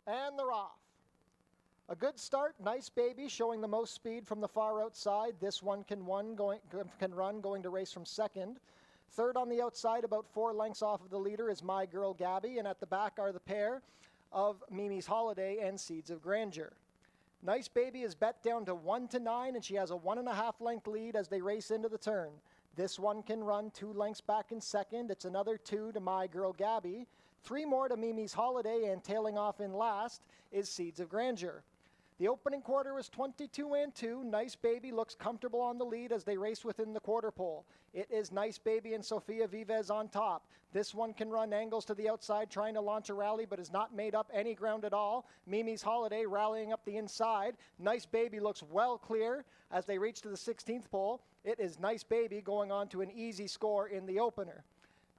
And they're off. A good start, Nice Baby showing the most speed from the far outside. This one can run going to race from second. Third on the outside, about 4 lengths off of the leader, is My Girl Gabby, and at the back are the pair of Mimi's Holiday and Seeds of Grandeur. Nice Baby is bet down to 1-9, and she has a 1.5 length lead as they race into the turn. This one can run 2 lengths back in second. It's another 2 to My Girl Gabby. 3 more to Mimi's Holiday, and tailing off in last is Seeds of Grandeur. The opening quarter was 22-2. Nice Baby looks comfortable on the lead as they race within the quarter pole. It is Nice Baby and Sofia Vives on top. This one can run angles to the outside trying to launch a rally but has not made up any ground at all. Mimi's Holiday rallying up the inside. Nice Baby looks well clear as they reach to the 16th pole. It is Nice Baby going on to an easy score in the opener.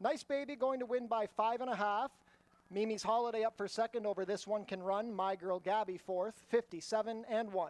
Nice Baby going to win by 5.5. Mimi's Holiday up for second over This One Can Run. My Girl Gabby fourth, 57-1.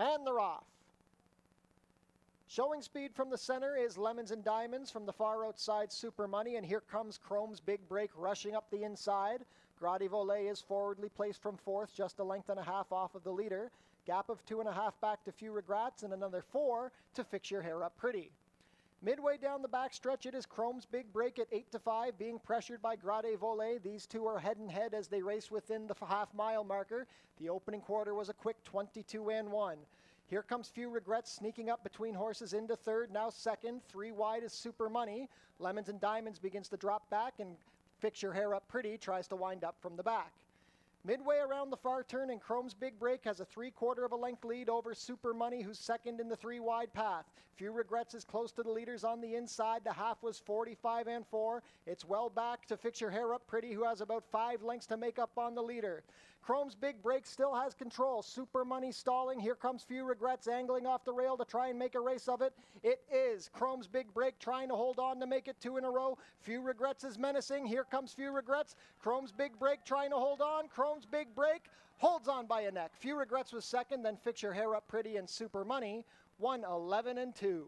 And they're off. Showing speed from the center is Lemons and Diamonds. From the far outside, Super Money. And here comes Chrome's Big Break rushing up the inside. Gradi Volet is forwardly placed from fourth, just 1.5 lengths off of the leader. Gap of 2.5 back to Few Regrets, and another 4 to Fix Your Hair Up Pretty. Midway down the backstretch, it is Chrome's Big Break at 8-5, being pressured by Grade Volet. These two are head and head as they race within the half-mile marker. The opening quarter was a quick 22-1. Here comes Few Regrets sneaking up between horses into third, now second. 3 wide is Super Money. Lemons and Diamonds begins to drop back, and Fix Your Hair Up Pretty tries to wind up from the back. Midway around the far turn, and Chrome's Big Break has a 3/4 length lead over Super Money, who's second in the 3 wide path. Few Regrets is close to the leaders on the inside. The half was 45-4. It's well back to Fix Your Hair Up Pretty, who has about 5 lengths to make up on the leader. Chrome's Big Break still has control. Super Money stalling. Here comes Few Regrets angling off the rail to try and make a race of it. It is Chrome's Big Break trying to hold on to make it 2 in a row. Few Regrets is menacing. Here comes Few Regrets. Chrome's Big Break trying to hold on. Chrome's Big Break holds on by a neck. Few Regrets was second, then Fix Your Hair Up Pretty and Super Money won 11-2.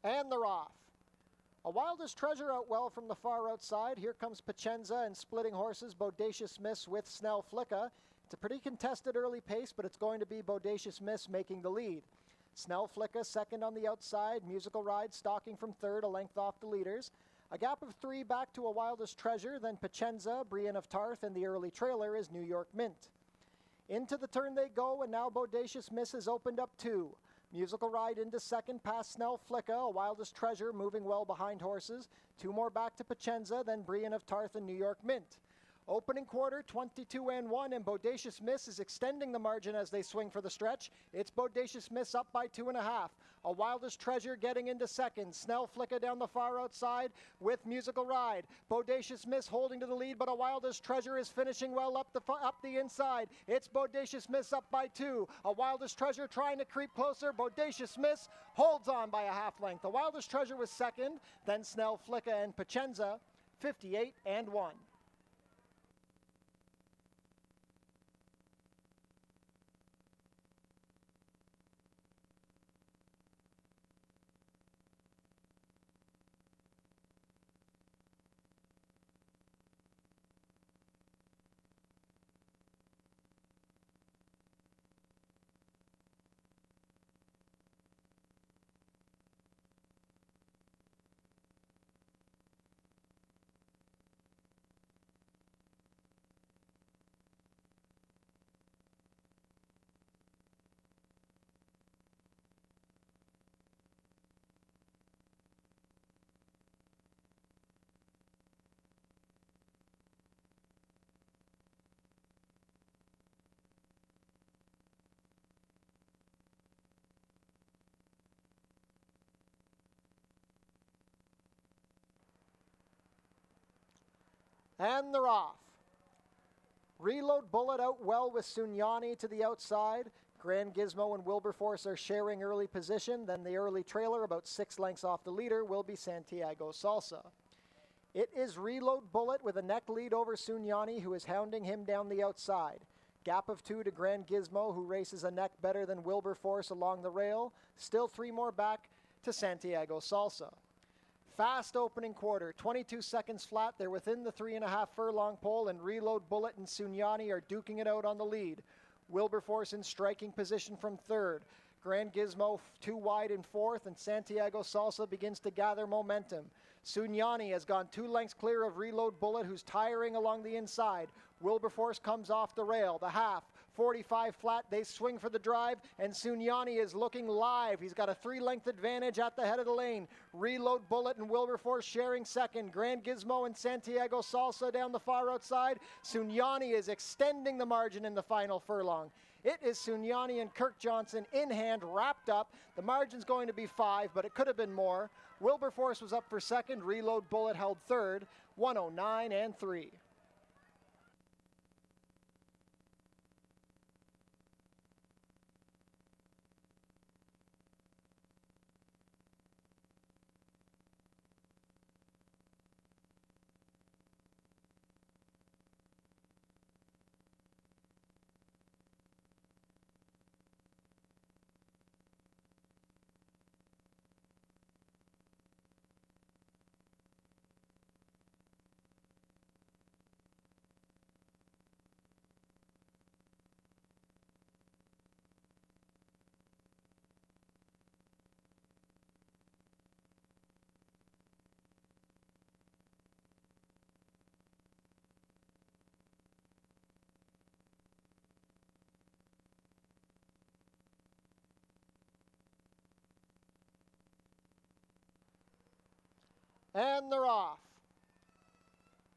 And they're off. A Wildest Treasure out well from the far outside. Here comes Pacenza and splitting horses, Bodacious Miss with Snell Flicka. It's a pretty contested early pace, but it's going to be Bodacious Miss making the lead. Snell Flicka second on the outside, Musical Ride stalking from third, a length off the leaders. A gap of 3 back to A Wildest Treasure, then Pacenza, Brienne of Tarth, and the early trailer is New York Mint. Into the turn they go, and now Bodacious Miss has opened up 2. Musical Ride into second past Snell Flicka, A Wildest Treasure moving well behind horses. 2 more back to Pacenza, then Brian of Tarth and New York Mint. Opening quarter, 22-1, and Bodacious Miss is extending the margin as they swing for the stretch. It's Bodacious Miss up by 2.5. A Wildest Treasure getting into second. Snell Flicka down the far outside with Musical Ride. Bodacious Miss holding to the lead, but A Wildest Treasure is finishing well up the inside. It's Bodacious Miss up by 2. A Wildest Treasure trying to creep closer. Bodacious Miss holds on by a half length. A Wildest Treasure was second, then Snell Flicka and Pacenza, 58-1. And they're off. Reload Bullet out well with Sunyani to the outside. Grand Gizmo and Wilberforce are sharing early position. Then the early trailer, about 6 lengths off the leader, will be Santiago Salsa. It is Reload Bullet with a neck lead over Sunyani, who is hounding him down the outside. Gap of 2 to Grand Gizmo, who races a neck better than Wilberforce along the rail. Still 3 more back to Santiago Salsa. Fast opening quarter, 22 seconds flat. They're within the 3.5 furlong pole, and Reload Bullet and Sunyani are duking it out on the lead. Wilberforce in striking position from third. Grand Gizmo 2 wide in fourth, and Santiago Salsa begins to gather momentum. Sunyani has gone 2 lengths clear of Reload Bullet, who's tiring along the inside. Wilberforce comes off the rail, the half, 45 flat, they swing for the drive, and Sunyani is looking live. He's got a 3-length advantage at the head of the lane. Reload Bullet and Wilberforce sharing second. Grand Gizmo and Santiago Salsa down the far outside. Sunyani is extending the margin in the final furlong. It is Sunyani and Kirk Johnson in hand, wrapped up. The margin's going to be 5, but it could have been more. Wilberforce was up for second. Reload Bullet held third, 109-3. And they're off.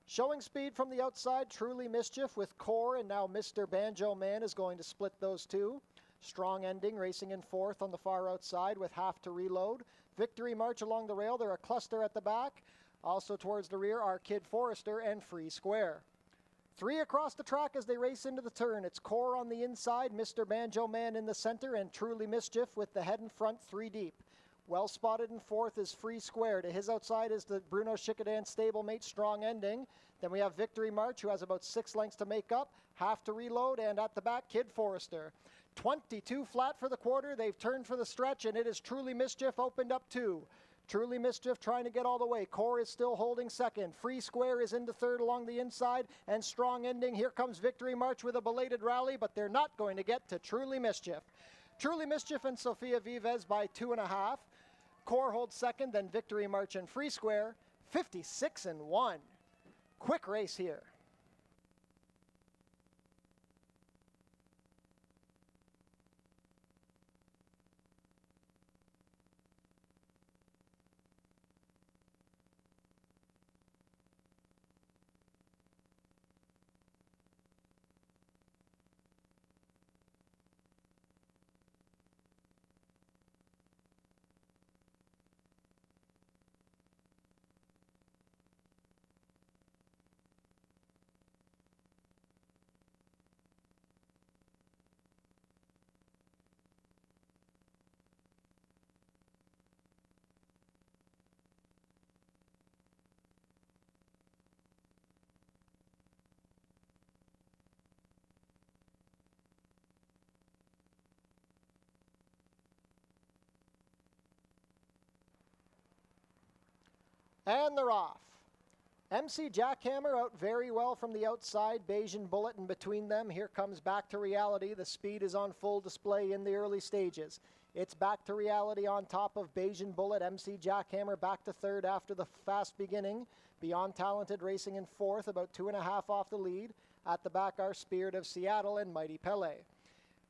Showing speed from the outside, Truly Mischief with Core, and now Mr. Banjo Man is going to split those two. Strong Ending racing in fourth on the far outside with half to Reload. Victory March along the rail. They're a cluster at the back. Also towards the rear are Kid Forrester and Free Square. 3 across the track as they race into the turn. It's Core on the inside, Mr. Banjo Man in the center, and Truly Mischief with the head in front, 3 deep. Well spotted in fourth is Free Square. To his outside is the Bruno Chicadan stablemate, Strong Ending. Then we have Victory March, who has about 6 lengths to make up, half to Reload, and at the back, Kid Forrester. 22 flat for the quarter. They've turned for the stretch, and it is Truly Mischief opened up 2. Truly Mischief trying to get all the way. Core is still holding second. Free Square is into third along the inside, and Strong Ending. Here comes Victory March with a belated rally, but they're not going to get to Truly Mischief. Truly Mischief and Sofia Vives by 2.5. Core holds second, then Victory March and Free Square, 56-1. Quick race here. And they're off. MC Jackhammer out very well from the outside. Bayesian Bullet in between them. Here comes Back to Reality. The speed is on full display in the early stages. It's Back to Reality on top of Bayesian Bullet. MC Jackhammer back to third after the fast beginning. Beyond Talented racing in fourth, about 2.5 off the lead. At the back are Spirit of Seattle and Mighty Pele.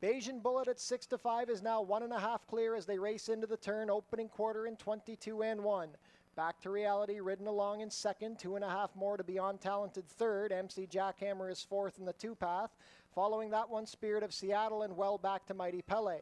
Bayesian Bullet at 6-5 is now 1.5 clear as they race into the turn. Opening quarter in 22-1. Back to Reality, ridden along in second, 2.5 more to Beyond Talented third. MC Jackhammer is fourth in the two-path. Following that one, Spirit of Seattle and well back to Mighty Pele.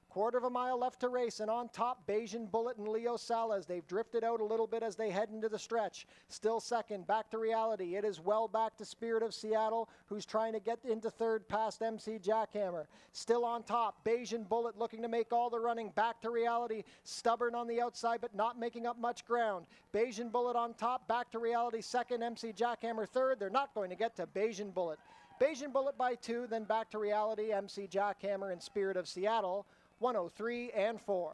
Quarter of a mile left to race, and on top, Bayesian Bullet and Leo Salas. They've drifted out a little bit as they head into the stretch. Still second, Back to Reality. It is well back to Spirit of Seattle, who's trying to get into third past MC Jackhammer. Still on top, Bayesian Bullet looking to make all the running. Back to Reality, stubborn on the outside, but not making up much ground. Bayesian Bullet on top, Back to Reality second, MC Jackhammer third. They're not going to get to Bayesian Bullet. Bayesian Bullet by 2, then Back to Reality, MC Jackhammer and Spirit of Seattle. 103-4.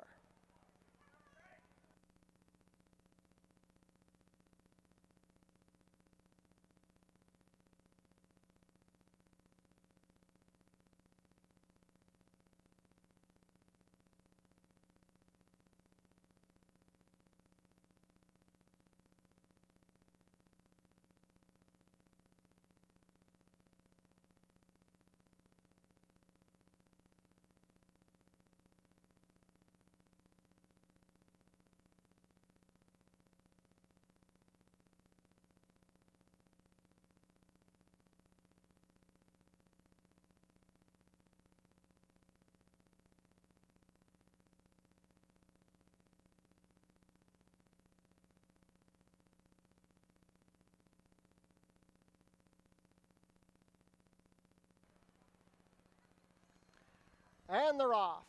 And they're off.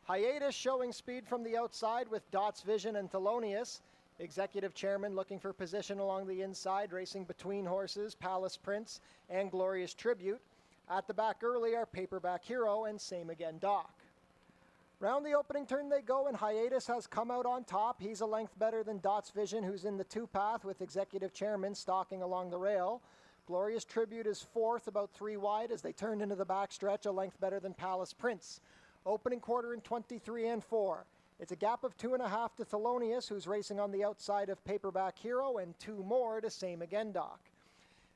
Hiatus showing speed from the outside with Dots Vision and Thelonious. Executive Chairman looking for position along the inside, racing between horses, Palace Prince and Glorious Tribute. At the back early are Paperback Hero and Same Again Doc. Round the opening turn they go, and Hiatus has come out on top. He's a length better than Dots Vision, who's in the two-path with Executive Chairman stalking along the rail. Glorious Tribute is fourth, about 3 wide as they turn into the backstretch, a length better than Palace Prince. Opening quarter in 23-4. It's a gap of 2.5 to Thelonious, who's racing on the outside of Paperback Hero, and 2 more to Same Again Doc.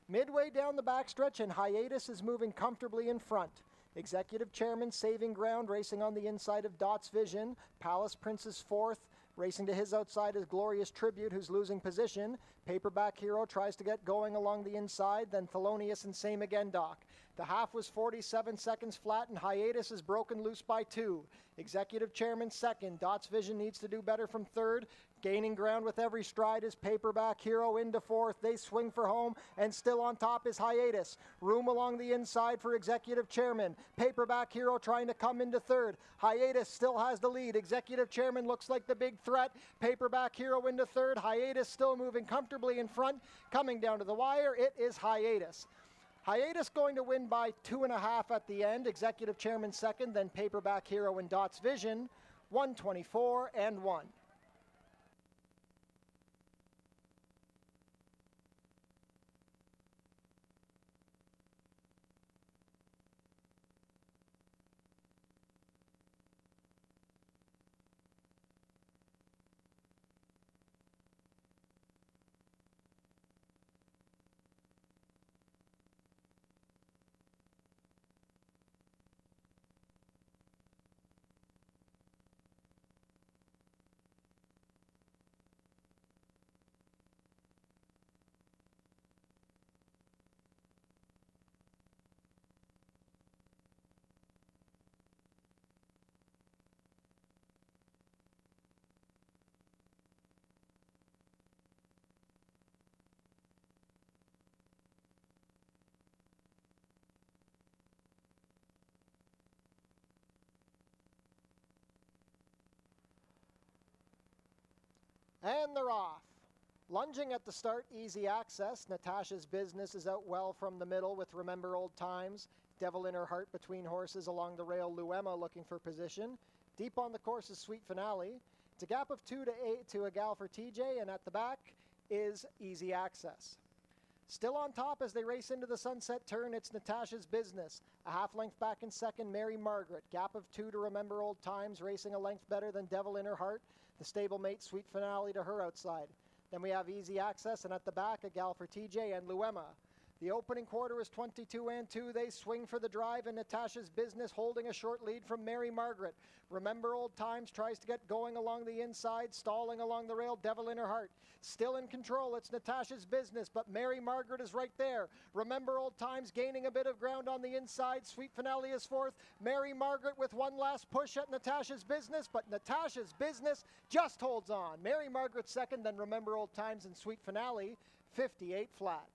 Midway down the backstretch, and Hiatus is moving comfortably in front. Executive Chairman saving ground, racing on the inside of Dots Vision. Palace Prince is fourth. Racing to his outside is Glorious Tribute, who's losing position. Paperback Hero tries to get going along the inside, then Thelonious and Same Again Doc. The half was 47 seconds flat, and Hiatus is broken loose by 2. Executive Chairman second. Dots Vision needs to do better from third. Gaining ground with every stride is Paperback Hero into fourth. They swing for home, and still on top is Hiatus. Room along the inside for Executive Chairman. Paperback Hero trying to come into third. Hiatus still has the lead. Executive Chairman looks like the big threat. Paperback Hero into third. Hiatus still moving comfortably in front. Coming down to the wire, it is Hiatus. Hiatus going to win by 2.5 at the end. Executive Chairman second, then Paperback Hero and Dots Vision. 124-1. And they're off. Lunging at the start, Easy Access. Natasha's Business is out well from the middle with Remember Old Times. Devil in Her Heart between horses along the rail. Luema looking for position. Deep on the course is Sweet Finale. It's a gap of 2 to 8 to a gal for TJ, and at the back is Easy Access. Still on top as they race into the sunset turn, it's Natasha's Business. A half length back in second, Mary Margaret. Gap of 2 to Remember Old Times, racing a length better than Devil in Her Heart. The stablemate Sweet Finale to her outside. Then we have Easy Access, and at the back, a gal for TJ and Luema. The opening quarter is 22 and 2. They swing for the drive, and Natasha's Business holding a short lead from Mary Margaret. Remember Old Times tries to get going along the inside, stalling along the rail, Devil in Her Heart. Still in control, it's Natasha's Business, but Mary Margaret is right there. Remember Old Times gaining a bit of ground on the inside. Sweet Finale is fourth. Mary Margaret with one last push at Natasha's Business, but Natasha's Business just holds on. Mary Margaret second, then Remember Old Times and Sweet Finale, 58 flat.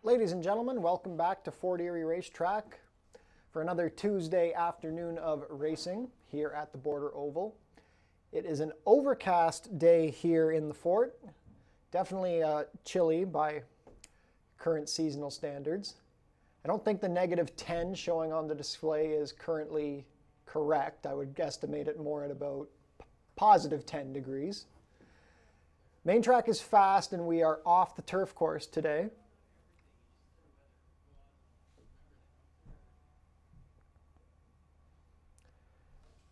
Ladies and gentlemen, welcome back to Fort Erie Racetrack for another Tuesday afternoon of racing here at the Border Oval. It is an overcast day here in the fort, definitely chilly by current seasonal standards. I don't think the -10 showing on the display is currently correct. I would estimate it more at about +10 degrees. Main track is fast and we are off the turf course today.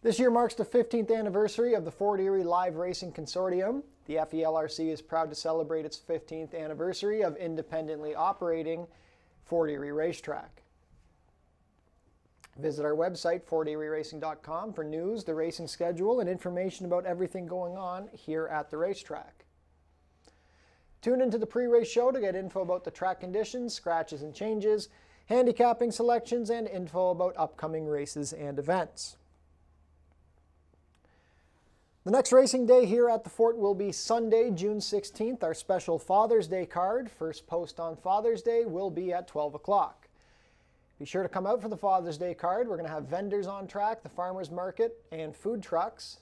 This year marks the 15th anniversary of the Fort Erie Live Racing Consortium. The FELRC is proud to celebrate its 15th anniversary of independently operating Fort Erie Racetrack. Visit our website, forterieracing.com, for news, the racing schedule, and information about everything going on here at the racetrack. Tune into the pre-race show to get info about the track conditions, scratches and changes, handicapping selections, and info about upcoming races and events. The next racing day here at the fort will be Sunday, June 16th, our special Father's Day card. First post on Father's Day will be at 12 o'clock. Be sure to come out for the Father's Day card. We're going to have vendors on track, the farmers market, and food trucks.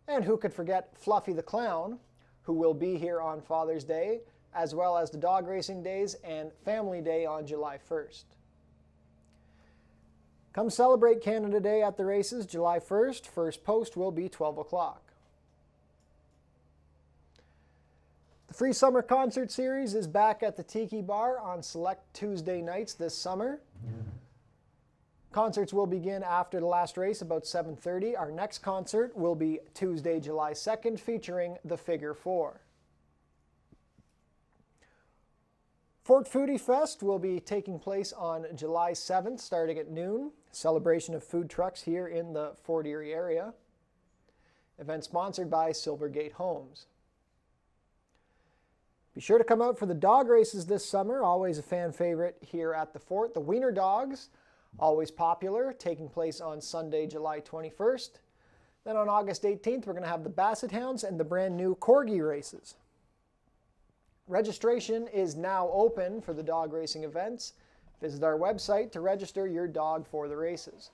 And who could forget Fluffy the Clown, who will be here on Father's Day, as well as the dog racing days and Family Day on July 1st. Come celebrate Canada Day at the races July 1st. First post will be 12 o'clock. The free summer concert series is back at the Tiki Bar on select Tuesday nights this summer. Concerts will begin after the last race, about 7:30. Our next concert will be Tuesday, July 2nd, featuring the Figure 4. Fort Foodie Fest will be taking place on July 7th, starting at noon. Celebration of food trucks here in the Fort Erie area. Event sponsored by Silvergate Homes. Be sure to come out for the dog races this summer, always a fan favorite here at the fort. The Wiener Dogs, always popular, taking place on Sunday, July 21st. Then on August 18th, we're going to have the Basset Hounds and the brand new Corgi races. Registration is now open for the dog racing events. Visit our website to register your dog for the races.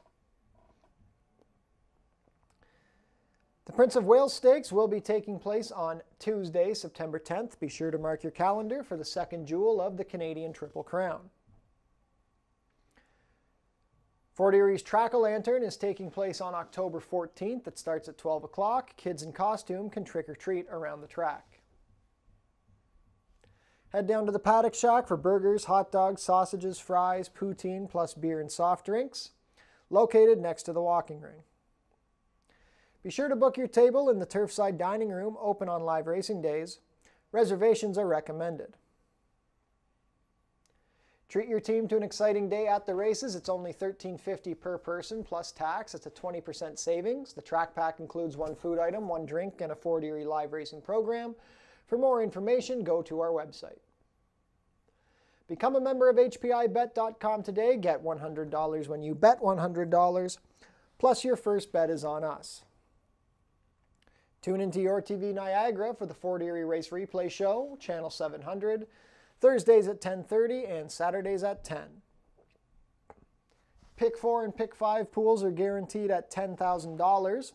The Prince of Wales Stakes will be taking place on Tuesday, September 10th. Be sure to mark your calendar for the second jewel of the Canadian Triple Crown. Fort Erie's Track-O-Lantern is taking place on October 14th. It starts at 12 o'clock. Kids in costume can trick or treat around the track. Head down to the Paddock Shack for burgers, hot dogs, sausages, fries, poutine, plus beer and soft drinks, located next to the walking ring. Be sure to book your table in the Turfside Dining Room, open on live racing days. Reservations are recommended. Treat your team to an exciting day at the races. It's only $13.50 per person plus tax. It's a 20% savings. The track pack includes one food item, one drink, and a Fort Erie live racing program. For more information, go to our website. Become a member of HPIBet.com today. Get $100 when you bet $100, plus your first bet is on us. Tune into Your TV Niagara for the Fort Erie Race Replay Show, Channel 700, Thursdays at 10:30 and Saturdays at 10. Pick 4 and Pick 5 pools are guaranteed at $10,000.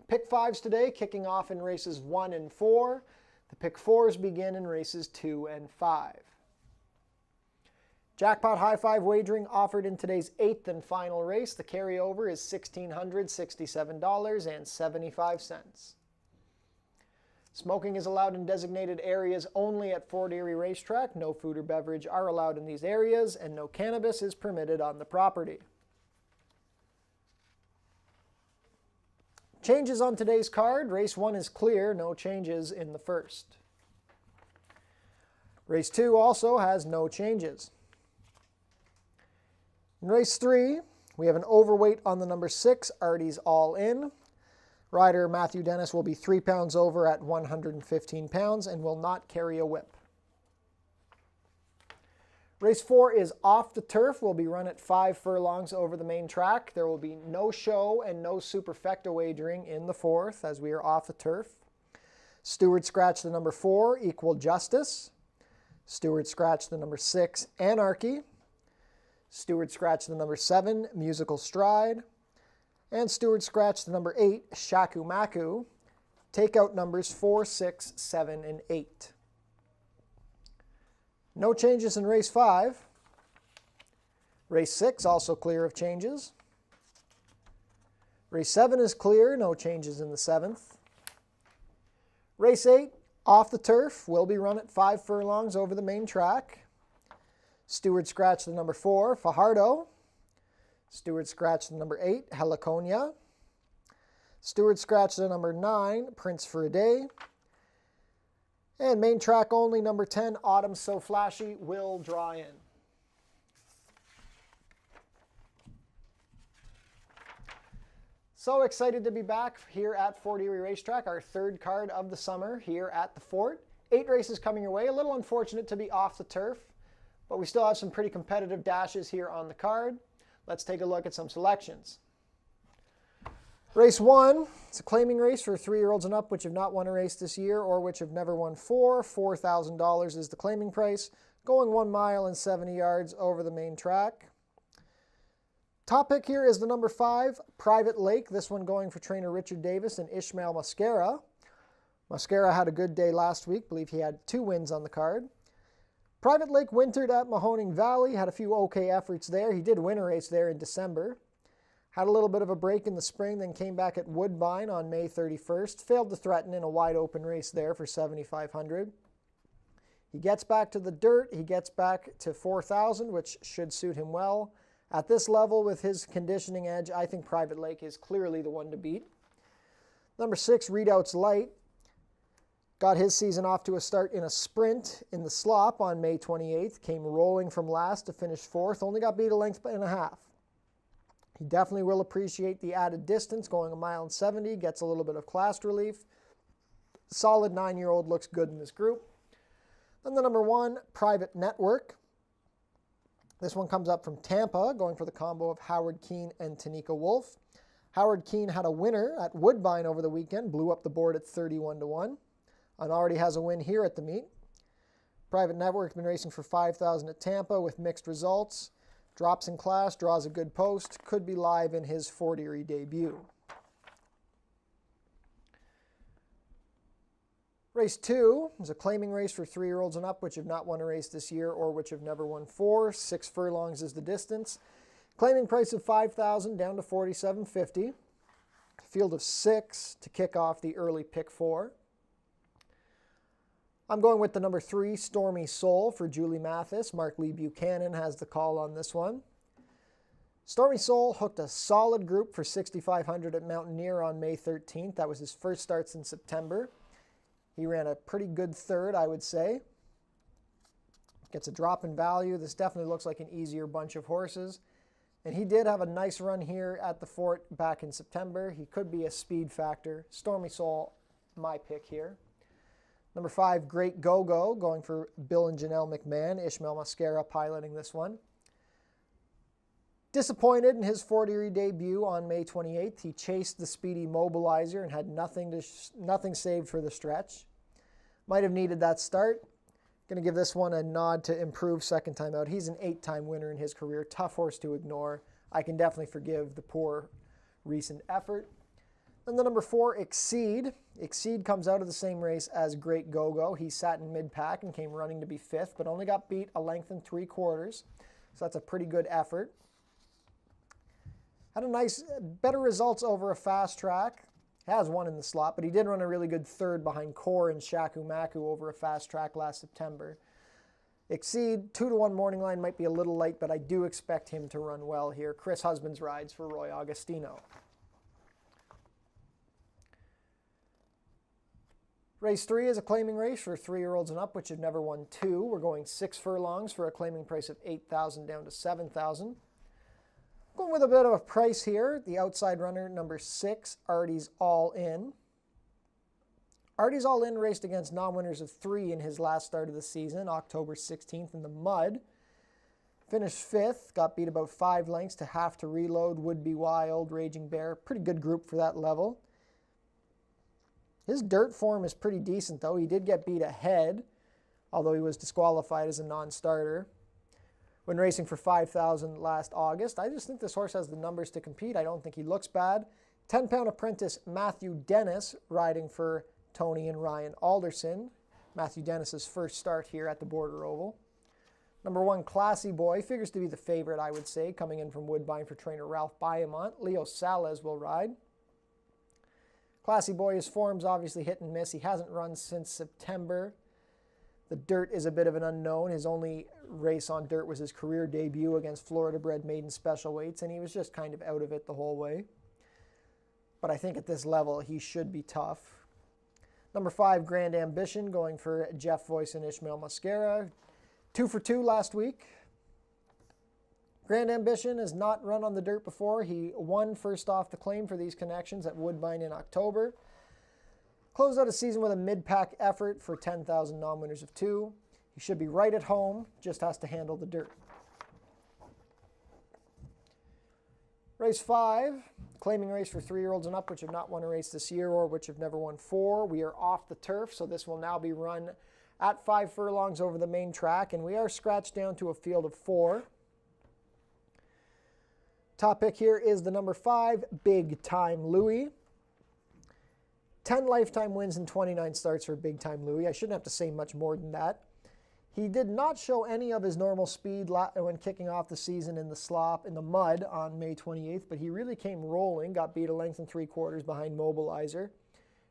Pick 5s today kicking off in races 1 and 4. The Pick 4s begin in races 2 and 5. Jackpot High Five wagering offered in today's 8th and final race. The carryover is $1,667.75. Smoking is allowed in designated areas only at Fort Erie Racetrack. No food or beverage are allowed in these areas, and no cannabis is permitted on the property. Changes on today's card. Race 1 is clear, no changes in the first. Race 2 also has no changes. In race 3, we have an overweight on the number 6, Artie's All In. Rider Matthew Dennis will be 3 pounds over at 115 pounds and will not carry a whip. Race 4 is off the turf, will be run at 5 furlongs over the main track. There will be no show and no superfecta wagering in the 4th as we are off the turf. Stewart scratched the number 4, Equal Justice. Stewart scratched the number 6, Anarchy. Stewart scratched the number 7, Musical Stride. And Stewart scratched the number 8, Shaku Maku. Take out numbers 4, 6, 7, and 8. No changes in race 5. Race 6 also clear of changes. Race 7 is clear, no changes in the 7th. Race 8, off the turf, will be run at 5 furlongs over the main track. Stewart scratched the number 4, Fajardo. Stewart scratched the number 8, Heliconia. Stewart scratched the number 9, Prince for a Day. And main track only, number 10, Autumn So Flashy, will draw in. So excited to be back here at Fort Erie Racetrack, our third card of the summer here at the Fort. 8 races coming your way. A little unfortunate to be off the turf, but we still have some pretty competitive dashes here on the card. Let's take a look at some selections. Race 1, it's a claiming race for 3-year-olds and up which have not won a race this year or which have never won 4. $4,000 is the claiming price, going 1 mile and 70 yards over the main track. Top pick here is the number 5, Private Lake. This one going for trainer Richard Davis and Ishmael Mascara. Mascara had a good day last week. I believe he had 2 wins on the card. Private Lake wintered at Mahoning Valley. Had a few okay efforts there. He did win a race there in December. Had a little bit of a break in the spring, then came back at Woodbine on May 31st. Failed to threaten in a wide open race there for $7,500. He gets back to the dirt. He gets back to 4,000, which should suit him well. At this level, with his conditioning edge, I think Private Lake is clearly the one to beat. Number 6, Readout's Light. Got his season off to a start in a sprint in the slop on May 28th. Came rolling from last to finish 4th. Only got beat a length and a half. He definitely will appreciate the added distance, going 1 mile and 70. Gets a little bit of class relief. Solid 9-year-old, looks good in this group. Then the number 1, Private Network. This one comes up from Tampa, going for the combo of Howard Keene and Tanika Wolf. Howard Keene had a winner at Woodbine over the weekend, blew up the board at 31-1, and already has a win here at the meet. Private Network's been racing for $5,000 at Tampa with mixed results. Drops in class, draws a good post, could be live in his Fort Erie debut. Race 2 is a claiming race for 3-year-olds and up which have not won a race this year or which have never won 4. 6 furlongs is the distance. Claiming price of $5,000 down to $4,750. Field of 6 to kick off the early pick 4. I'm going with the number 3, Stormy Soul for Julie Mathis. Mark Lee Buchanan has the call on this one. Stormy Soul hooked a solid group for $6,500 at Mountaineer on May 13th. That was his first start since September. He ran a pretty good third, I would say. Gets a drop in value. This definitely looks like an easier bunch of horses. And he did have a nice run here at the Fort back in September. He could be a speed factor. Stormy Soul, my pick here. Number 5, Great Go-Go, going for Bill and Janelle McMahon. Ishmael Mascara piloting this one. Disappointed in his Fort Erie debut on May 28th. He chased the speedy Mobilizer and had nothing saved for the stretch. Might have needed that start. Going to give this one a nod to improve second time out. He's an 8-time winner in his career. Tough horse to ignore. I can definitely forgive the poor recent effort. Then the number 4, Exceed. Exceed comes out of the same race as Great Go-Go. He sat in mid-pack and came running to be 5th, but only got beat a length and 3/4. So that's a pretty good effort. Had a nice, better results over a fast track. Has won in the slot, but he did run a really good third behind Core and Shaku Maku over a fast track last September. Exceed, 2-1 morning line might be a little light, but I do expect him to run well here. Chris Husbands rides for Roy Augustino. Race 3 is a claiming race for 3-year-olds and up, which have never won 2. We're going 6 furlongs for a claiming price of $8,000 down to $7,000. Going with a bit of a price here. The outside runner, number 6, Artie's All In. Artie's All In raced against non-winners of 3 in his last start of the season, October 16th in the mud. Finished 5th, got beat about 5 lengths to Have to Reload, Would Be Wild, Raging Bear. Pretty good group for that level. His dirt form is pretty decent, though. He did get beat ahead although he was disqualified as a non-starter. When racing for $5,000 last August, I just think this horse has the numbers to compete. I don't think he looks bad. 10-pound apprentice Matthew Dennis riding for Tony and Ryan Alderson. Matthew Dennis's first start here at the Border Oval. Number 1, Classy Boy, figures to be the favorite, I would say, coming in from Woodbine for trainer Ralph Biamont. Leo Salas will ride. Classy Boy, his form's obviously hit and miss. He hasn't run since September. The dirt is a bit of an unknown. His only race on dirt was his career debut against Florida-bred maiden special weights, and he was just kind of out of it the whole way. But I think at this level, he should be tough. Number 5, Grand Ambition, going for Jeff Voice and Ishmael Mascara. 2 for 2 last week. Grand Ambition has not run on the dirt before. He won first off the claim for these connections at Woodbine in October. Closed out a season with a mid-pack effort for 10,000 non-winners of 2. He should be right at home, just has to handle the dirt. Race 5, claiming race for 3-year-olds and up, which have not won a race this year or which have never won 4. We are off the turf, so this will now be run at 5 furlongs over the main track, and we are scratched down to a field of 4. Top pick here is the number 5, Big Time Louie. 10 lifetime wins and 29 starts for Big Time Louie. I shouldn't have to say much more than that. He did not show any of his normal speed when kicking off the season in the mud on May 28th, but he really came rolling, got beat a length and 3/4 behind Mobilizer.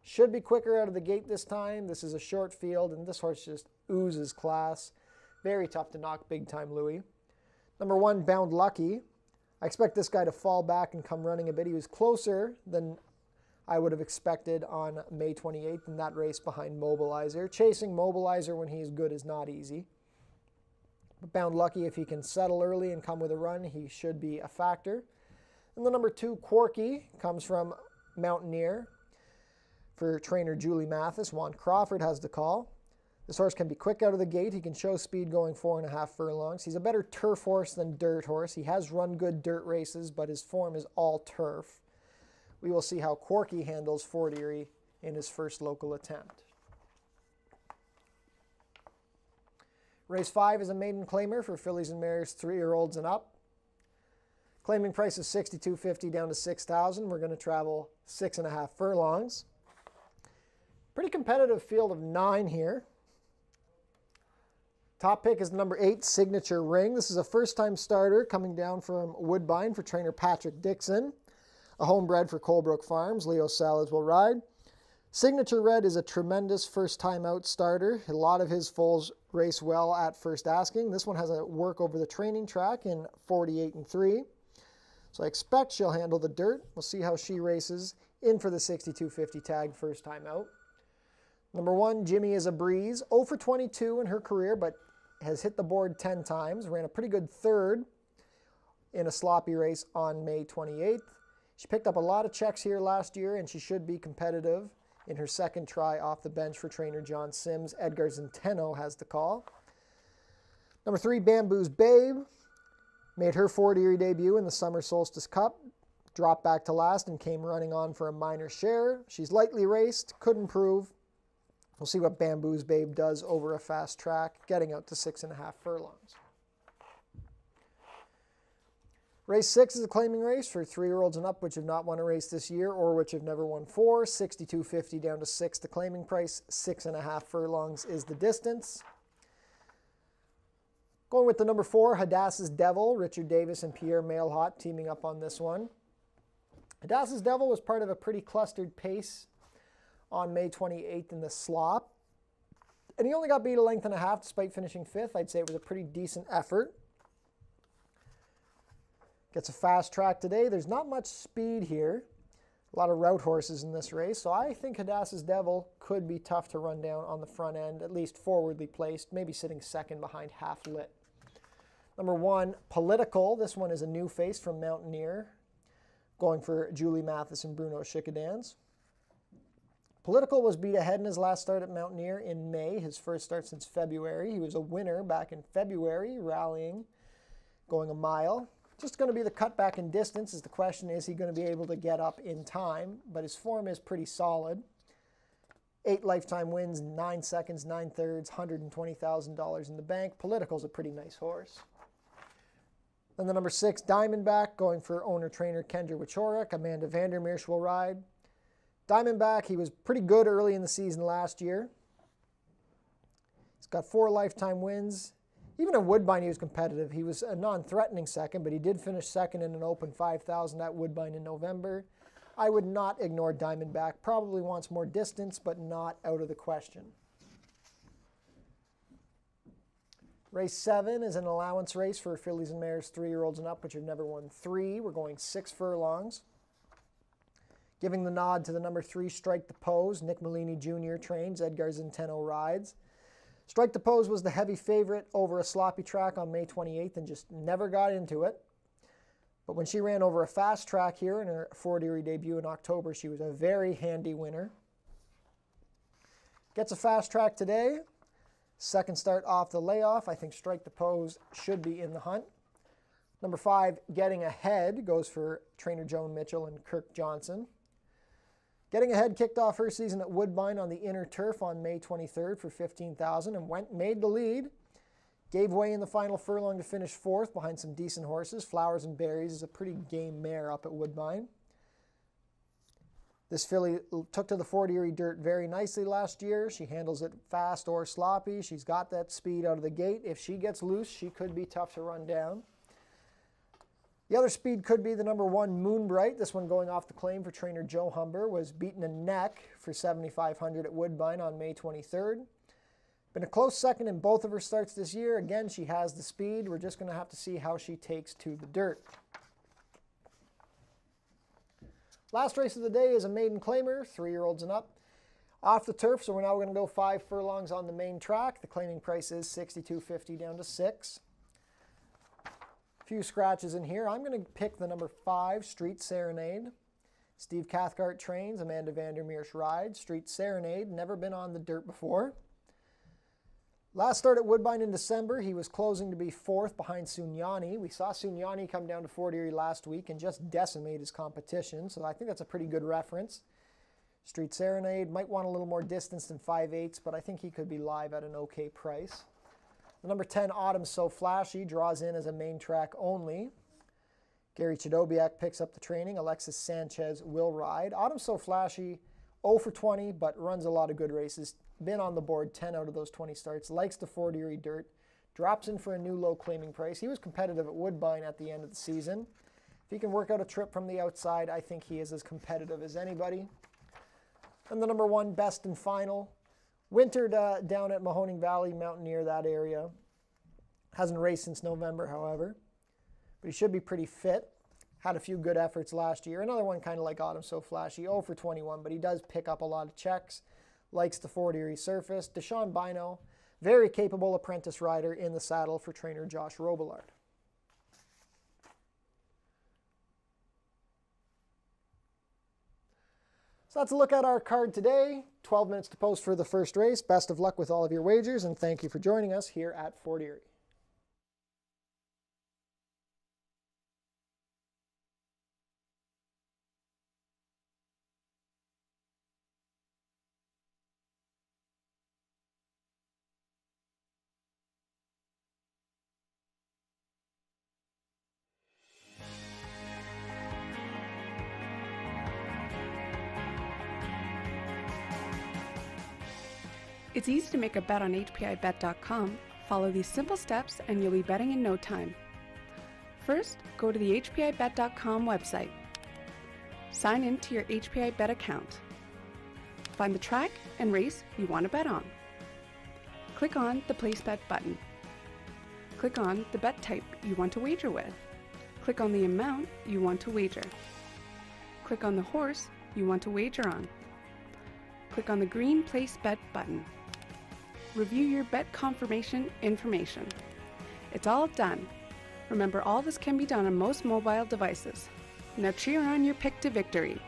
Should be quicker out of the gate this time. This is a short field, and this horse just oozes class. Very tough to knock Big Time Louie. Number 1, Bound Lucky. I expect this guy to fall back and come running a bit. He was closer than I would have expected on May 28th in that race behind Mobilizer. Chasing Mobilizer when he's good is not easy. But Bound Lucky, if he can settle early and come with a run, he should be a factor. And the number 2, Quirky, comes from Mountaineer for trainer Julie Mathis. Juan Crawford has the call. This horse can be quick out of the gate. He can show speed going 4.5 furlongs. He's a better turf horse than dirt horse. He has run good dirt races, but his form is all turf. We will see how Quirky handles Fort Erie in his first local attempt. Race 5 is a maiden claimer for fillies and mares 3-year-olds and up. Claiming price is $62.50 down to $6,000. We're going to travel 6.5 furlongs. Pretty competitive field of 9 here. Top pick is number 8, Signature Ring. This is a first-time starter coming down from Woodbine for trainer Patrick Dixon. A homebred for Colebrook Farms. Leo Salas will ride. Signature Red is a tremendous first-time out starter. A lot of his foals race well at first asking. This one has a work over the training track in 48-3. So I expect she'll handle the dirt. We'll see how she races in for the $62.50 tag first time out. Number 1, Jimmy is a Breeze. 0 for 22 in her career, but has hit the board 10 times. Ran a pretty good 3rd in a sloppy race on May 28th. She picked up a lot of checks here last year, and she should be competitive in her second try off the bench for trainer John Sims. Edgar Zenteno has the call. Number 3, Bamboo's Babe. Made her Fort Erie debut in the Summer Solstice Cup. Dropped back to last and came running on for a minor share. She's lightly raced, could improve. We'll see what Bamboo's Babe does over a fast track, getting out to 6.5 furlongs. Race 6 is a claiming race for 3-year-olds and up, which have not won a race this year or which have never won 4. $62.50 down to 6, the claiming price. 6.5 furlongs is the distance. Going with the number 4, Hadassah's Devil. Richard Davis and Pierre Mailhot teaming up on this one. Hadassah's Devil was part of a pretty clustered pace on May 28th in the slop. And he only got beat a length and a half despite finishing 5th. I'd say it was a pretty decent effort. Gets a fast track today. There's not much speed here. A lot of route horses in this race. So I think Hadassah's Devil could be tough to run down on the front end, at least forwardly placed, maybe sitting second behind Half Lit. Number 1, Political. This one is a new face from Mountaineer, going for Julie Mathis and Bruno Chickadans. Political was beat ahead in his last start at Mountaineer in May, his first start since February. He was a winner back in February, rallying, going a mile. Just going to be the cutback in distance is the question. Is he going to be able to get up in time? But his form is pretty solid. 8 lifetime wins, 9 seconds, 9 thirds, $120,000 in the bank. Political's a pretty nice horse. Then the number 6, Diamondback, going for owner-trainer Kendra Wieczorek. Amanda Vandermeersch will ride. Diamondback, he was pretty good early in the season last year. He's got 4 lifetime wins. Even at Woodbine, he was competitive. He was a non-threatening second, but he did finish second in an open 5,000 at Woodbine in November. I would not ignore Diamondback. Probably wants more distance, but not out of the question. Race 7 is an allowance race for fillies and mares 3-year-olds and up, which have never won 3. We're going 6 furlongs. Giving the nod to the number 3, Strike the Pose. Nick Malini Jr. trains. Edgar Zenteno rides. Strike the Pose was the heavy favorite over a sloppy track on May 28th and just never got into it. But when she ran over a fast track here in her Fort Erie debut in October, she was a very handy winner. Gets a fast track today. Second start off the layoff. I think Strike the Pose should be in the hunt. Number 5, Getting Ahead, goes for trainer Joan Mitchell and Kirk Johnson. Getting Ahead kicked off her season at Woodbine on the inner turf on May 23rd for $15,000 and made the lead. Gave way in the final furlong to finish 4th behind some decent horses. Flowers and Berries is a pretty game mare up at Woodbine. This filly took to the Fort Erie dirt very nicely last year. She handles it fast or sloppy. She's got that speed out of the gate. If she gets loose, she could be tough to run down. The other speed could be the number 1, Moonbright. This one going off the claim for trainer Joe Humber, was beaten a neck for $7,500 at Woodbine on May 23rd. Been a close second in both of her starts this year. Again, she has the speed. We're just going to have to see how she takes to the dirt. Last race of the day is a maiden claimer, 3-year-olds and up. Off the turf, so we're now going to go 5 furlongs on the main track. The claiming price is $62.50 down to $6. Few scratches in here. I'm going to pick the number 5, Street Serenade. Steve Cathcart trains. Amanda Vandermeersch rides. Street Serenade, never been on the dirt before. Last start at Woodbine in December, he was closing to be 4th behind Sunyani. We saw Sunyani come down to Fort Erie last week and just decimate his competition, so I think that's a pretty good reference. Street Serenade might want a little more distance than 5/8, but I think he could be live at an okay price. The number 10, Autumn So Flashy, draws in as a main track only. Gary Chidobiak picks up the training. Alexis Sanchez will ride. Autumn So Flashy, 0 for 20, but runs a lot of good races. Been on the board 10 out of those 20 starts. Likes the Fort Erie dirt. Drops in for a new low claiming price. He was competitive at Woodbine at the end of the season. If he can work out a trip from the outside, I think he is as competitive as anybody. And the number 1, Best and Final. Wintered down at Mahoning Valley, Mountaineer, that area. Hasn't raced since November, however. But he should be pretty fit. Had a few good efforts last year. Another one kind of like Autumn So Flashy, 0 for 21, but he does pick up a lot of checks. Likes the Fort Erie surface. Deshaun Bino, very capable apprentice rider in the saddle for trainer Josh Robillard. So that's a look at our card today. 12 minutes to post for the first race. Best of luck with all of your wagers, and thank you for joining us here at Fort Erie. It's easy to make a bet on HPIBet.com. Follow these simple steps and you'll be betting in no time. First, go to the HPIBet.com website. Sign in to your HPIBet account. Find the track and race you want to bet on. Click on the Place Bet button. Click on the bet type you want to wager with. Click on the amount you want to wager. Click on the horse you want to wager on. Click on the green Place Bet button. Review your bet confirmation information. It's all done. Remember, all this can be done on most mobile devices. Now cheer on your pick to victory.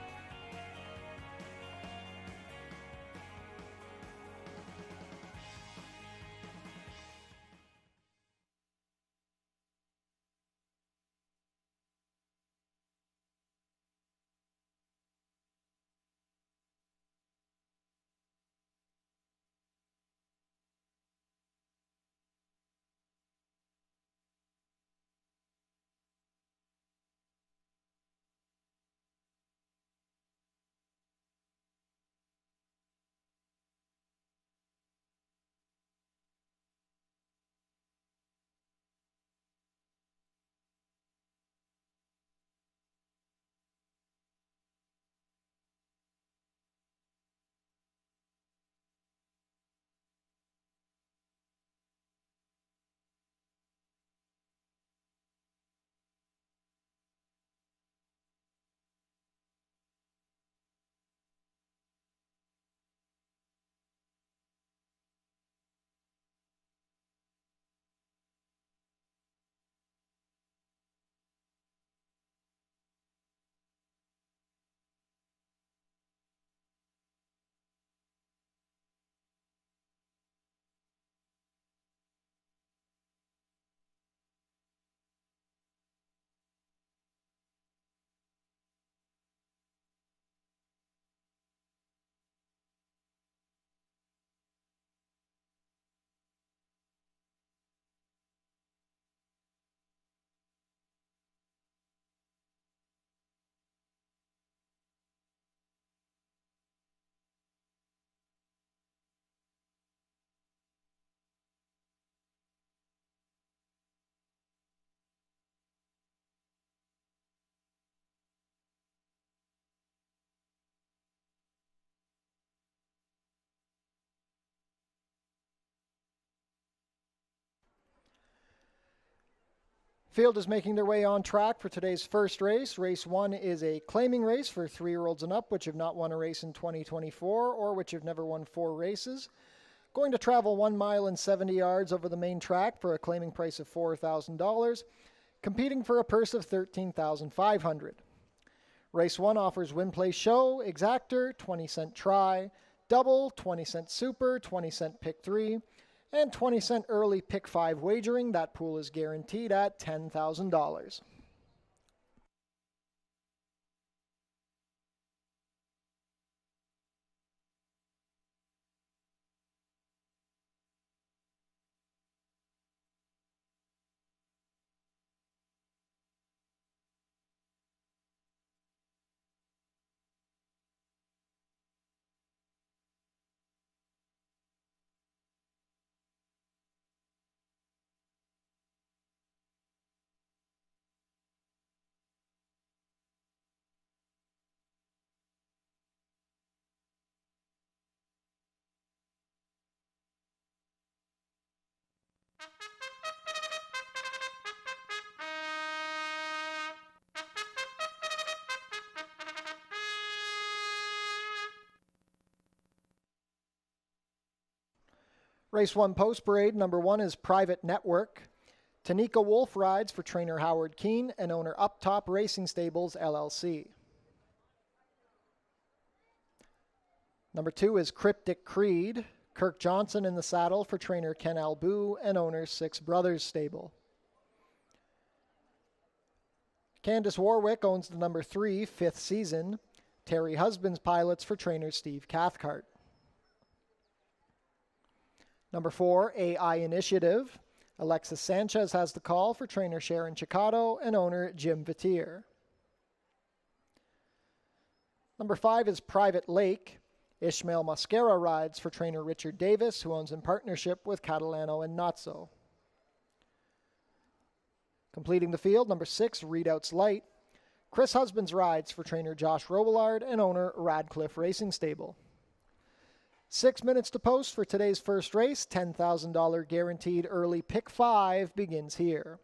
Field is making their way on track for today's first race. Race 1 is a claiming race for 3-year-olds and up, which have not won a race in 2024 or which have never won 4 races. Going to travel 1 mile and 70 yards over the main track for a claiming price of $4,000, competing for a purse of $13,500. Race 1 offers win, play, show, exactor, 20-cent try, double, 20-cent super, 20-cent pick 3, and 20-cent early pick 5 wagering. That pool is guaranteed at $10,000. Race 1 post parade, number 1 is Private Network. Tanika Wolf rides for trainer Howard Keene and owner Up Top Racing Stables, LLC. Number 2 is Cryptic Creed. Kirk Johnson in the saddle for trainer Ken Albu and owner Six Brothers Stable. Candace Warwick owns the number 3, Fifth Season. Terry Husbands pilots for trainer Steve Cathcart. Number 4, AI Initiative. Alexis Sanchez has the call for trainer Sharon Chicato and owner Jim Vitier. Number 5 is Private Lake. Ishmael Mascara rides for trainer Richard Davis, who owns in partnership with Catalano and Notso. Completing the field, number 6, Readouts Light. Chris Husbands rides for trainer Josh Robillard and owner Radcliffe Racing Stable. 6 minutes to post for today's first race. $10,000 guaranteed early pick 5 begins here.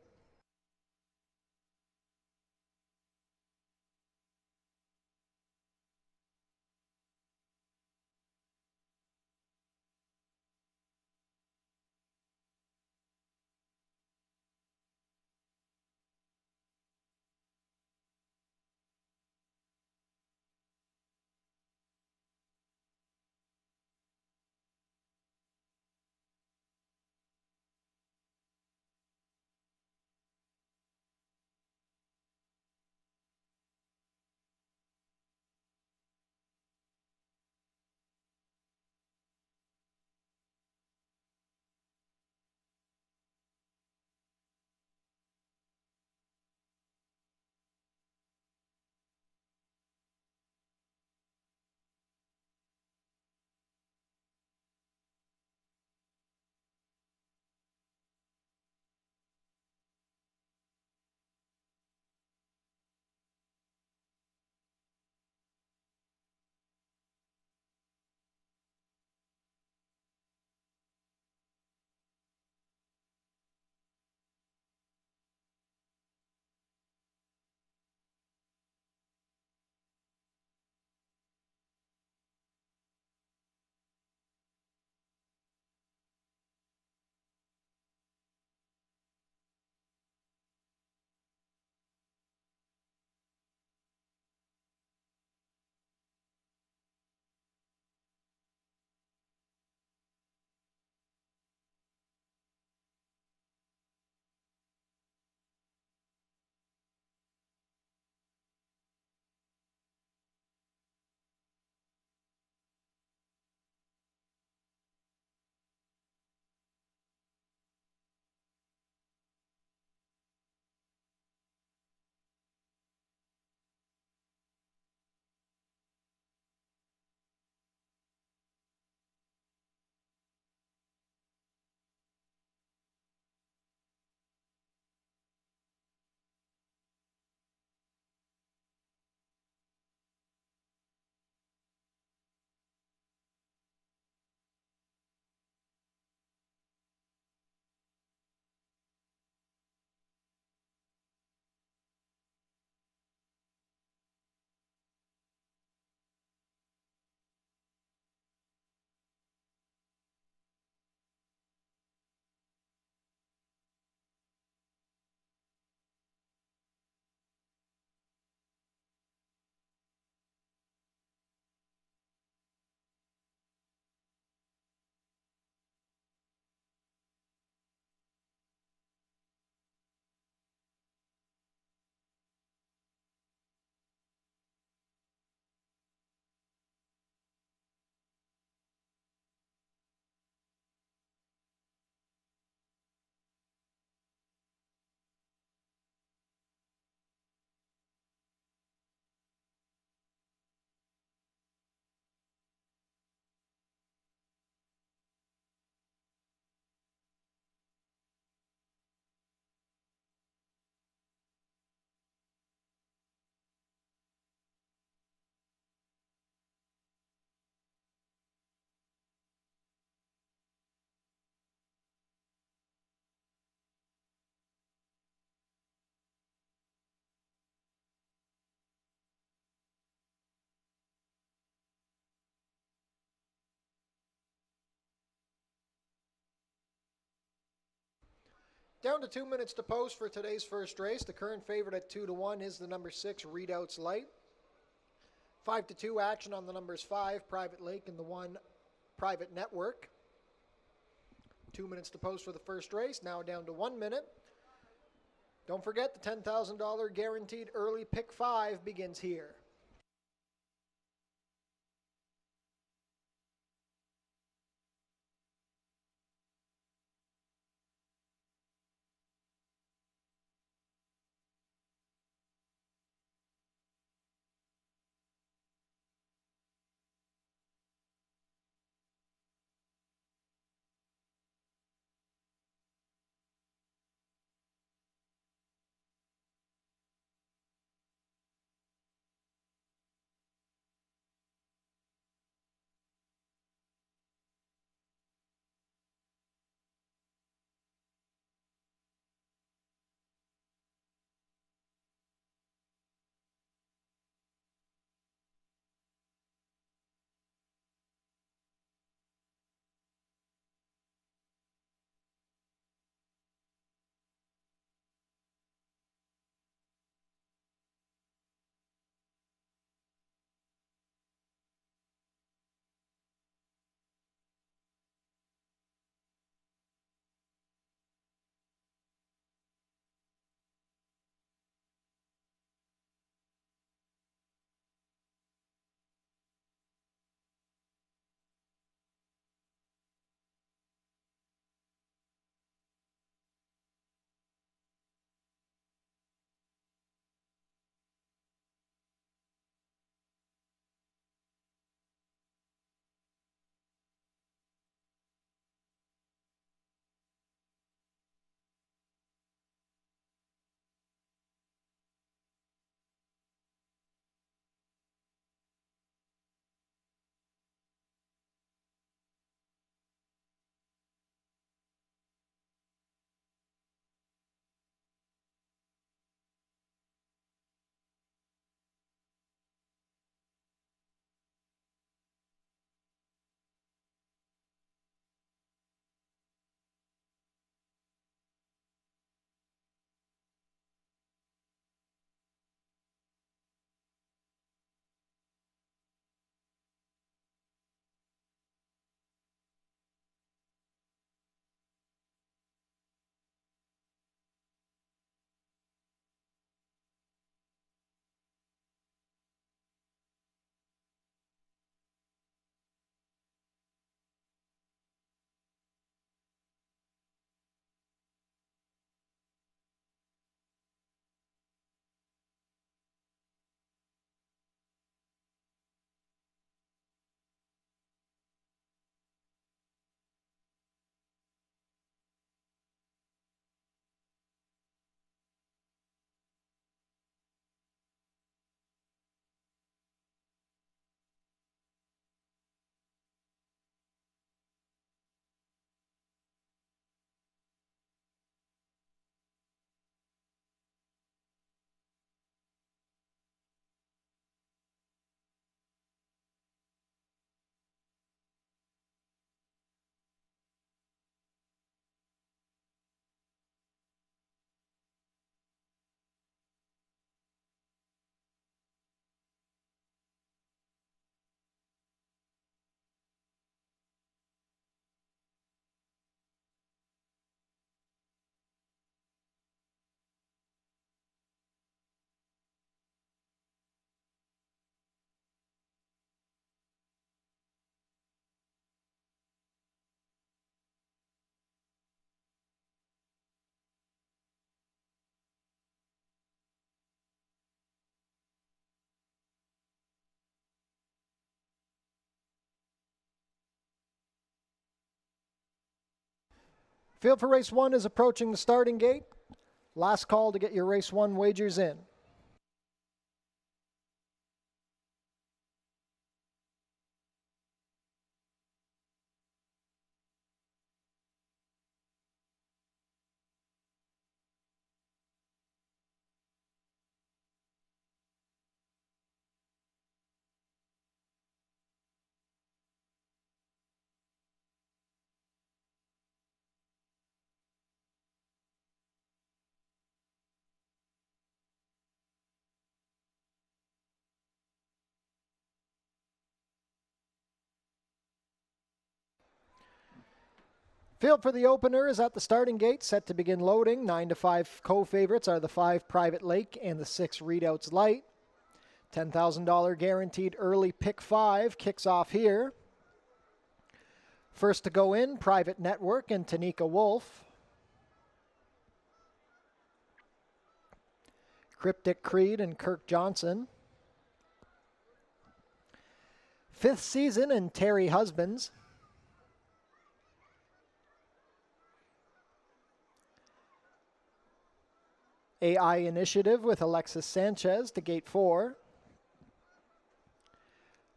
Down to 2 minutes to post for today's first race. The current favorite at 2-1 is the number 6, Readouts Light. 5-2 action on the numbers 5, Private Lake, and the 1, Private Network. 2 minutes to post for the first race. Now down to 1 minute. Don't forget the $10,000 guaranteed early pick 5 begins here. Field for race 1 is approaching the starting gate. Last call to get your race 1 wagers in. Field for the opener is at the starting gate, set to begin loading. 9 to 5 co-favorites are the 5 Private Lake and the 6 Readouts Light. $10,000 guaranteed early pick 5 kicks off here. First to go in, Private Network and Tanika Wolf. Cryptic Creed and Kirk Johnson. Fifth Season and Terry Husbands. AI Initiative with Alexis Sanchez to gate 4.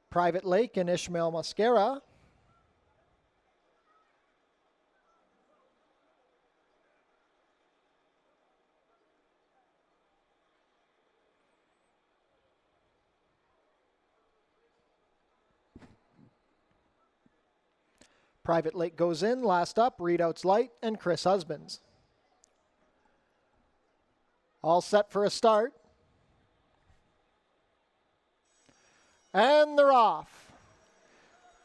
Private Lake and Ishmael Mascara. Private Lake goes in. Last up, Readouts Light and Chris Husbands. All set for a start. And they're off.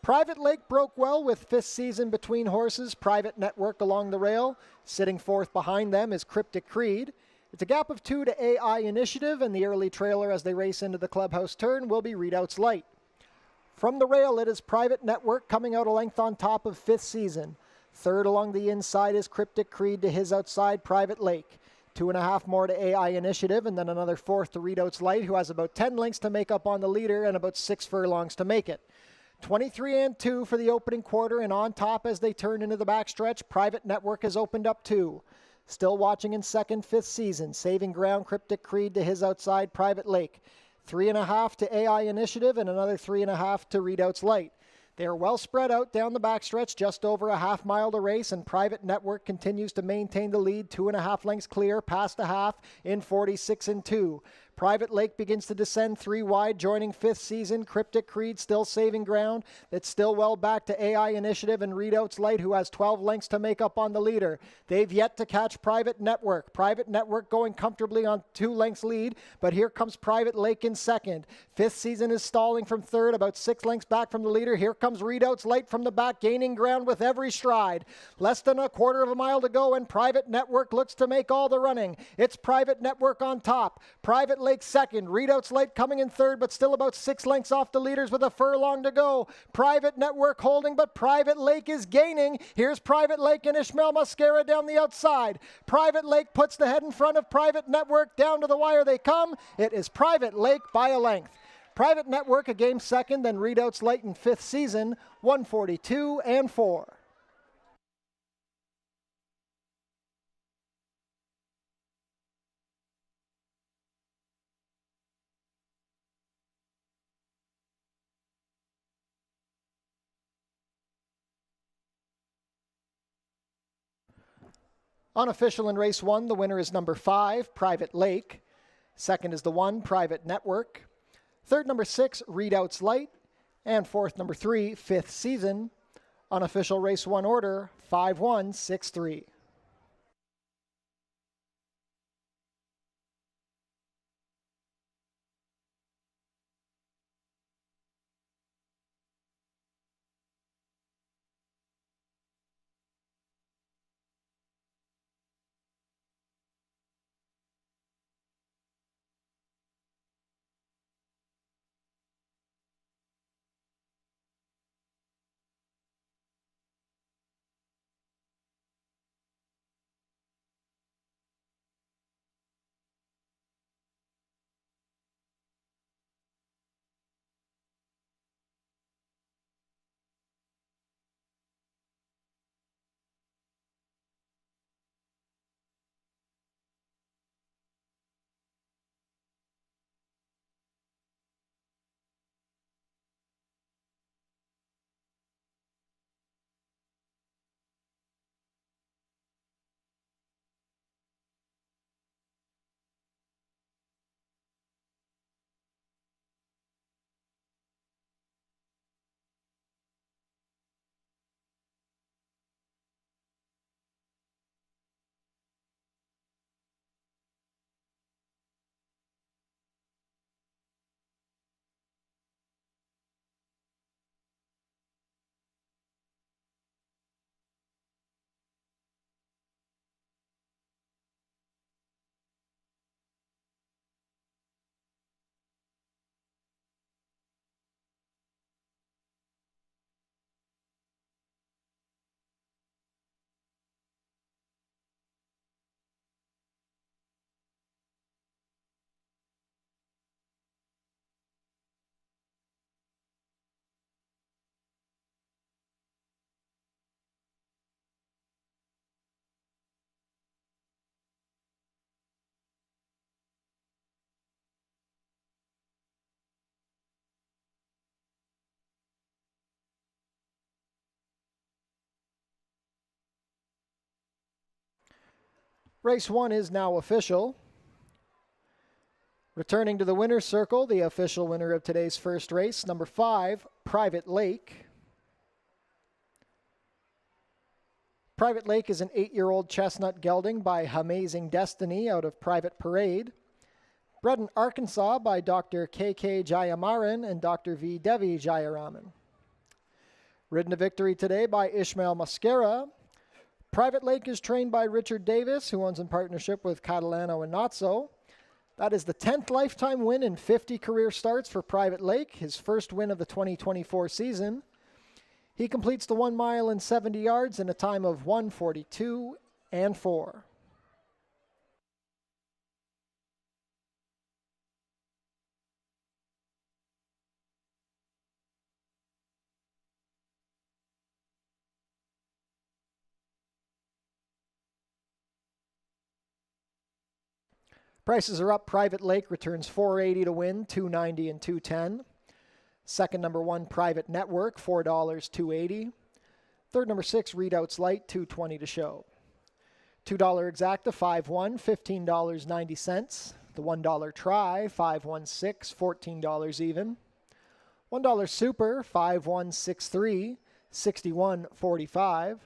Private Lake broke well with Fifth Season between horses. Private Network along the rail. Sitting fourth behind them is Cryptic Creed. It's a gap of 2 to AI Initiative, and the early trailer as they race into the clubhouse turn will be Readouts Light. From the rail, it is Private Network coming out a length on top of Fifth Season. Third along the inside is Cryptic Creed to his outside, Private Lake. 2.5 more to AI Initiative, and then another fourth to Readouts Light, who has about 10 lengths to make up on the leader and about 6 furlongs to make it. 23 and 2 for the opening quarter, and on top as they turn into the backstretch, Private Network has opened up 2. Still watching in second, Fifth Season, saving ground, Cryptic Creed to his outside, Private Lake. 3.5 to AI Initiative and another 3.5 to Readouts Light. They are well spread out down the backstretch, just over a half mile to race, and Private Network continues to maintain the lead, 2.5 lengths clear, past a half in 46 and 2. Private Lake begins to descend 3 wide, joining Fifth Season. Cryptic Creed still saving ground. That's still well back to AI Initiative and Readouts Light, who has 12 lengths to make up on the leader. They've yet to catch Private Network. Private Network going comfortably on 2 lengths lead, but here comes Private Lake in second. Fifth Season is stalling from third, about 6 lengths back from the leader. Here comes Readouts Light from the back, gaining ground with every stride. Less than a quarter of a mile to go, and Private Network looks to make all the running. It's Private Network on top. Private Lake second. Readouts Light coming in third, but still about 6 lengths off the leaders with a furlong to go. Private Network holding, but Private Lake is gaining. Here's Private Lake and Ishmael Mascara down the outside. Private Lake puts the head in front of Private Network. Down to the wire they come. It is Private Lake by a length. Private Network a game second, then Readouts Light in Fifth Season, 142 and 4. Unofficial in race 1, the winner is number 5, Private Lake. Second is the 1, Private Network. Third, number 6, Readouts Light. And fourth, number 3, Fifth Season. Unofficial race 1 order, 5-1-6-3. Race 1 is now official. Returning to the winner's circle, the official winner of today's first race, number 5, Private Lake. Private Lake is an 8-year-old chestnut gelding by Amazing Destiny out of Private Parade. Bred in Arkansas by Dr. K.K. Jayamaran and Dr. V. Devi Jayaraman. Ridden to victory today by Ishmael Mascara. Private Lake is trained by Richard Davis, who owns in partnership with Catalano and Notso. That is the 10th lifetime win in 50 career starts for Private Lake, his first win of the 2024 season. He completes the 1 mile and 70 yards in a time of 1:42 and 4. Prices are up. Private Lake returns $4.80 to win, $2.90 and $2.10. Second, number 1, Private Network, $4, $2.80. Third, number 6, Readouts Light, $2.20 to show. $2 Exacta, 5-1, $15.90. The $1 Try, 5-1-6, $14 even. $1 Super, 5-1-6-3, $61.45.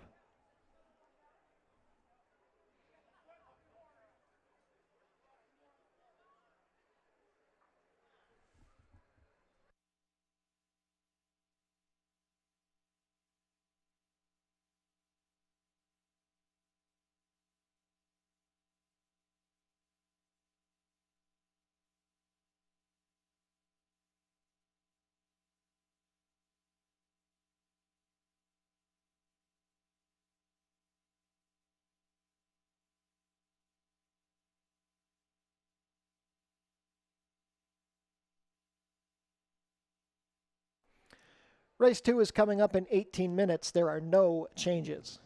Race 2 is coming up in 18 minutes. There are no changes.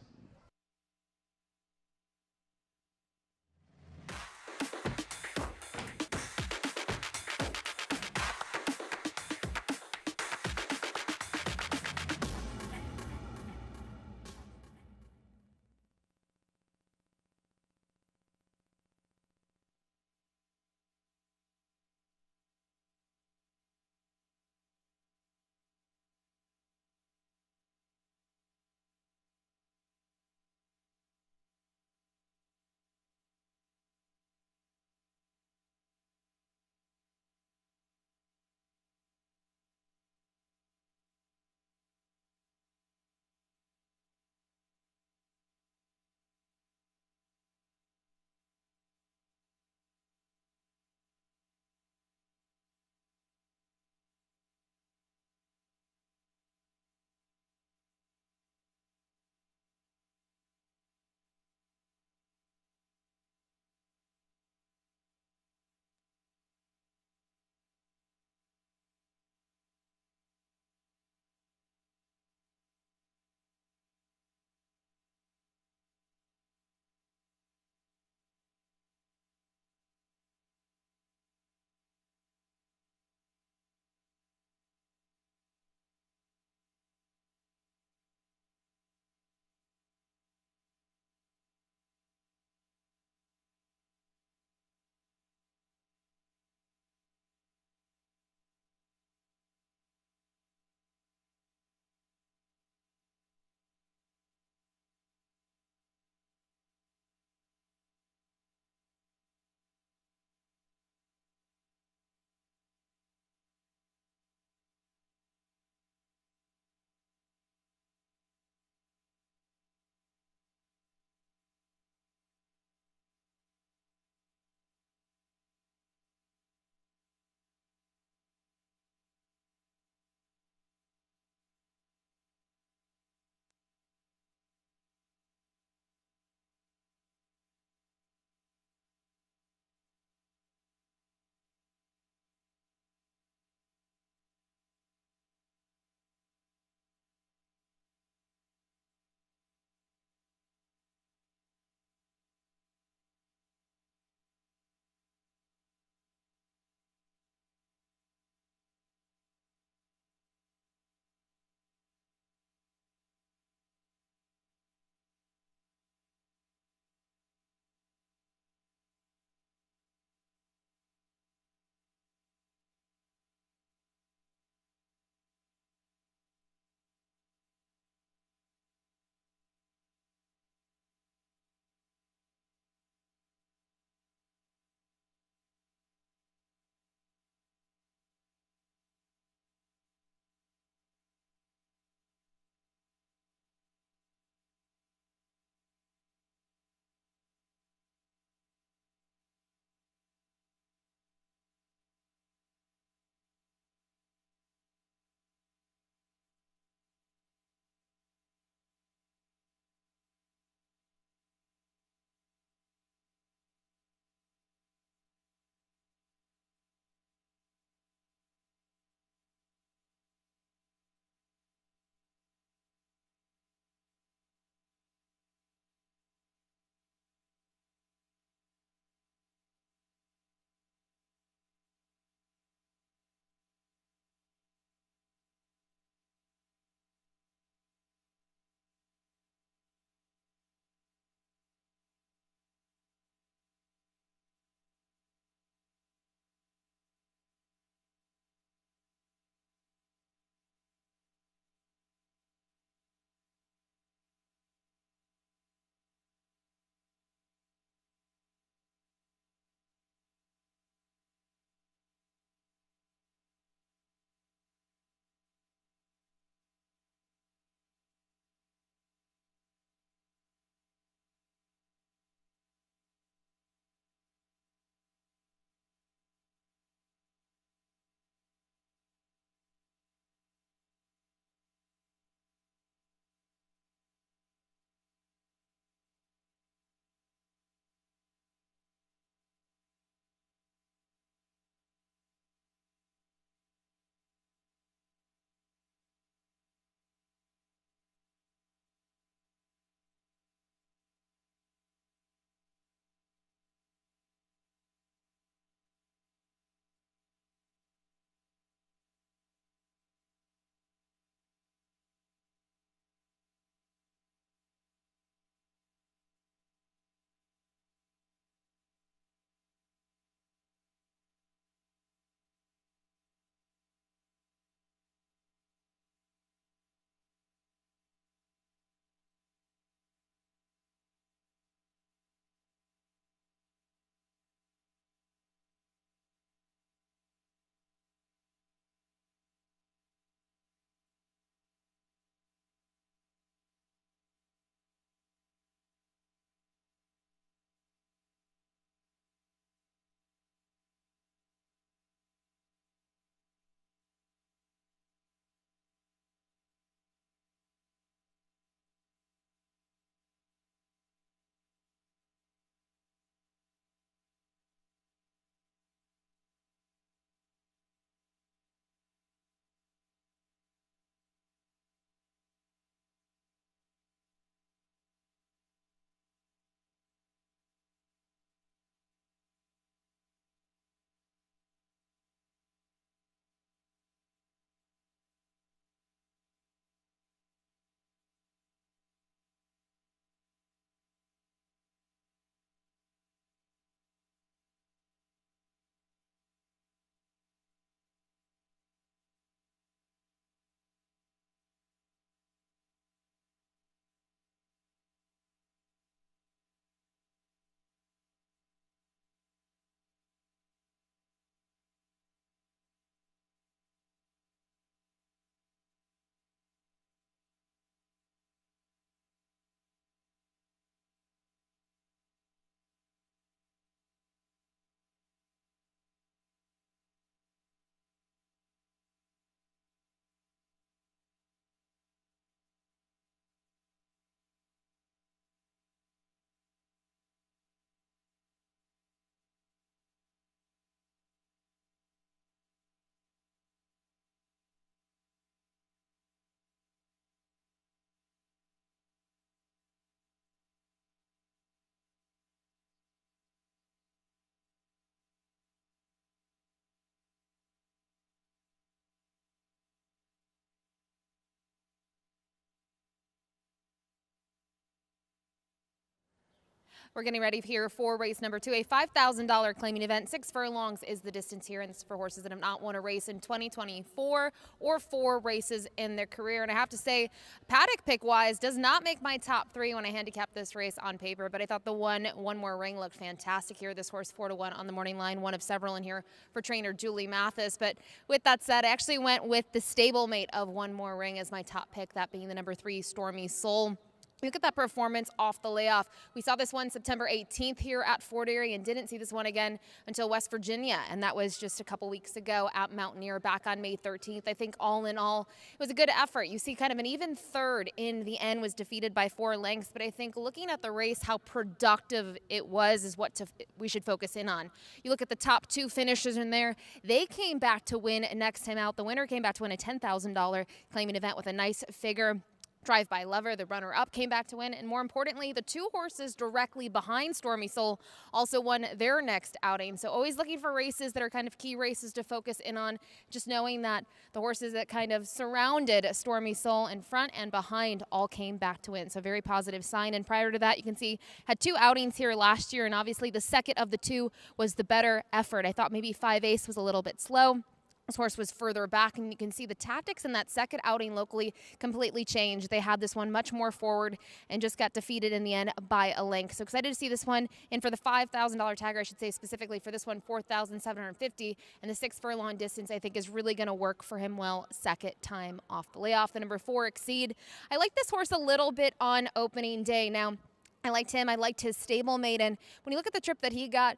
We're getting ready here for race number 2, a $5,000 claiming event. 6 furlongs is the distance here, and this is for horses that have not won a race in 2024 or 4 races in their career. And I have to say, paddock pick-wise does not make my top 3 when I handicap this race on paper, but I thought the one more ring looked fantastic here. This horse 4-1 on the morning line, one of several in here for trainer Julie Mathis. But with that said, I actually went with the stablemate of one more ring as my top pick, that being the number 3, Stormy Soul. Look at that performance off the layoff. We saw this one September 18th here at Fort Erie and didn't see this one again until West Virginia, and that was just a couple weeks ago at Mountaineer back on May 13th. I think all in all, it was a good effort. You see kind of an even third in the end, was defeated by 4 lengths, but I think looking at the race, how productive it was is what we should focus in on. You look at the top 2 finishers in there, they came back to win next time out. The winner came back to win a $10,000 claiming event with a nice figure. Drive by Lover, the runner-up, came back to win, and more importantly, the 2 horses directly behind Stormy Soul also won their next outing. So always looking for races that are kind of key races to focus in on, just knowing that the horses that kind of surrounded Stormy Soul in front and behind all came back to win. So very positive sign. And prior to that, you can see had 2 outings here last year, and obviously the second of the 2 was the better effort. I thought maybe 5 Ace was a little bit slow. This horse was further back, and you can see the tactics in that second outing locally completely changed. They had this one much more forward and just got defeated in the end by a length. So excited to see this one in for the $5,000 tagger, I should say specifically for this one, $4,750, and the 6 furlong distance I think is really going to work for him well second time off the layoff. The number 4, Exceed. I like this horse a little bit on opening day. Now, I liked him. I liked his stablemate, and when you look at the trip that he got,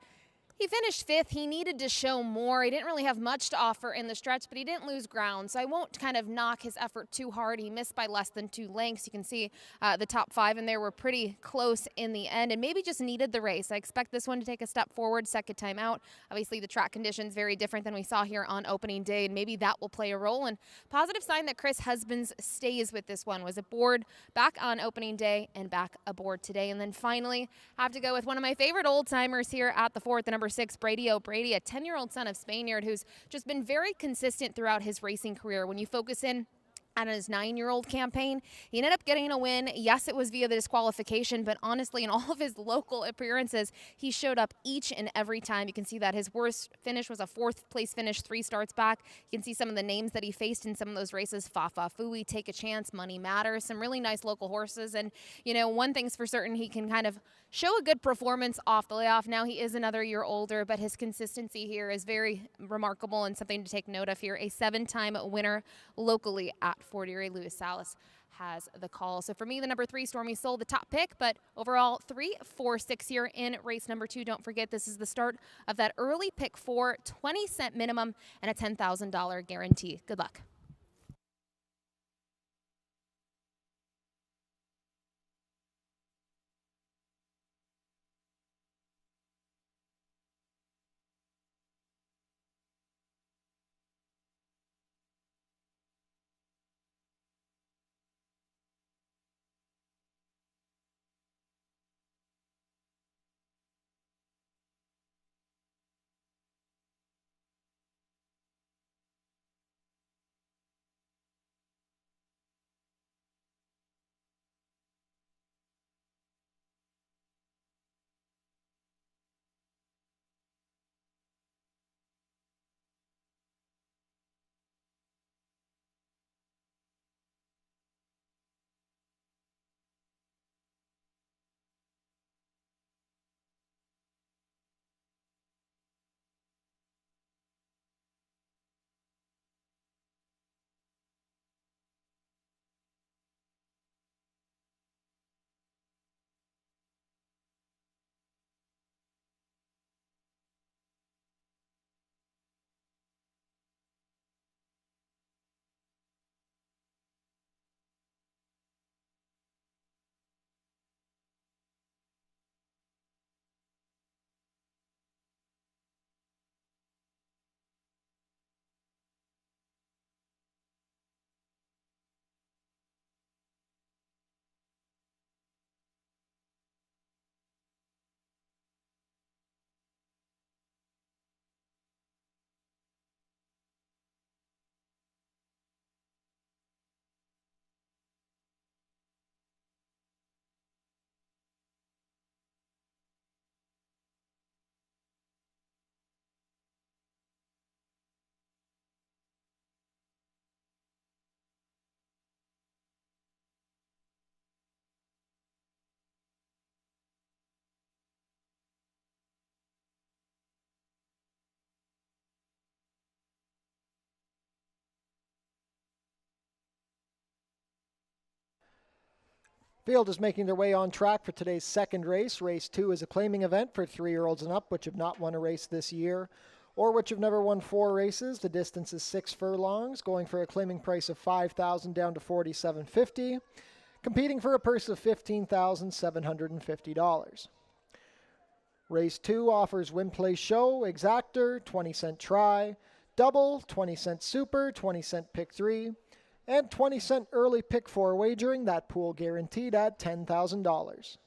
he finished 5th. He needed to show more. He didn't really have much to offer in the stretch, but he didn't lose ground. So I won't kind of knock his effort too hard. He missed by less than 2 lengths. You can see the top 5 in there were pretty close in the end and maybe just needed the race. I expect this one to take a step forward second time out. Obviously, the track conditions very different than we saw here on opening day, and maybe that will play a role. And positive sign that Chris Husbands stays with this one. Was aboard back on opening day and back aboard today. And then finally, I have to go with one of my favorite old-timers here at the Fort, the number 6, Brady O'Brady, a 10-year-old son of Spaniard who's just been very consistent throughout his racing career. When you focus in on his 9-year-old campaign, he ended up getting a win. Yes, it was via the disqualification, but honestly, in all of his local appearances, he showed up each and every time. You can see that his worst finish was a 4th place finish 3 starts back. You can see some of the names that he faced in some of those races: Fafa Fui, Take a Chance, Money Matters, some really nice local horses. And, you know, one thing's for certain, he can kind of show a good performance off the layoff. Now he is another year older, but his consistency here is very remarkable and something to take note of here. A 7-time winner locally at Fort Erie. Lewis Salas has the call. So for me, the number 3, Stormy Soul, the top pick, but overall 3, 4, 6 here in race number 2. Don't forget, this is the start of that early pick 4, 20-cent minimum and a $10,000 guarantee. Good luck. Field is making their way on track for today's second race. Race 2 is a claiming event for 3-year-olds and up, which have not won a race this year, or which have never won 4 races. The distance is 6 furlongs, going for a claiming price of $5,000 down to $4,750, competing for a purse of $15,750. Race 2 offers win, play, show, exactor, 20-cent try, double, 20-cent super, 20-cent pick 3, and 20-cent early pick 4 wagering. That pool guaranteed at $10,000.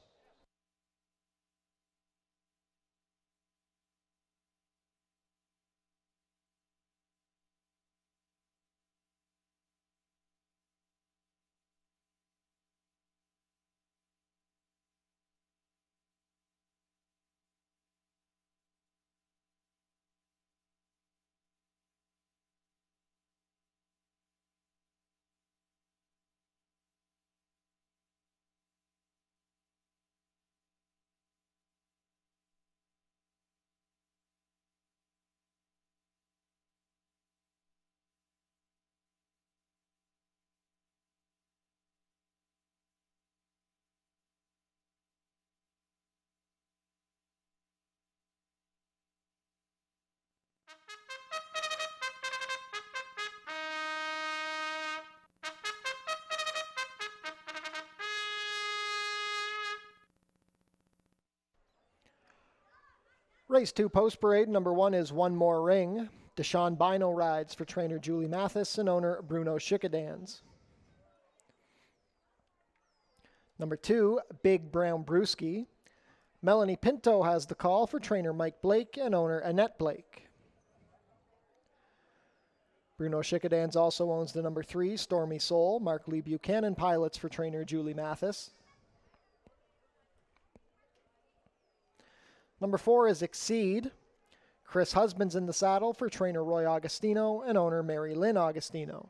Race 2 post parade, number 1 is One More Ring. Deshaun Bino rides for trainer Julie Mathis and owner Bruno Schickadans. Number 2, Big Brown Brewski. Melanie Pinto has the call for trainer Mike Blake and owner Annette Blake. Bruno Schickadans also owns the number 3, Stormy Soul. Mark Lee Buchanan pilots for trainer Julie Mathis. Number 4 is Exceed. Chris Husband's in the saddle for trainer Roy Augustino and owner Mary Lynn Augustino.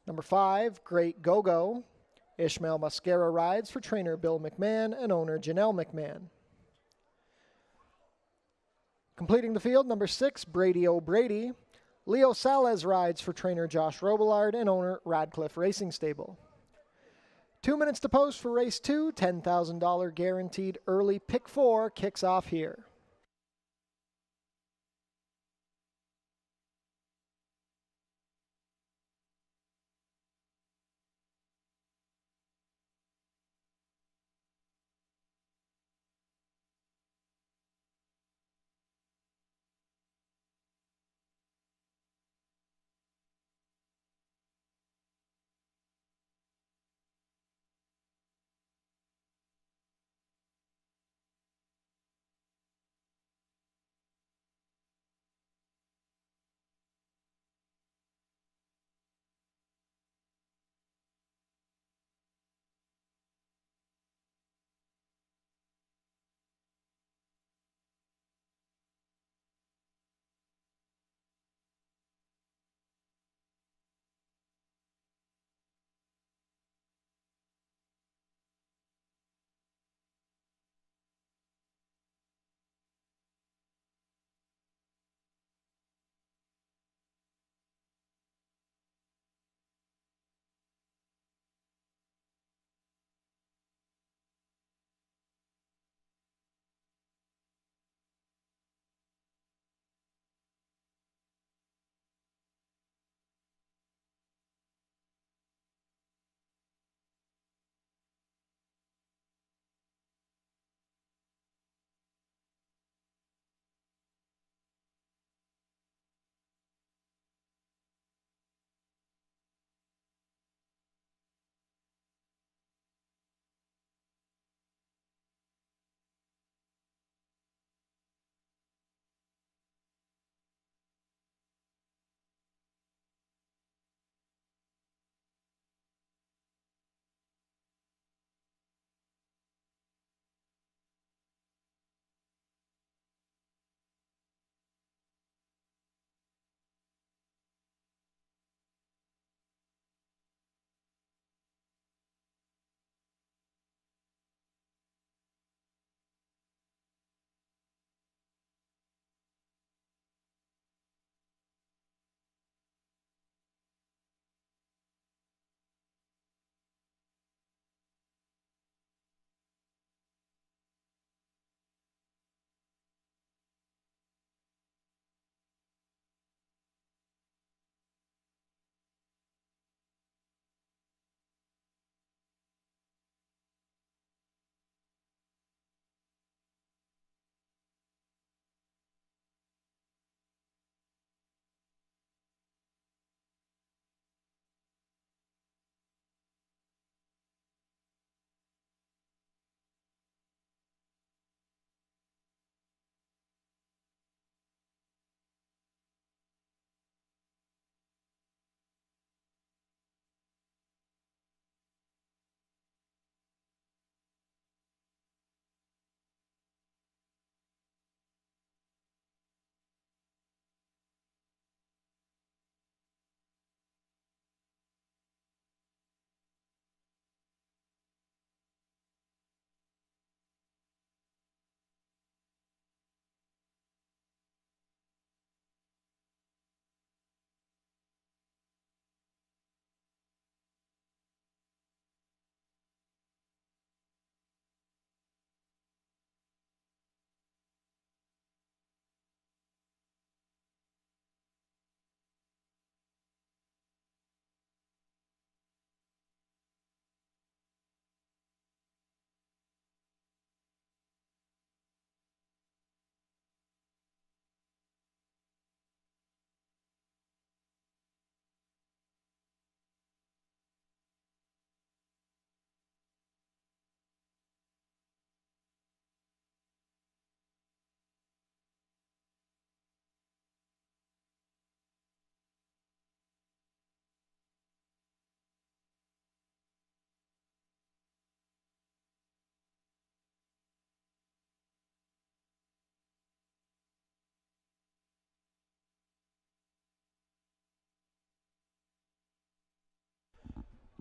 Number 5, Great Go-Go. Ishmael Mascara rides for trainer Bill McMahon and owner Janelle McMahon. Completing the field, number 6, Brady O'Brady. Leo Salez rides for trainer Josh Robillard and owner Radcliffe Racing Stable. 2 minutes to post for race 2, $10,000 guaranteed early pick 4 kicks off here.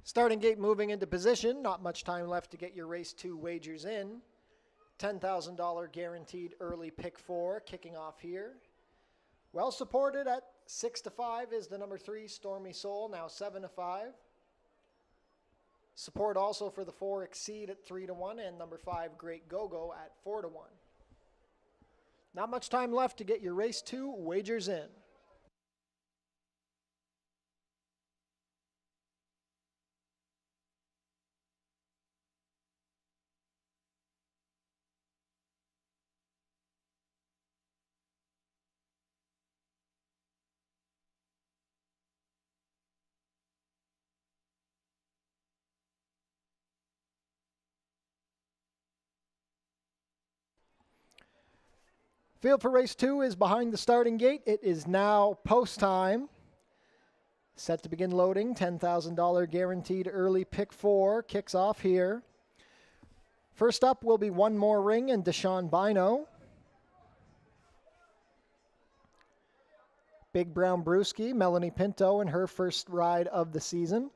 Starting gate moving into position. Not much time left to get your race 2 wagers in. $10,000 guaranteed early pick 4 kicking off here. Well supported at 6-5 is the number 3 Stormy Soul, now 7-5. Support also for the 4 Exceed at 3-1 and number 5 Great Go-Go at 4-1. Not much time left to get your race 2 wagers in. Field for race 2 is behind the starting gate. It is now post time. Set to begin loading. $10,000 guaranteed early pick 4 kicks off here. First up will be One More Ring and Deshaun Bino. Big Brown Brewski, Melanie Pinto in her first ride of the season.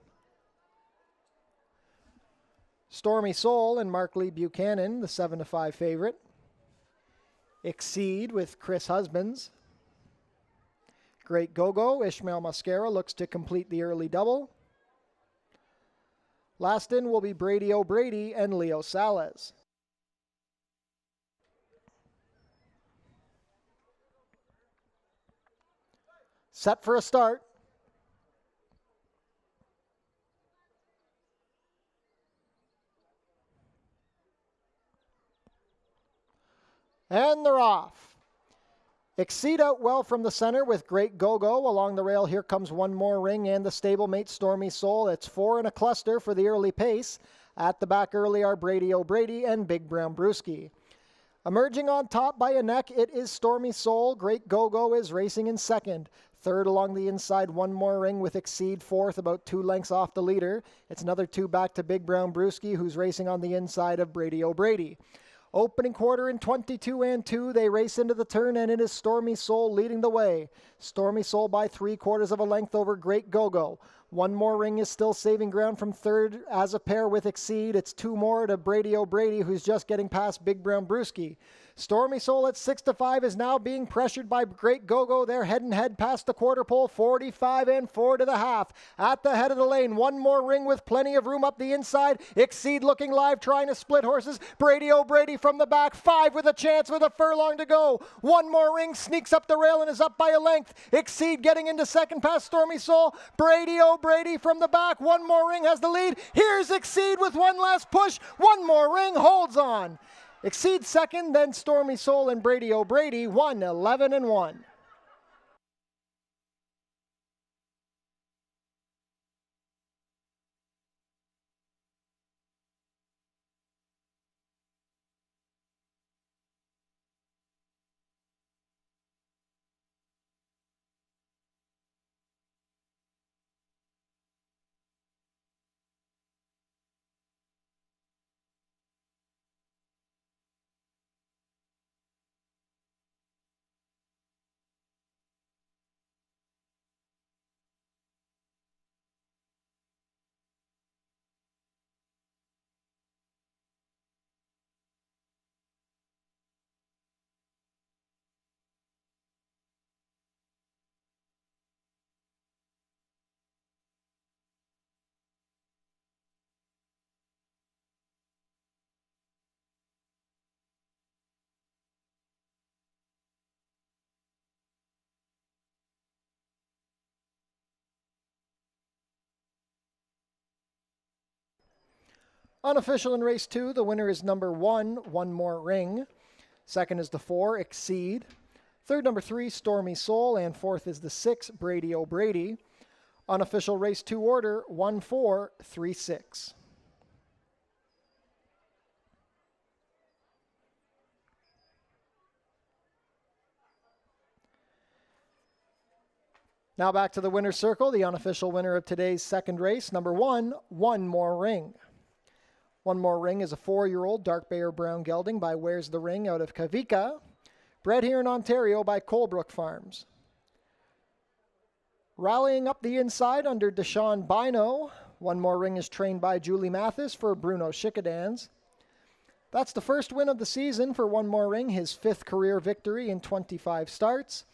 Stormy Soul and Mark Lee Buchanan, the 7-5 favorite. Exceed with Chris Husbands. Great Go-Go, Ishmael Mascara looks to complete the early double. Last in will be Brady O'Brady and Leo Salez. Set for a start. And they're off. Exceed out well from the center with Great Go-Go. Along the rail, here comes One More Ring and the stablemate Stormy Soul. It's 4 in a cluster for the early pace. At the back early are Brady O'Brady and Big Brown Brewski. Emerging on top by a neck, it is Stormy Soul. Great Go-Go is racing in second. Third along the inside, One More Ring with Exceed fourth, about 2 lengths off the leader. It's another 2 back to Big Brown Brewski, who's racing on the inside of Brady O'Brady. Opening quarter in 22 and 2, they race into the turn, and it is Stormy Soul leading the way. Stormy Soul by 3/4 of a length over Great Go-Go. One More Ring is still saving ground from third as a pair with Exceed. It's 2 more to Brady O'Brady, who's just getting past Big Brown Brewski. Stormy Soul at 6-5 is now being pressured by Great Go-Go. They're head and head past the quarter pole, 45 and 4 to the half. At the head of the lane, One More Ring with plenty of room up the inside. Exceed looking live, trying to split horses. Brady O'Brady from the back, 5 with a chance with a furlong to go. One More Ring sneaks up the rail and is up by a length. Exceed getting into second past Stormy Soul. Brady O'Brady from the back. One More Ring has the lead. Here's Exceed with one last push. One More Ring holds on. Exceed second, then Stormy Soul and Brady O'Brady, 11-1. Unofficial in race 2, the winner is number 1, One More Ring. Second is the 4, Exceed. Third, number 3, Stormy Soul. And fourth is the 6, Brady O'Brady. Unofficial race 2 order, 1-4-3-6. Now back to the winner's circle, the unofficial winner of today's second race, number 1, One More Ring. One More Ring is a 4-year-old dark bay or brown gelding by Where's the Ring out of Kavika, bred here in Ontario by Colebrook Farms. Rallying up the inside under Deshaun Bino One More Ring is trained by Julie Mathis for Bruno Schickadans. That's the first win of the season for One More Ring, his 5th career victory in 25 starts.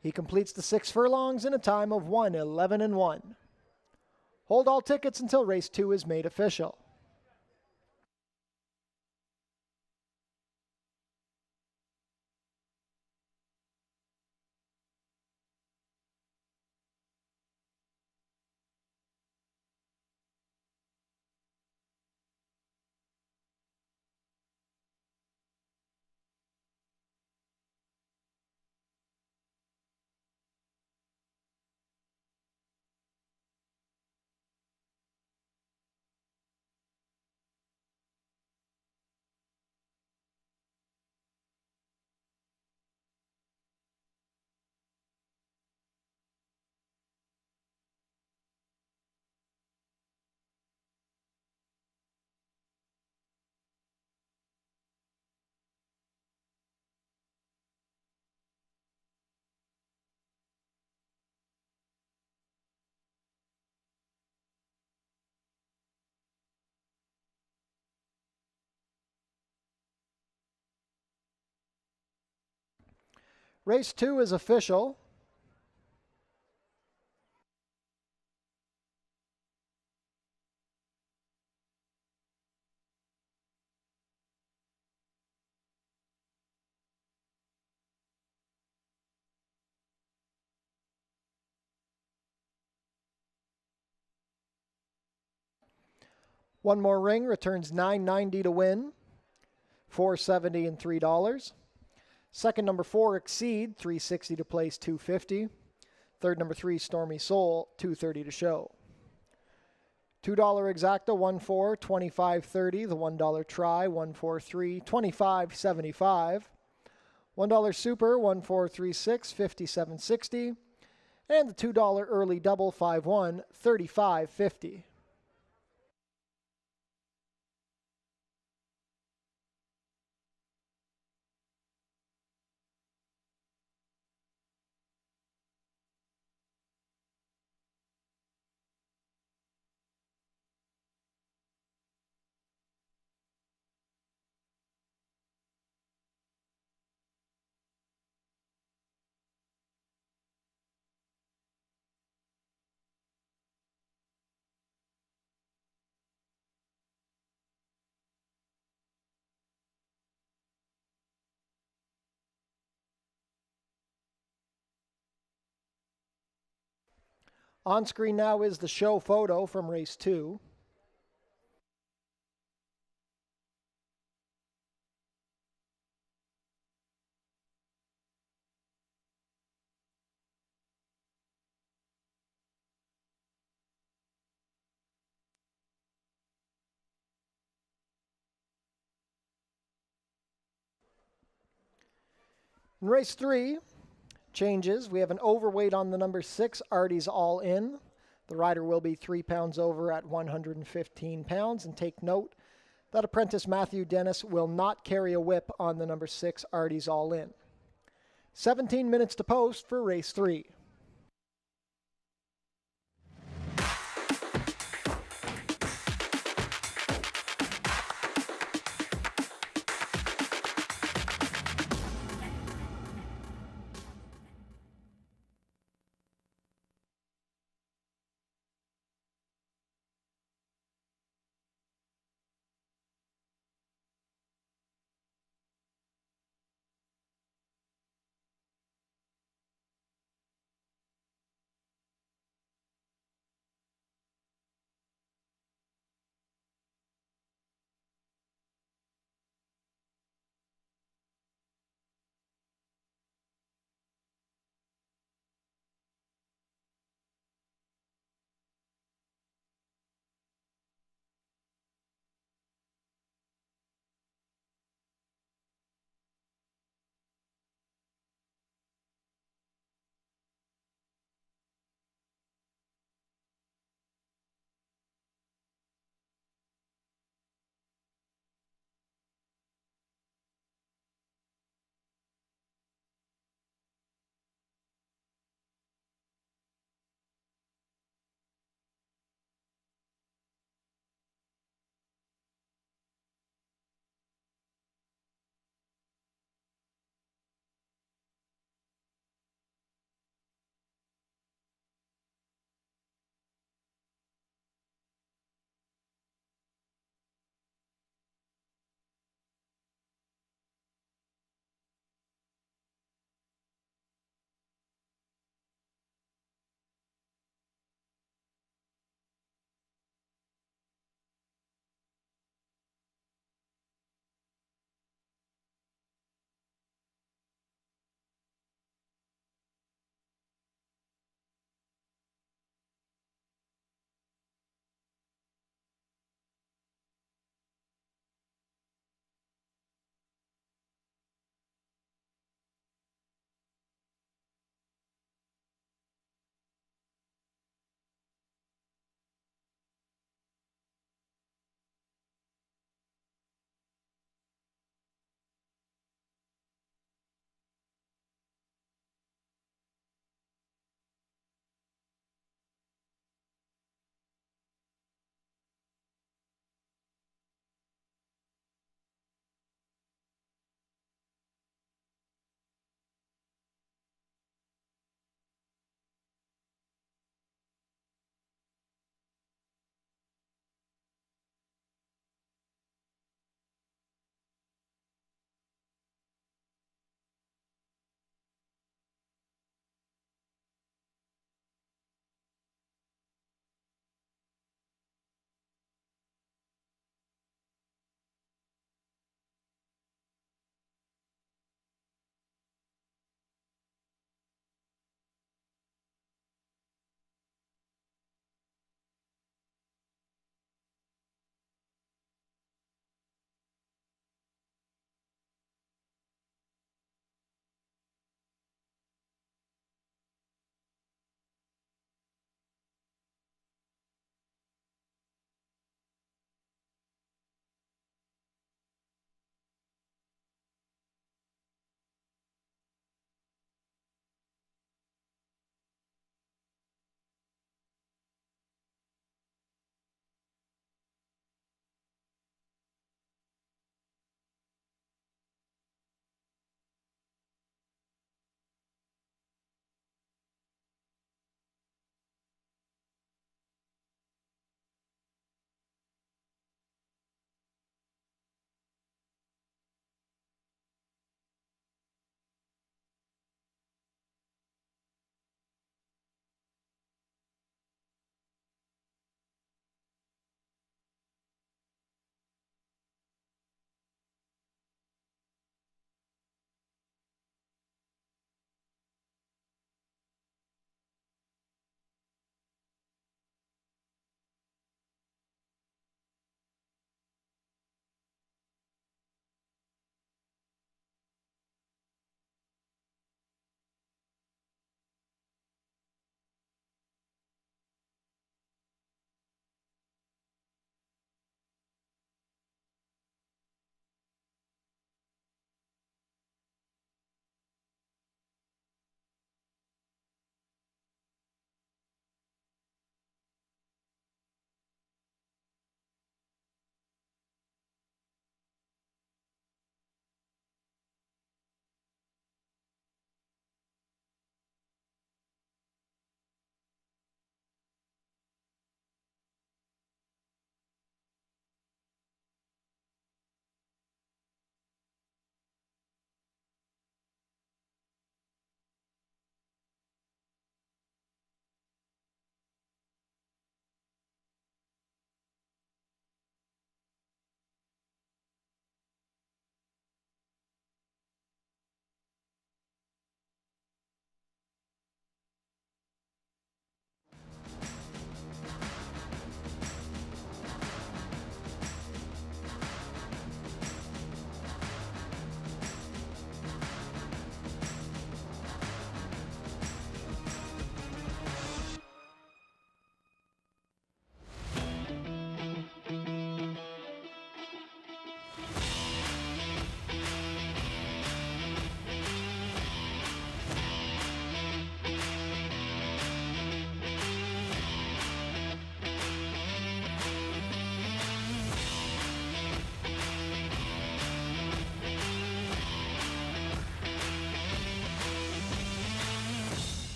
He completes the 6 furlongs in a time of 1:11:1. Hold all tickets until race 2 is made official. Race 2 is official. One More Ring returns $9.90 to win, $4.70 and $3. Second, number 4, Exceed, $3.60 to place, $2.50. Third, number 3, Stormy Soul, $2.30 to show. $2 Exacta, 1-4, $25.30. The $1 Try, 1-4-3, $25.75. $1 Super, 1-4-3-6, $57.60. And the $2 Early Double, 5-1, $35.50. On screen now is the show photo from race 2. In race 3, changes. We have an overweight on the number 6, Artie's All In. The rider will be 3 pounds over at 115 pounds. And take note that apprentice Matthew Dennis will not carry a whip on the number 6, Artie's All In. 17 minutes to post for race 3.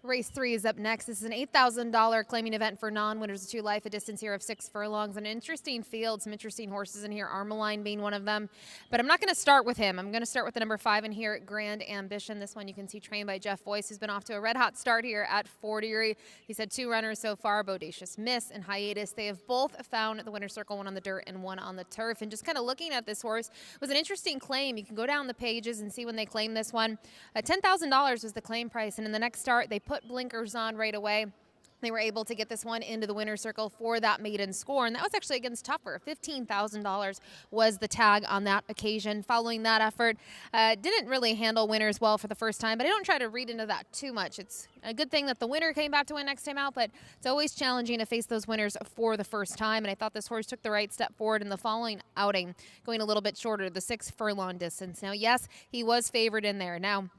Race 3 is up next. This is an $8,000 claiming event for non-winners of 2 Life, a distance here of 6 furlongs. An interesting field, some interesting horses in here, Armaline being one of them. But I'm not going to start with him. I'm going to start with the number 5 in here, Grand Ambition. This one you can see trained by Jeff Boyce, who's been off to a red-hot start here at Fort Erie. He's had 2 runners so far, Bodacious Miss and Hiatus. They have both found the winner's circle, one on the dirt and one on the turf. And just kind of looking at this horse was an interesting claim. You can go down the pages and see when they claimed this one. $10,000 was the claim price, and in the next start, they put blinkers on right away. They were able to get this one into the winner's circle for that maiden score, and that was actually against Tougher. $15,000 was the tag on that occasion. Following that effort, didn't really handle winners well for the first time, but I don't try to read into that too much. It's a good thing that the winner came back to win next time out, but it's always challenging to face those winners for the first time, and I thought this horse took the right step forward in the following outing, going a little bit shorter, the 6 furlong distance. Now, yes, he was favored in there. Now,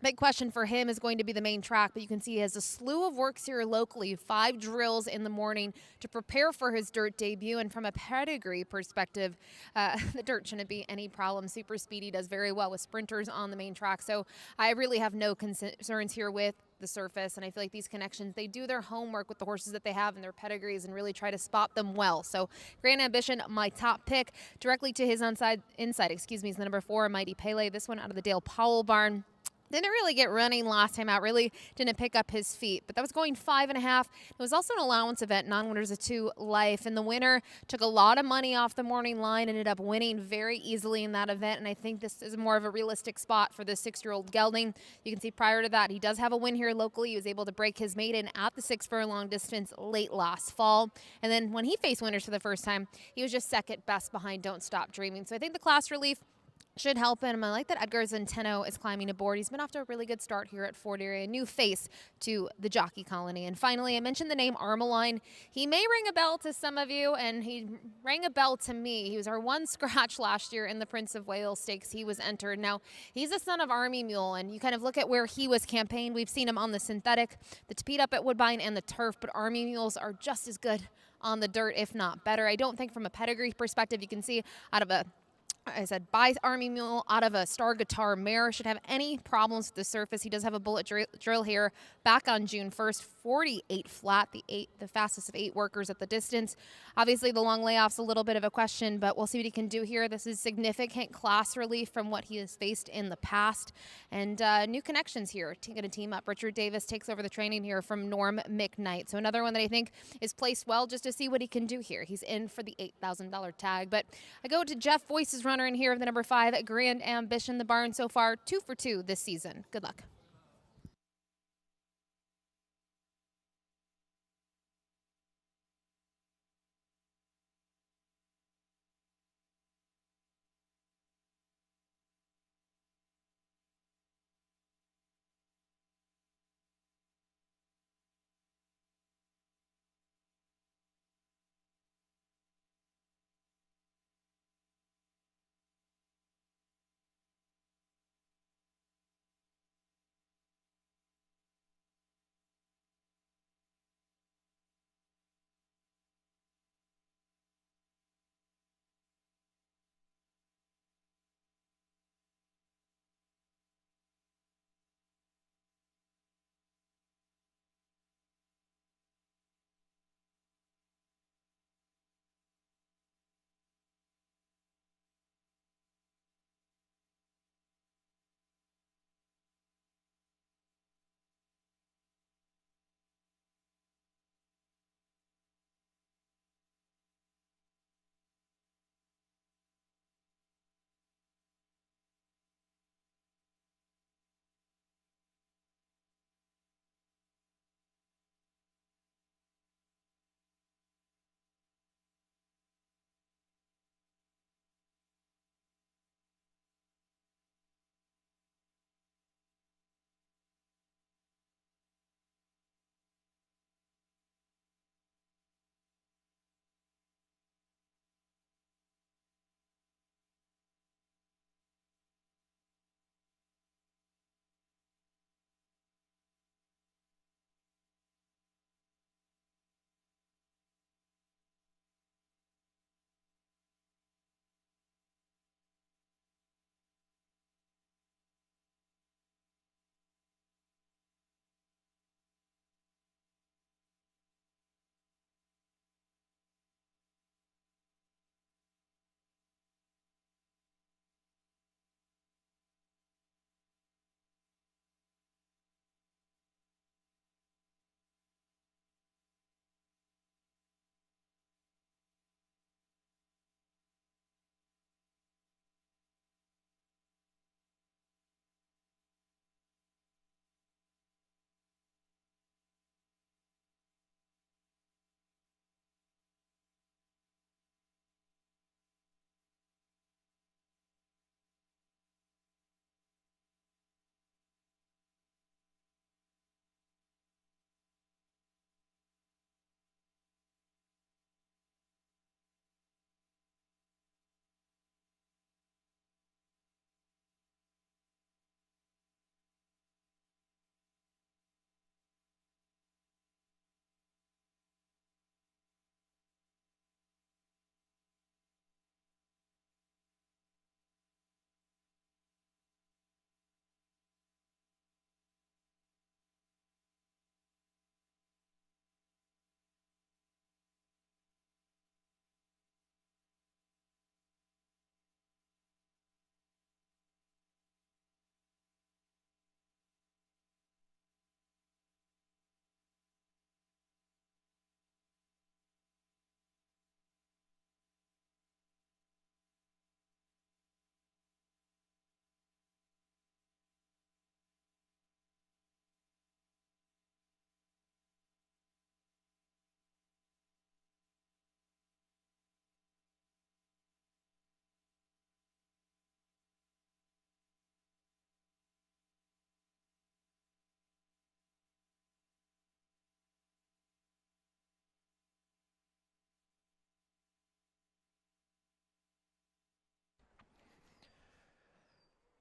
big question for him is going to be the main track, but you can see he has a slew of works here locally, 5 drills in the morning to prepare for his dirt debut. And from a pedigree perspective, the dirt shouldn't be any problem. Super Speedy does very well with sprinters on the main track. So I really have no concerns here with the surface, and I feel like these connections, they do their homework with the horses that they have and their pedigrees and really try to spot them well. So Grand Ambition, my top pick. Directly to his inside, is the number 4, Mighty Pele. This one out of the Dale Powell barn. Didn't really get running last time out, really didn't pick up his feet, but that was going 5.5. It was also an allowance event, non-winners of 2 Life, and the winner took a lot of money off the morning line, ended up winning very easily in that event, and I think this is more of a realistic spot for this 6-year-old gelding. You can see prior to that, he does have a win here locally. He was able to break his maiden at the 6 furlong distance late last fall, and then when he faced winners for the first time, he was just second best behind Don't Stop Dreaming. So I think the class relief should help him. I like that Edgar Zenteno is climbing aboard. He's been off to a really good start here at Fort Erie, a new face to the jockey colony. And finally, I mentioned the name Armaline. He may ring a bell to some of you, and he rang a bell to me. He was our 1 scratch last year in the Prince of Wales Stakes. He was entered. Now, he's a son of Army Mule, and you kind of look at where he was campaigned. We've seen him on the synthetic, the Tapete up at Woodbine, and the turf, but Army Mules are just as good on the dirt, if not better. I don't think from a pedigree perspective, you can see out of by Army Mule out of a Star Guitar mare should have any problems with the surface. He does have a bullet drill here back on June 1st, 48 flat, the fastest of 8 workers at the distance. Obviously, the long layoff's a little bit of a question, but we'll see what he can do here. This is significant class relief from what he has faced in the past, and new connections here. Going to team up. Richard Davis takes over the training here from Norm McKnight. So another one that I think is placed well just to see what he can do here. He's in for the $8,000 tag, but I go to Jeff Boyce's runner in here of the number 5, Grand Ambition. The barn so far 2 for 2 this season. Good luck.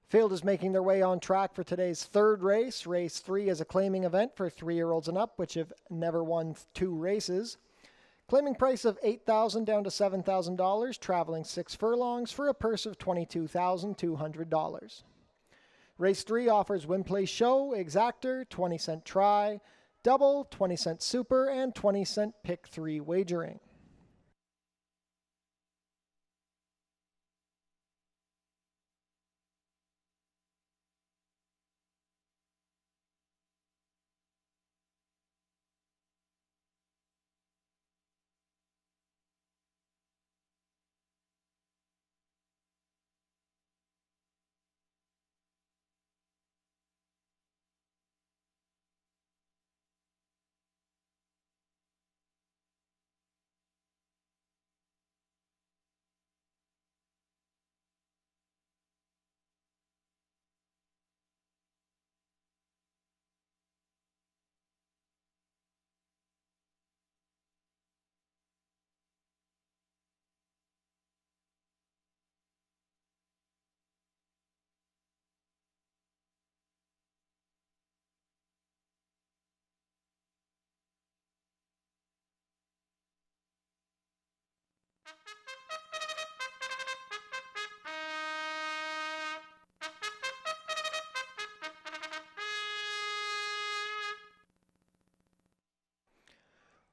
Field is making their way on track for today's third race. Race 3 is a claiming event for 3-year-olds and up, which have never won 2 races. Claiming price of $8,000 down to $7,000, traveling 6 furlongs for a purse of $22,200. Race 3 offers win, play, show, exactor, 20-cent try, double, 20-cent super, and 20-cent pick 3 wagering.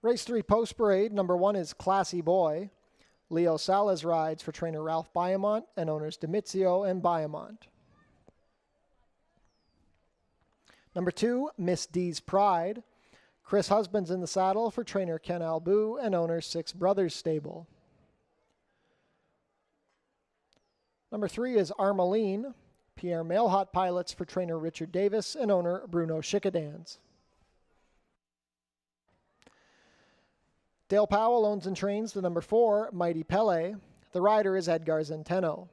Race 3 post parade, number 1 is Classy Boy. Leo Salas rides for trainer Ralph Biamont and owners Demizio and Biamont. Number 2, Miss D's Pride. Chris Husband's in the saddle for trainer Ken Albu and owners Six Brothers Stable. Number 3 is Armeline. Pierre Mailhot pilots for trainer Richard Davis and owner Bruno Schickadans. Dale Powell owns and trains the number 4, Mighty Pele. The rider is Edgar Zenteno.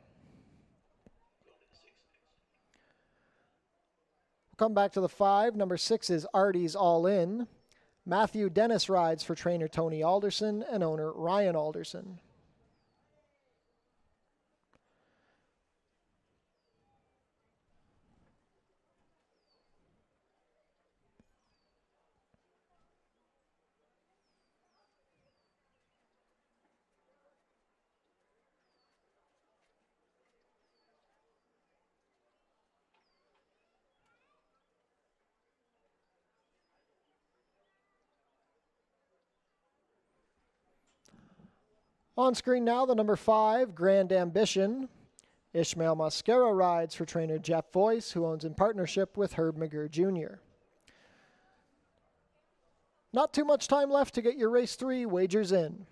We'll come back to the 5. Number 6 is Artie's All In. Matthew Dennis rides for trainer Tony Alderson and owner Ryan Alderson. On screen now, the number 5, Grand Ambition. Ishmael Mascara rides for trainer Jeff Voice, who owns in partnership with Herb McGurr Jr. Not too much time left to get your race 3 wagers in.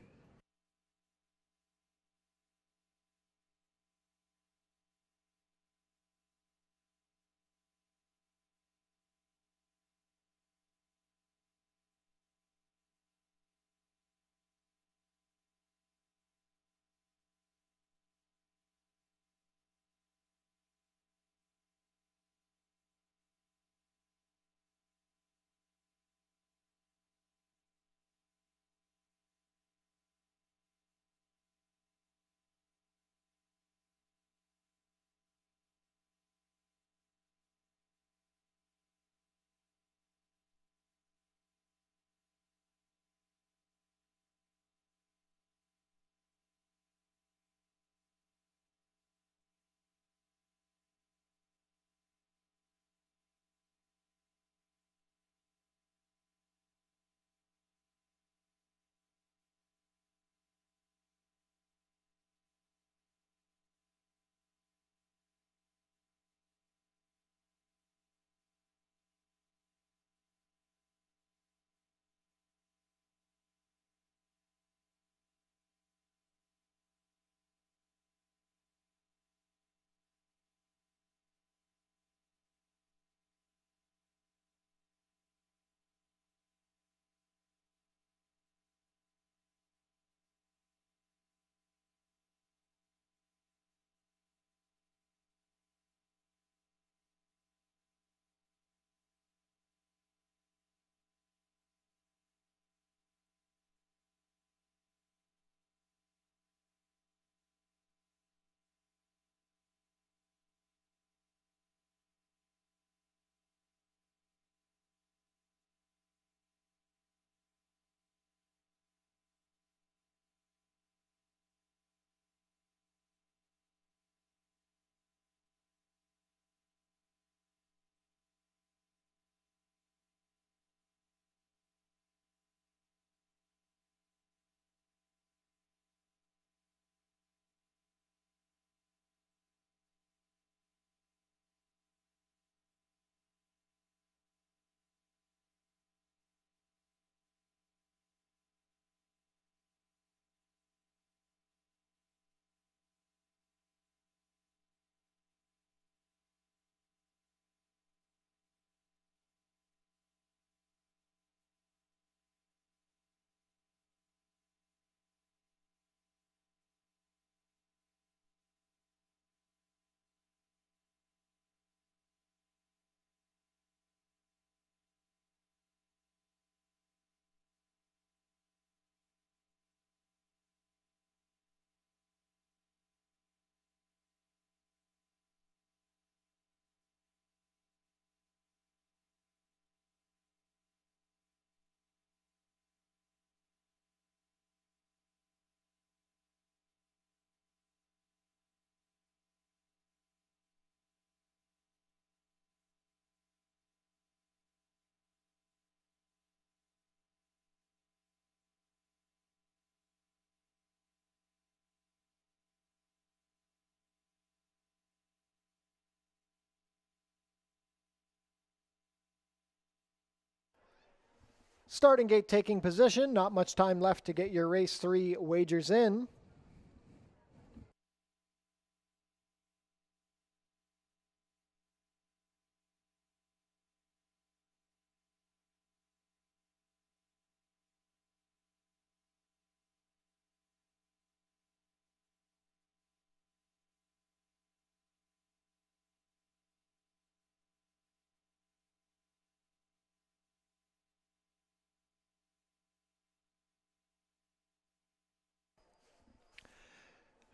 Starting gate taking position. Not much time left to get your race 3 wagers in.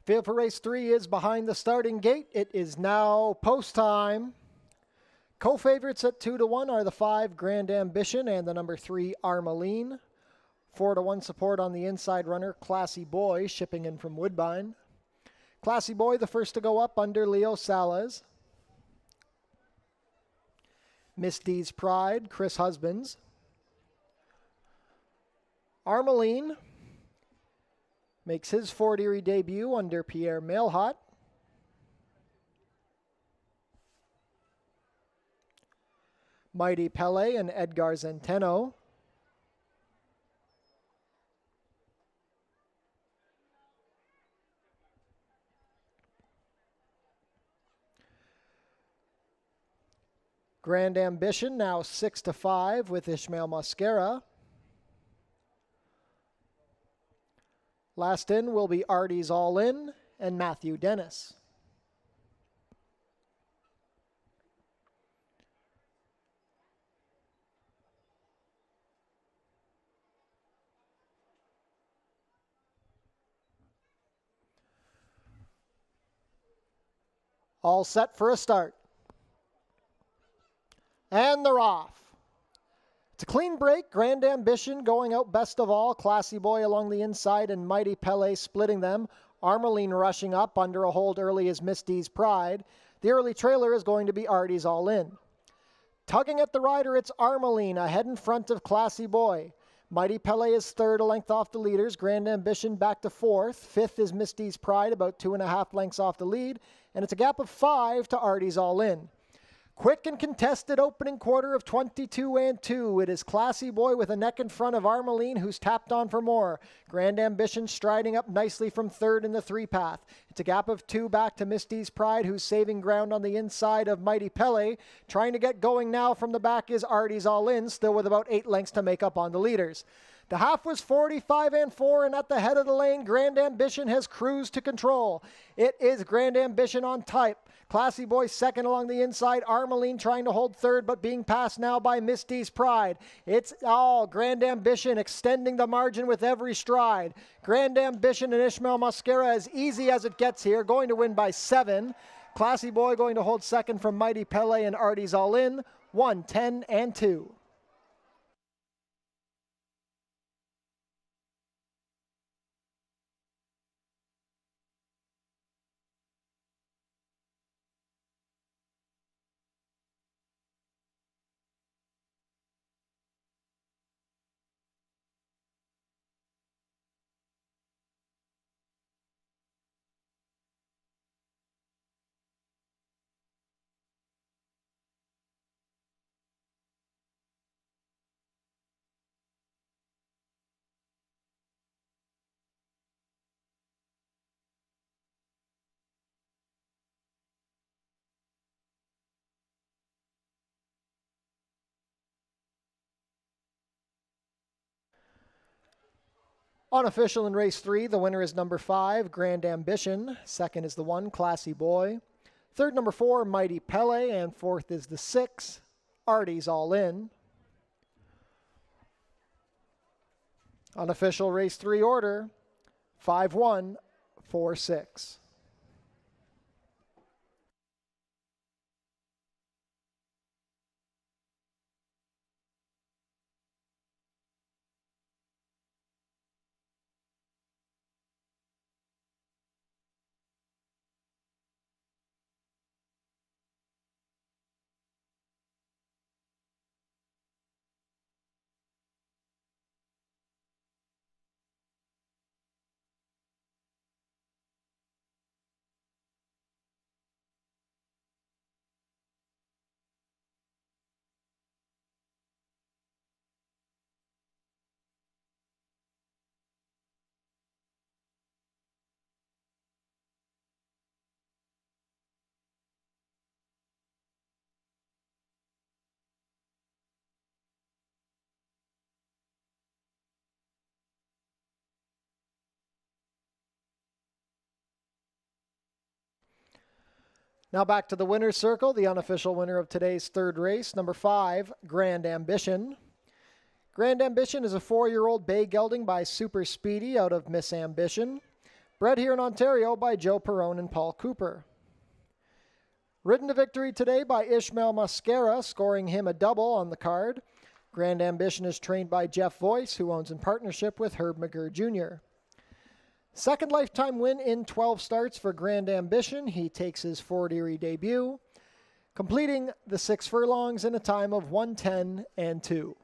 Field for race 3 is behind the starting gate. It is now post time. Co-favorites at 2-1 are the 5 Grand Ambition and the number 3 Armeline. 4-1 support on the inside runner Classy Boy, shipping in from Woodbine. Classy Boy, the first to go up under Leo Salas. Miss D's Pride, Chris Husbands. Armeline makes his Fort Erie debut under Pierre Mailhot. Mighty Pele and Edgar Zenteno. Grand Ambition now 6-5 with Ishmael Mascara. Last in will be Artie's All In and Matthew Dennis. All set for a start. And they're off. It's a clean break. Grand Ambition going out best of all. Classy Boy along the inside and Mighty Pele splitting them. Armeline rushing up under a hold early is Misty's Pride. The early trailer is going to be Artie's All In. Tugging at the rider, it's Armeline ahead in front of Classy Boy. Mighty Pele is third, a length off the leaders. Grand Ambition back to fourth. Fifth is Misty's Pride, about 2.5 lengths off the lead. And it's a gap of 5 to Artie's All In. Quick and contested opening quarter of 22-2. It is Classy Boy with a neck in front of Armeline, who's tapped on for more. Grand Ambition striding up nicely from third in the 3-path. It's a gap of 2 back to Misty's Pride, who's saving ground on the inside of Mighty Pele. Trying to get going now from the back is Artie's All In, still with about 8 lengths to make up on the leaders. The half was 45-4, and at the head of the lane, Grand Ambition has cruised to control. It is Grand Ambition on type. Classy Boy second along the inside. Armeline trying to hold third, but being passed now by Misty's Pride. It's all Grand Ambition extending the margin with every stride. Grand Ambition and Ishmael Mascara as easy as it gets here, going to win by 7. Classy Boy going to hold second from Mighty Pele and Artie's All In. 1-10-2. Unofficial in race 3, the winner is number 5, Grand Ambition. Second is the 1, Classy Boy. Third, number 4, Mighty Pele. And fourth is the 6, Artie's All In. Unofficial race 3 order, 5-1, 4-6. Now back to the winner's circle, the unofficial winner of today's third race, number 5, Grand Ambition. Grand Ambition is a 4-year-old bay gelding by Super Speedy out of Miss Ambition, bred here in Ontario by Joe Perrone and Paul Cooper. Ridden to victory today by Ishmael Mascara, scoring him a double on the card. Grand Ambition is trained by Jeff Voice, who owns in partnership with Herb McGurr Jr. Second lifetime win in 12 starts for Grand Ambition. He takes his Fort Erie debut, completing the 6 furlongs in a time of 1:10 and 2.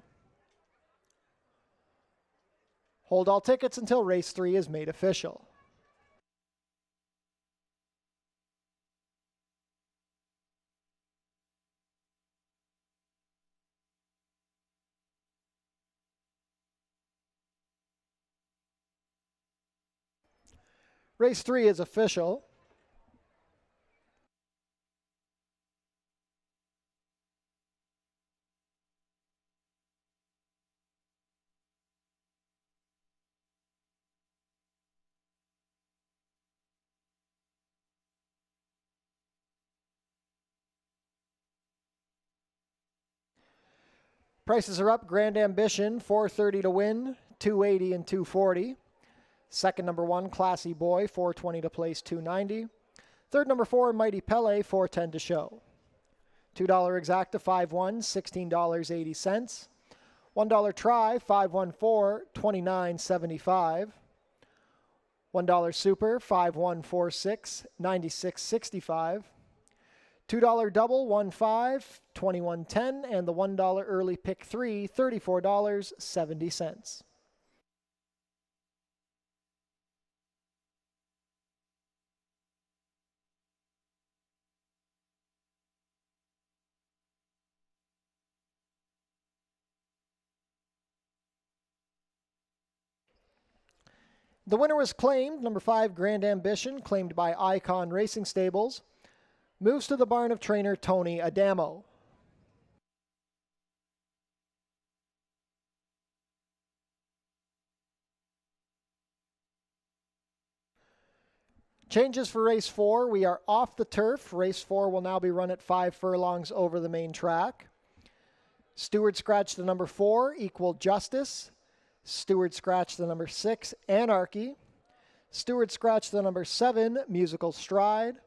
Hold all tickets until race 3 is made official. Race 3 is official. Prices are up. Grand Ambition, $430 to win, $280 and $240. Second, number 1, Classy Boy, $420 to place, $290. Third, number 4, Mighty Pele, $410 to show. $2 exacta, 5-1, $16.80. $1 try, 5-1-4, $29.75. $1 super, 5-1-4-6, $96.65. $2 double, 1-5, $21.10, and the $1 early pick 3, $34.70. The winner was claimed, number 5, Grand Ambition, claimed by Icon Racing Stables, moves to the barn of trainer Tony Adamo. Changes for race 4. We are off the turf. Race 4 will now be run at 5 furlongs over the main track. Stewart scratch the number 4, Equal Justice. Stewart scratch the number 6, Anarchy. Stewart scratch the number 7, Musical Stride.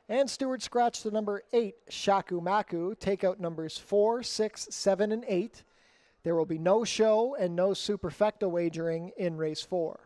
And Stewart scratch the number 8, Shaku Maku. Take out numbers 4, 6, 7, and 8. There will be no show and no superfecta wagering in race 4.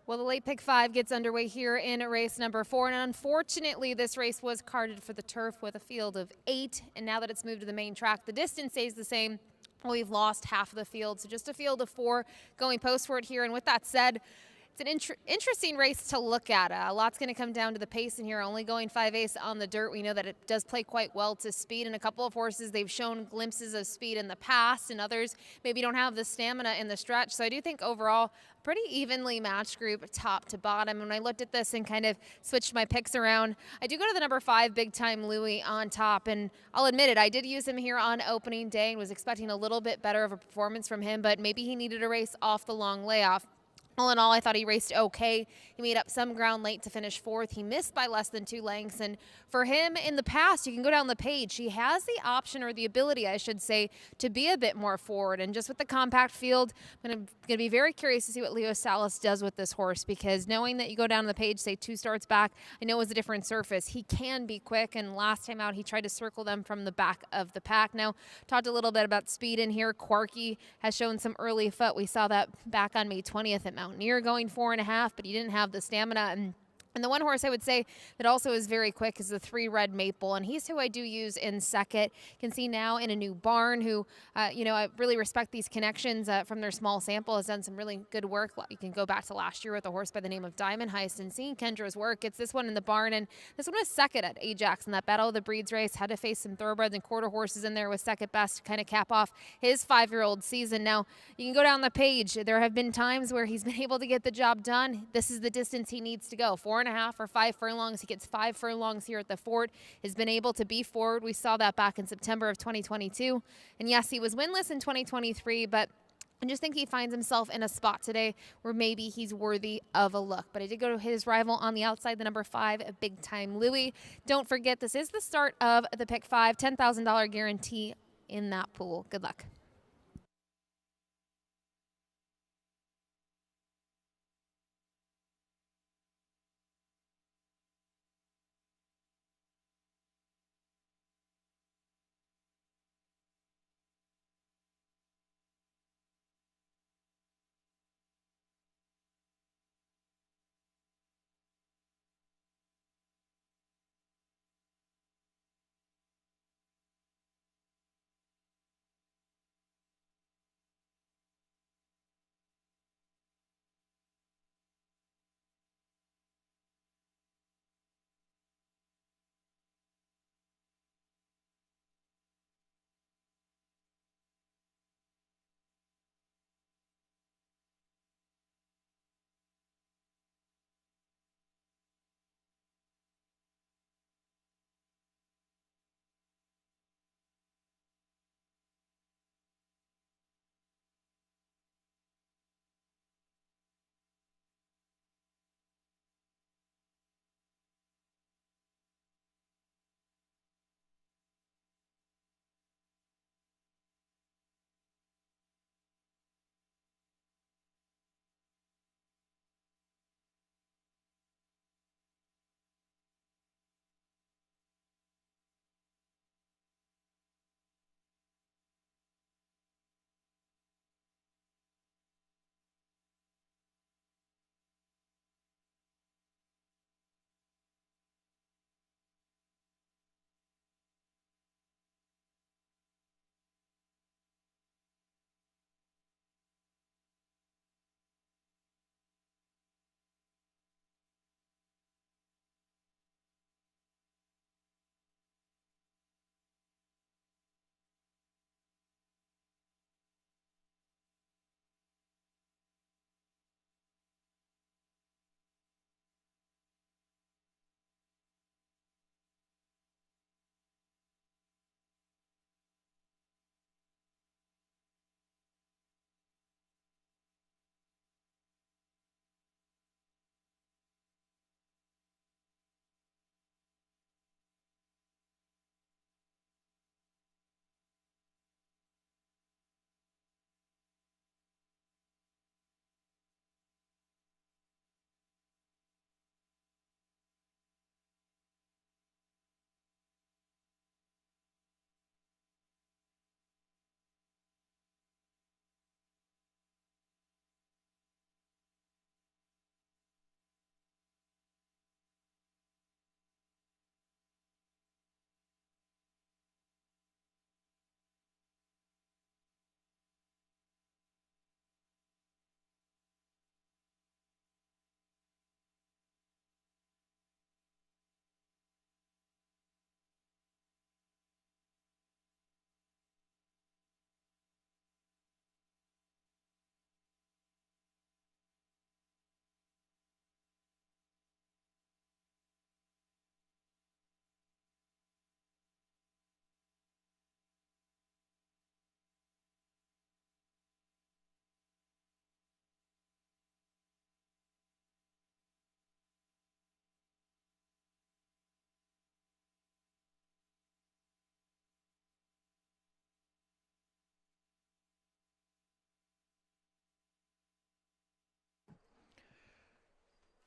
Well, the late pick 5 gets underway here in race number 4, and unfortunately, this race was carded for the turf with a field of 8, and now that it's moved to the main track, the distance stays the same. Well, we've lost half of the field, so just a field of 4 going post for it here. And with that said, it's an interesting race to look at. A lot's going to come down to the pace in here. Only going 5/8 on the dirt. We know that it does play quite well to speed, and a couple of horses, they've shown glimpses of speed in the past, and others maybe don't have the stamina in the stretch. So I do think overall, pretty evenly matched group top to bottom. And when I looked at this and kind of switched my picks around, I do go to the number 5, Big Time Louie, on top. And I'll admit it, I did use him here on opening day and was expecting a little bit better of a performance from him, but maybe he needed a race off the long layoff. All in all, I thought he raced okay. He made up some ground late to finish 4th. He missed by less than 2 lengths. And for him in the past, you can go down the page. He has the option, or the ability, I should say, to be a bit more forward. And just with the compact field, I'm going to be very curious to see what Leo Salas does with this horse, because knowing that you go down the page, say 2 starts back, I know it was a different surface. He can be quick. And last time out, he tried to circle them from the back of the pack. Now, talked a little bit about speed in here. Quarky has shown some early foot. We saw that back on May 20th at Mountaineer going 4.5, but he didn't have the stamina. And the one horse I would say that also is very quick is the 3 Red Maple, and he's who I do use in second. You can see now in a new barn who, I really respect these connections from their small sample, has done some really good work. You can go back to last year with a horse by the name of Diamond Heist and seeing Kendra's work. It's this one in the barn, and this one was second at Ajax in that Battle of the Breeds race. Had to face some thoroughbreds and quarter horses in there, was second best to kind of cap off his 5-year-old season. Now, you can go down the page. There have been times where he's been able to get the job done. This is the distance he needs to go. 4.5 or 5 furlongs. He gets 5 furlongs here at the Fort. Has been able to be forward. We saw that back in September of 2022. And yes, he was winless in 2023, but I just think he finds himself in a spot today where maybe he's worthy of a look. But I did go to his rival on the outside, the number 5, Big Time Louie. Don't forget, this is the start of the pick 5, $10,000 guarantee in that pool. Good luck.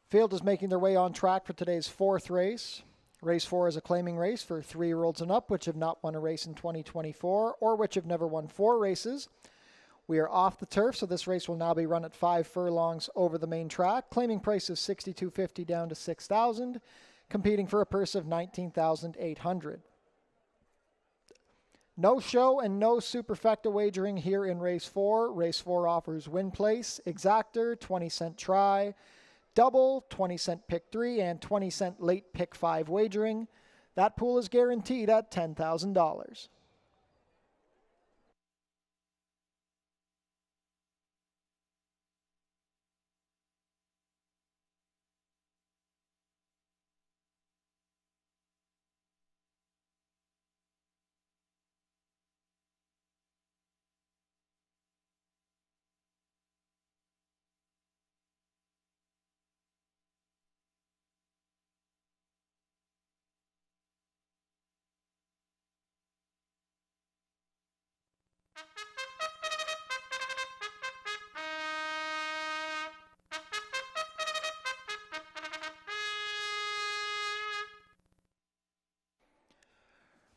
Field is making their way on track for today's fourth race. Race 4 is a claiming race for 3-year-olds and up, which have not won a race in 2024 or which have never won 4 races. We are off the turf, so this race will now be run at 5 furlongs over the main track. Claiming price is $6,250 down to $6,000, competing for a purse of $19,800. No show and no superfecta wagering here in race 4. Race 4 offers win place, exactor, 20-cent try, double, 20-cent pick 3, and 20-cent late pick 5 wagering. That pool is guaranteed at $10,000.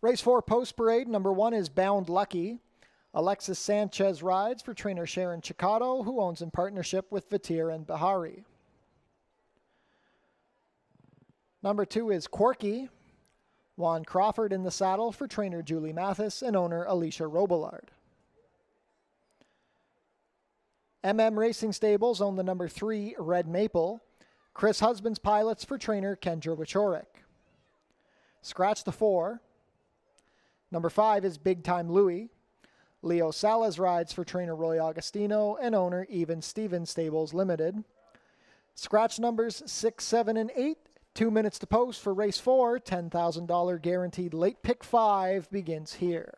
Race 4 post parade, number 1 is Bound Lucky. Alexis Sanchez rides for trainer Sharon Chicotto, who owns in partnership with Vitir and Bahari. Number 2 is Quirky. Juan Crawford in the saddle for trainer Julie Mathis and owner Alicia Robillard. Racing Stables own the number 3 Red Maple. Chris Husbands pilots for trainer Kendra Wichorek. Scratch the 4. Number 5 is Big Time Louie. Leo Salas rides for trainer Roy Agostino and owner Even Stevens Stables Limited. Scratch numbers 6, 7, and 8. 2 minutes to post for race 4. $10,000 guaranteed late pick 5 begins here.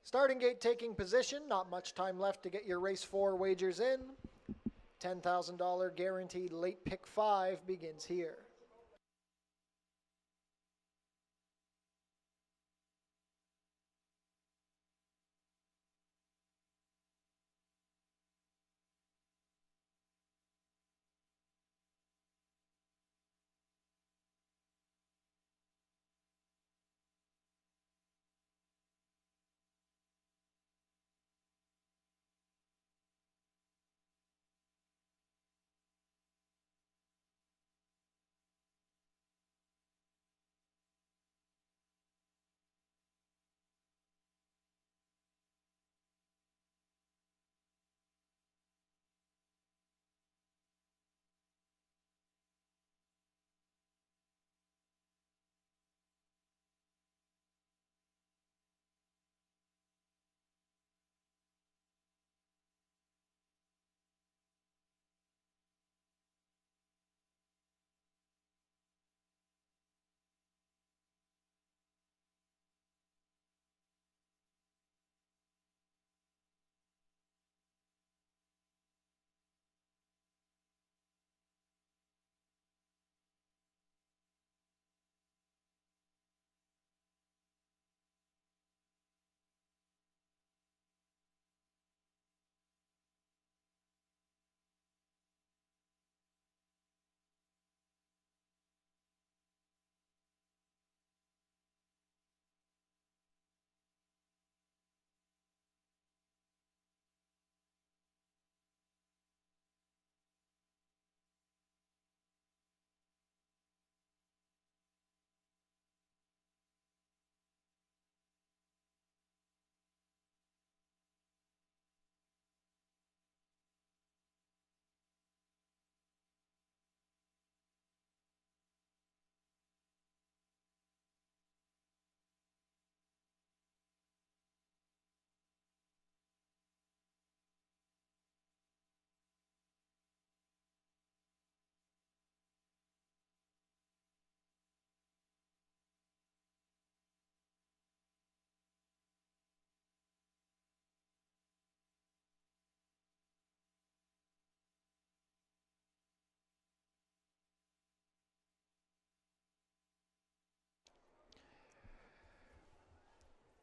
Starting gate taking position. Not much time left to get your race 4 wagers in. $10,000 guaranteed late pick 5 begins here.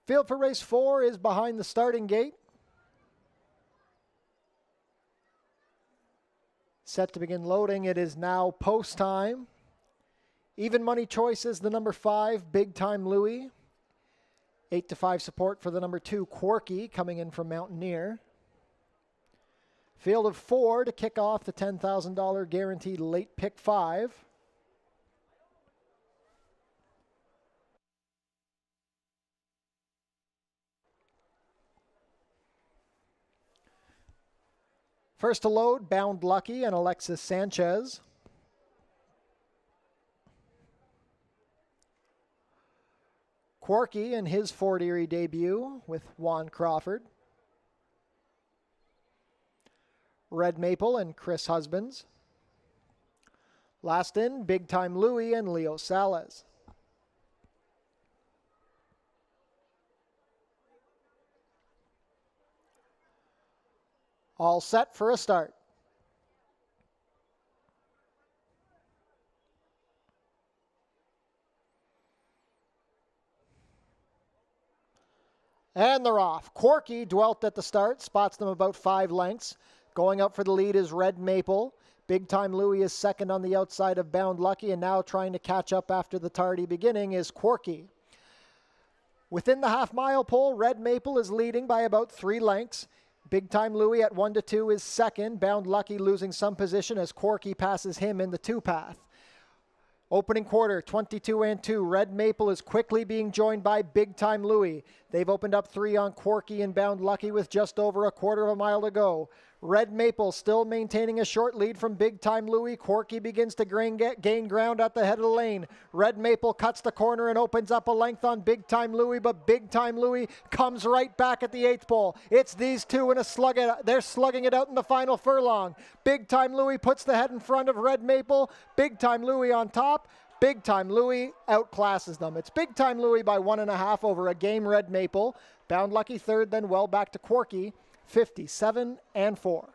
Field for race 4 is behind the starting gate. Set to begin loading. It is now post time. Even money choice is the number 5, Big Time Louie. 8-5 support for the number 2, Quirky, coming in from Mountaineer. Field of 4 to kick off the $10,000 guaranteed late pick 5. First to load, Bound Lucky and Alexis Sanchez. Quirky in his Fort Erie debut with Juan Crawford. Red Maple and Chris Husbands. Last in, Big Time Louie and Leo Salas. All set for a start. And they're off. Quirky dwelt at the start, spots them about 5 lengths. Going up for the lead is Red Maple. Big Time Louie is second on the outside of Bound Lucky, and now trying to catch up after the tardy beginning is Quirky. Within the half-mile pole, Red Maple is leading by about 3 lengths. Big Time Louie at 1-2 is second. Bound Lucky losing some position as Quirky passes him in the 2-path. Opening quarter, 22-2. Red Maple is quickly being joined by Big Time Louie. They've opened up 3 on Quirky and Bound Lucky with just over a quarter of a mile to go. Red Maple still maintaining a short lead from Big Time Louie. Quirky begins to gain ground at the head of the lane. Red Maple cuts the corner and opens up a length on Big Time Louie, but Big Time Louie comes right back at the 8th pole. It's these two in a slug. They're slugging it out in the final furlong. Big Time Louie puts the head in front of Red Maple. Big Time Louie on top. Big Time Louie outclasses them. It's Big Time Louie by 1.5 over a game Red Maple. Bound Lucky third, then well back to Corky, 57-4.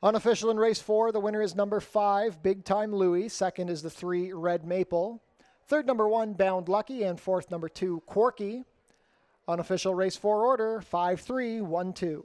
Unofficial in race 4, the winner is number 5, Big Time Louie. Second is the 3, Red Maple. Third, number 1, Bound Lucky. And fourth, number 2, Corky. Unofficial race 4 order, 5-3-1-2.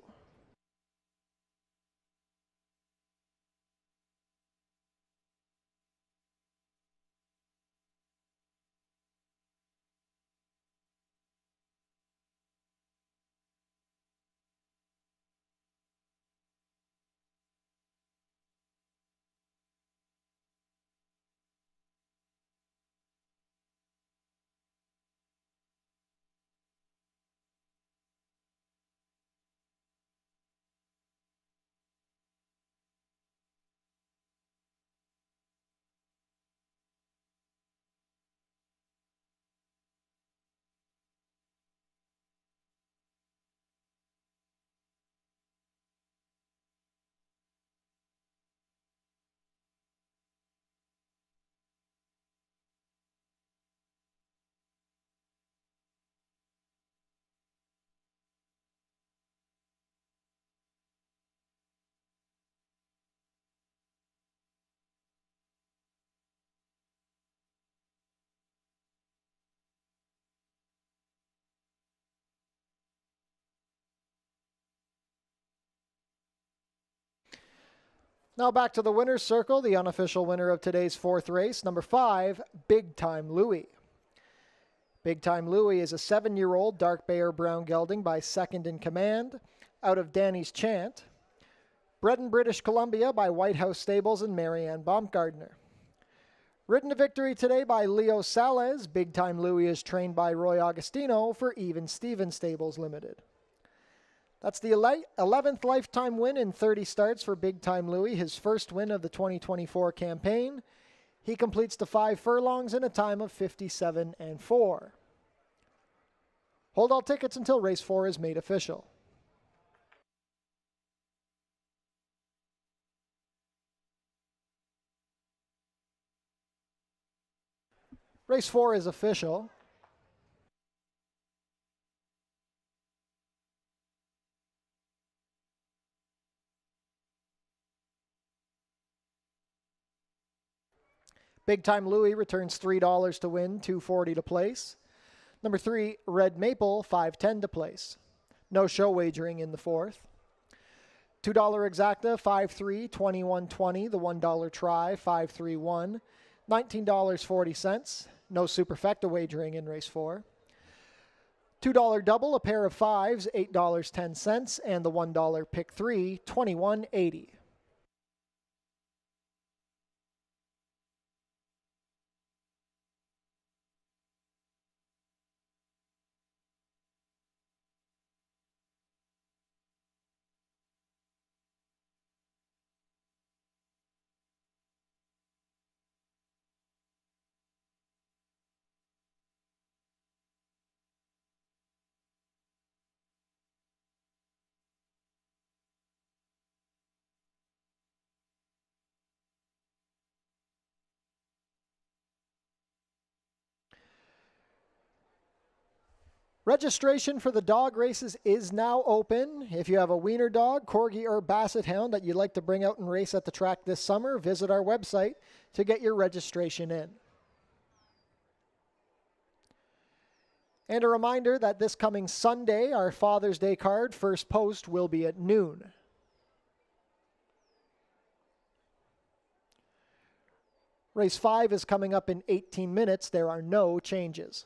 Now back to the winner's circle, the unofficial winner of today's 4th race, number 5, Big Time Louie. Big Time Louie is a 7-year-old dark bay or brown gelding by second in command, out of Danny's Chant. Bred in British Columbia by White House Stables and Marianne Baumgartner. Ridden to victory today by Leo Salez, Big Time Louie is trained by Roy Augustino for Even Stevens Stables Limited. That's the 11th lifetime win in 30 starts for Big Time Louie, his first win of the 2024 campaign. He completes the 5 furlongs in a time of 57-4. Hold all tickets until race 4 is made official. Race 4 is official. Big Time Louie returns $3 to win, $2.40 to place. Number 3, Red Maple, $5.10 to place. No show wagering in the 4th. $2 exacta, 5-3, 21-20. The $1 try, 5-3-1. $19.40. No superfecta wagering in race 4. $2 double, a pair of fives, $8.10. And the $1 pick 3, $21.80. Registration for the dog races is now open. If you have a wiener dog, corgi, or basset hound that you'd like to bring out and race at the track this summer, visit our website to get your registration in. And a reminder that this coming Sunday, our Father's Day card, first post, will be at noon. Race 5 is coming up in 18 minutes. There are no changes.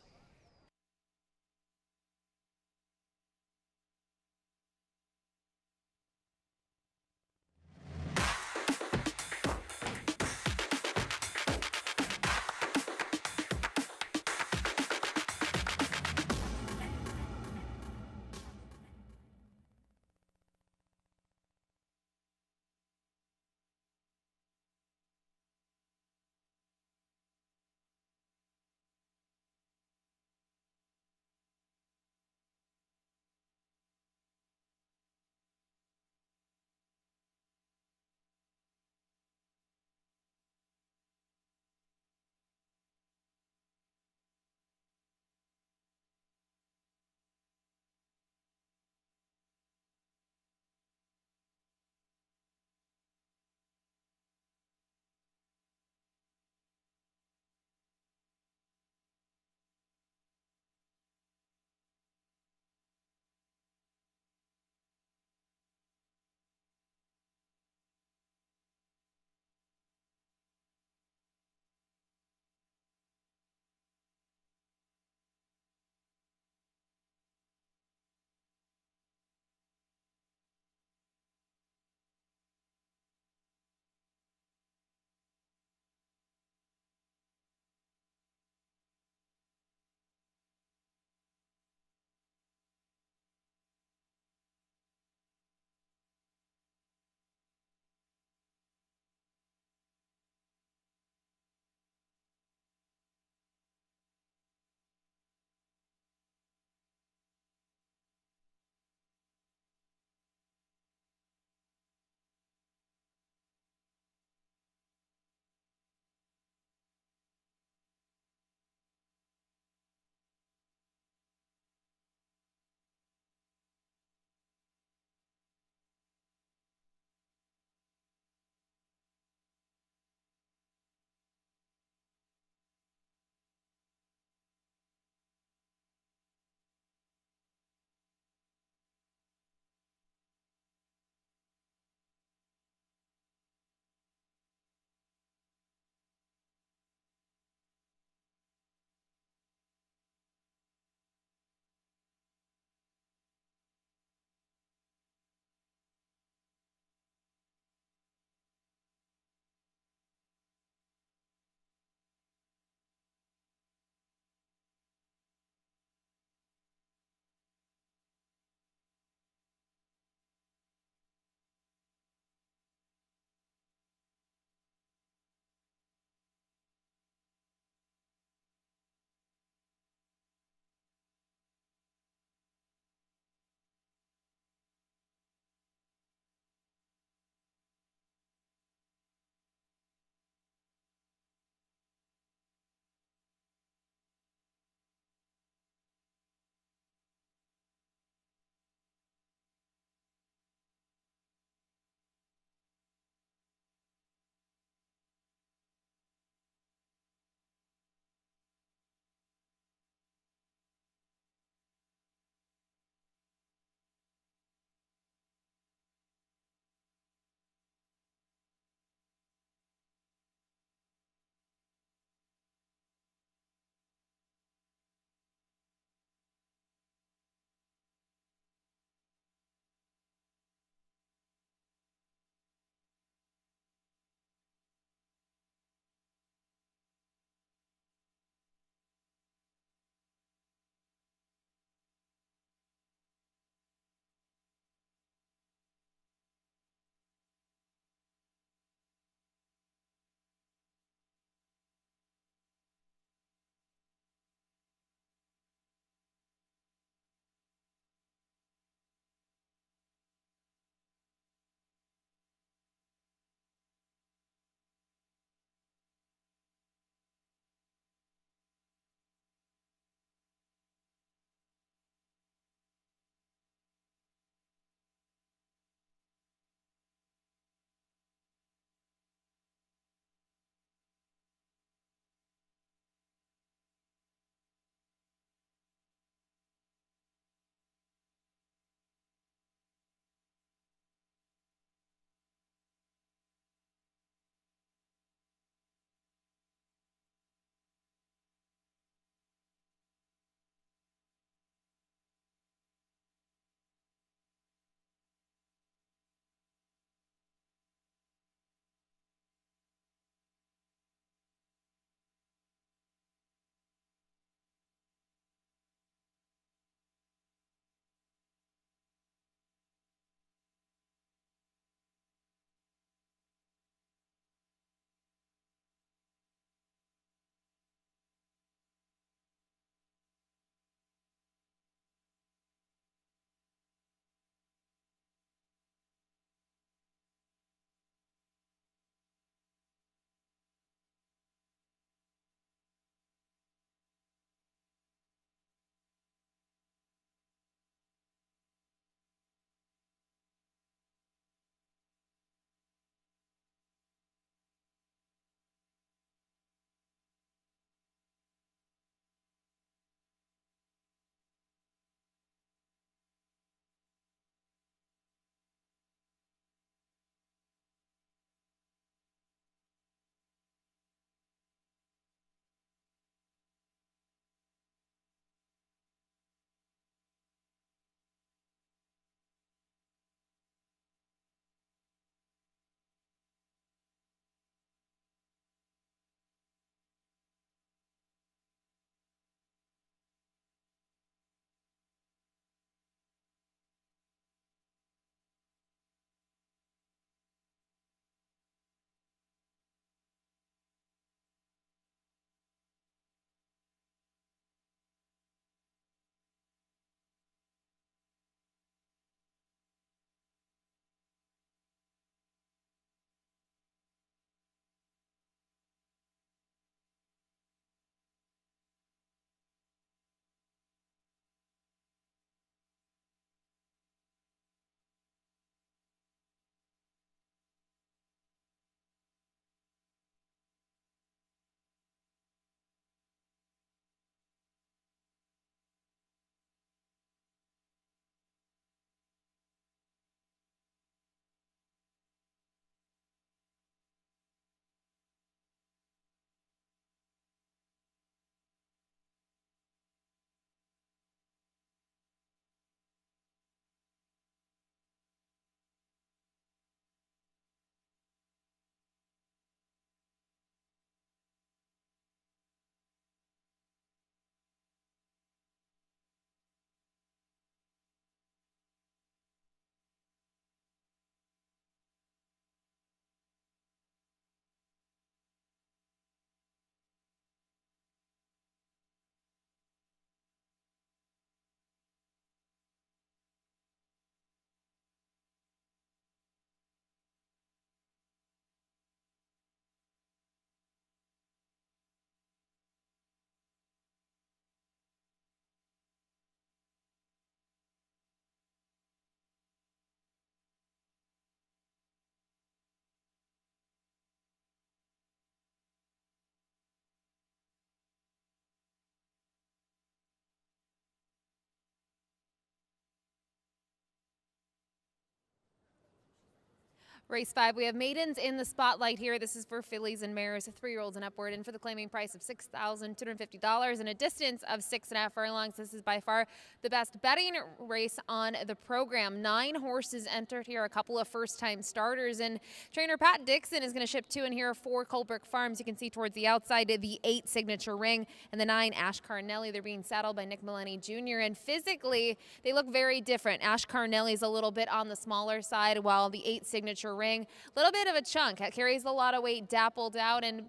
Race 5, we have maidens in the spotlight here. This is for fillies and mares, 3-year-olds and upward, and for the claiming price of $6,250 and a distance of 6.5 furlongs. This is by far the best betting race on the program. 9 horses entered here, a couple of first-time starters, and trainer Pat Dixon is going to ship 2 in here for Colebrook Farms. You can see towards the outside the 8 Signature Ring and the 9 Ash Carnelli. They're being saddled by Nick Maloney Jr., and physically they look very different. Ash Carnelli's a little bit on the smaller side, while the 8 Signature Ring, a little bit of a chunk. It carries a lot of weight, dappled out, and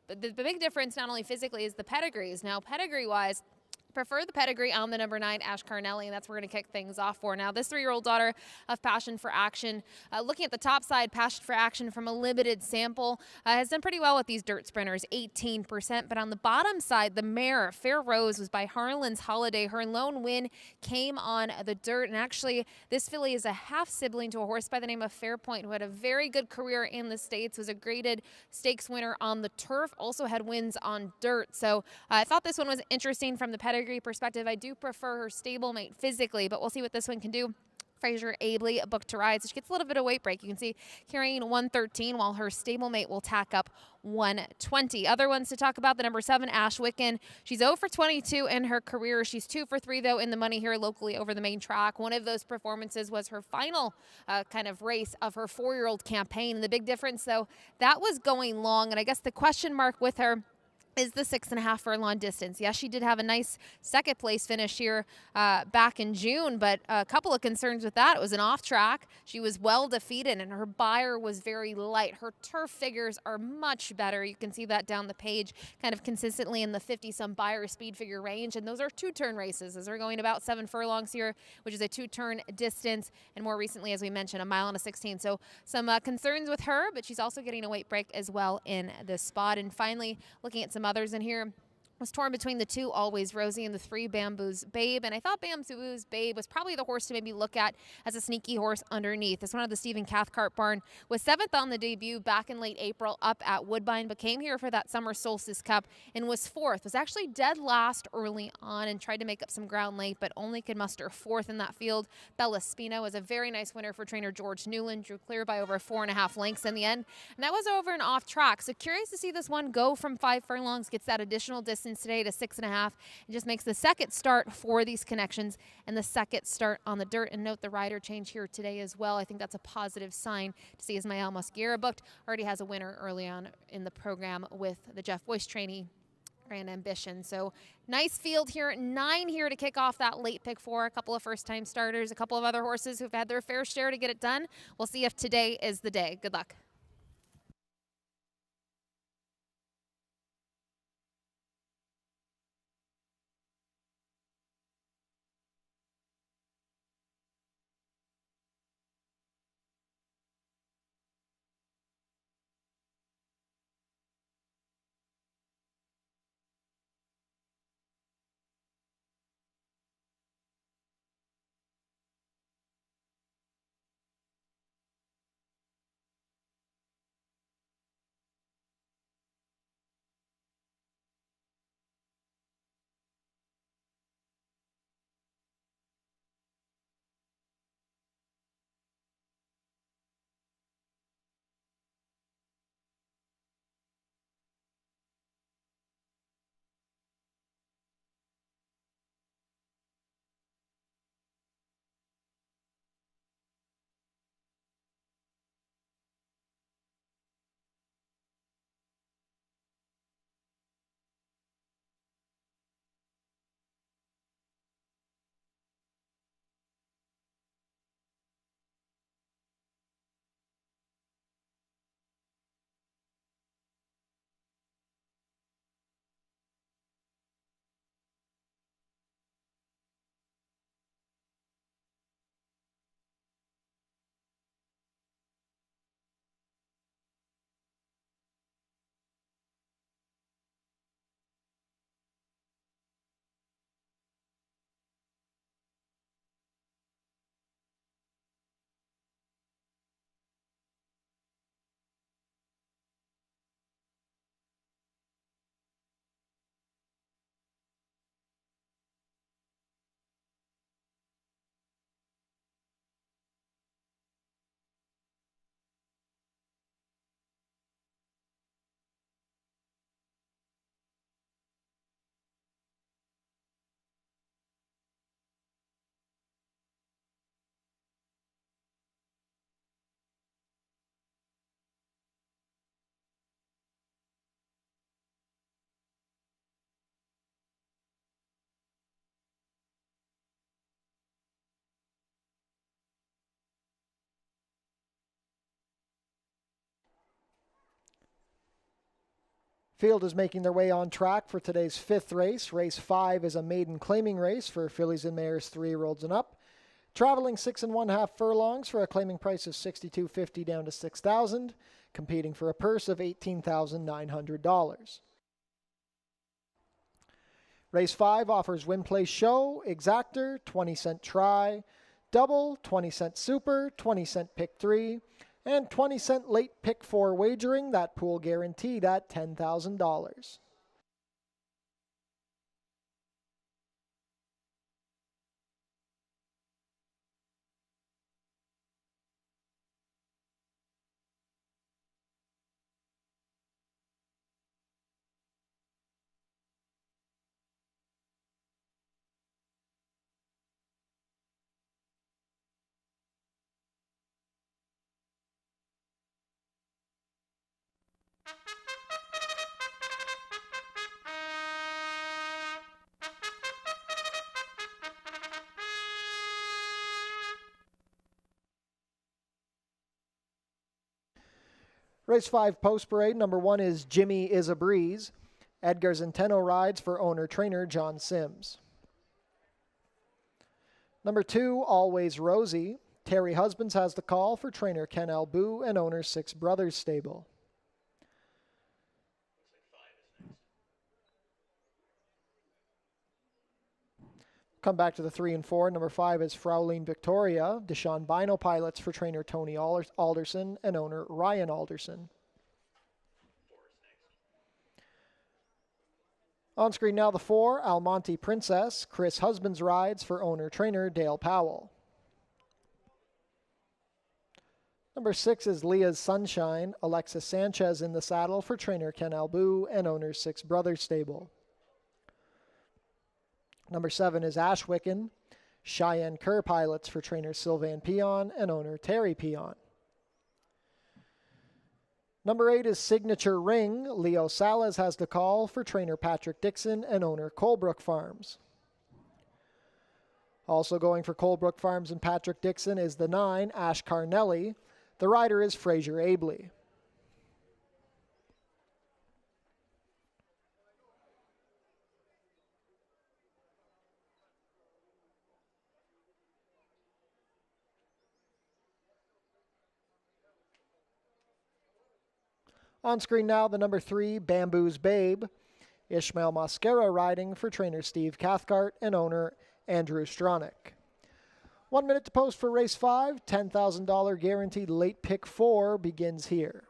the big difference not only physically is the pedigrees. Now, pedigree-wise, prefer the pedigree on the number 9 Ash Carnelli, and that's what we're going to kick things off for. Now, this 3-year-old daughter of Passion for Action, looking at the top side, Passion for Action from a limited sample, has done pretty well with these dirt sprinters, 18%. But on the bottom side, the mare, Fair Rose, was by Harlan's Holiday. Her lone win came on the dirt, and actually, this filly is a half-sibling to a horse by the name of Fairpoint, who had a very good career in the States, was a graded stakes winner on the turf, also had wins on dirt. So I thought this one was interesting from the pedigree perspective. I do prefer her stablemate physically, but we'll see what this one can do. Fraser Abley booked to ride, so she gets a little bit of weight break. You can see carrying 113, while her stablemate will tack up 120. Other ones to talk about, the number 7 Ash Wicken. She's 0 for 22 in her career. She's 2 for 3 though in the money here locally over the main track. One of those performances was her final kind of race of her 4-year-old campaign. And the big difference though, that was going long, and I guess the question mark with her is the 6.5 furlong distance. Yes, she did have a nice second place finish here back in June, but a couple of concerns with that. It was an off track. She was well defeated, and her buyer was very light. Her turf figures are much better. You can see that down the page, kind of consistently in the 50-some buyer speed figure range, and those are 2-turn races as they're going about 7 furlongs here, which is a 2-turn distance, and more recently, as we mentioned, a mile and a 16. So some concerns with her, but she's also getting a weight break as well in this spot. And finally, looking at some others in here, was torn between the 2 Always Rosie and the 3 Bamboo's Babe, and I thought Bamboo's Babe was probably the horse to maybe look at as a sneaky horse underneath. This one of the Stephen Cathcart barn was 7th on the debut back in late April up at Woodbine, but came here for that Summer Solstice Cup and was 4th. Was actually dead last early on and tried to make up some ground late, but only could muster 4th in that field. Bella Spina was a very nice winner for trainer George Newland, drew clear by over 4.5 lengths in the end, and that was over and off track. So curious to see this one go from 5 furlongs, gets that additional distance today to 6.5, and just makes the second start for these connections and the second start on the dirt. And note the rider change here today as well. I think that's a positive sign to see Ismael Mosquera booked. Already has a winner early on in the program with the Jeff Boyce trainee, Grand Ambition. So nice field here, 9 here to kick off that late pick 4. A couple of first-time starters, a couple of other horses who've had their fair share to get it done. We'll see if today is the day. Good luck. Field is making their way on track for today's 5th race. Race 5 is a maiden claiming race for fillies and mares 3-year-olds and up. Traveling 6 1/2 furlongs for a claiming price of $62.50 down to $6,000, competing for a purse of $18,900. Race 5 offers Win Place Show, Exactor, 20-cent try, Double, 20-cent super, 20-cent pick 3, and 20-cent late pick 4 wagering. That pool guaranteed at $10,000. Race 5 post parade. Number 1 is Jimmy is a Breeze. Edgar Zenteno rides for owner-trainer John Sims. Number 2, Always Rosie. Terry Husbands has the call for trainer Ken Albu and owner Six Brothers Stable. Come back to the 3 and 4. Number 5 is Fraulein Victoria. Deshaun Bino pilots for trainer Tony Alderson and owner Ryan Alderson. On screen now the 4, Almonte Princess. Chris Husbands rides for owner trainer Dale Powell. Number 6 is Leah's Sunshine. Alexis Sanchez in the saddle for trainer Ken Albu and owner Six Brothers Stable. Number 7 is Ashwicken. Cheyenne Kerr pilots for trainer Sylvain Peon and owner Terry Peon. Number 8 is Signature Ring. Leo Salas has the call for trainer Patrick Dixon and owner Colebrook Farms. Also going for Colebrook Farms and Patrick Dixon is the 9, Ash Carnelli. The rider is Fraser Abley. On screen now, the number 3, Bamboo's Babe. Ishmael Mosquera riding for trainer Steve Cathcart and owner Andrew Stronach. 1 minute to post for race 5. $10,000 guaranteed late pick 4 begins here.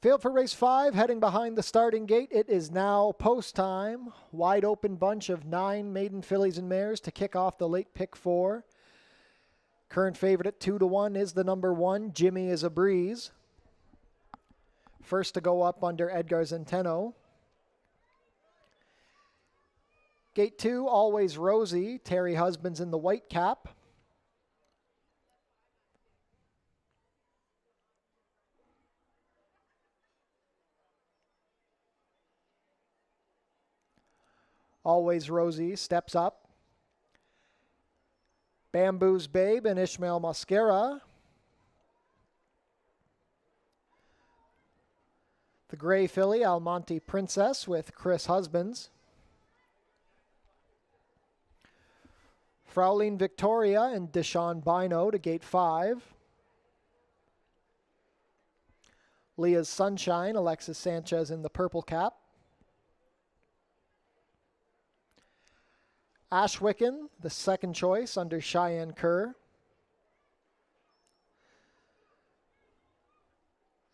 Field for race 5, heading behind the starting gate. It is now post time. Wide open bunch of 9 maiden fillies and mares to kick off the late pick 4. Current favorite at 2-1 is the number 1, Jimmy is a Breeze. First to go up under Edgar Zenteno. Gate 2, Always Rosie. Terry Husbands in the white cap. Always Rosie steps up. Bamboo's Babe and Ishmael Mascara. The gray filly, Almonte Princess with Chris Husbands. Fraulein Victoria and Deshaun Bino to gate 5. Leah's Sunshine, Alexis Sanchez in the purple cap. Ashwicken, the second choice under Cheyenne Kerr.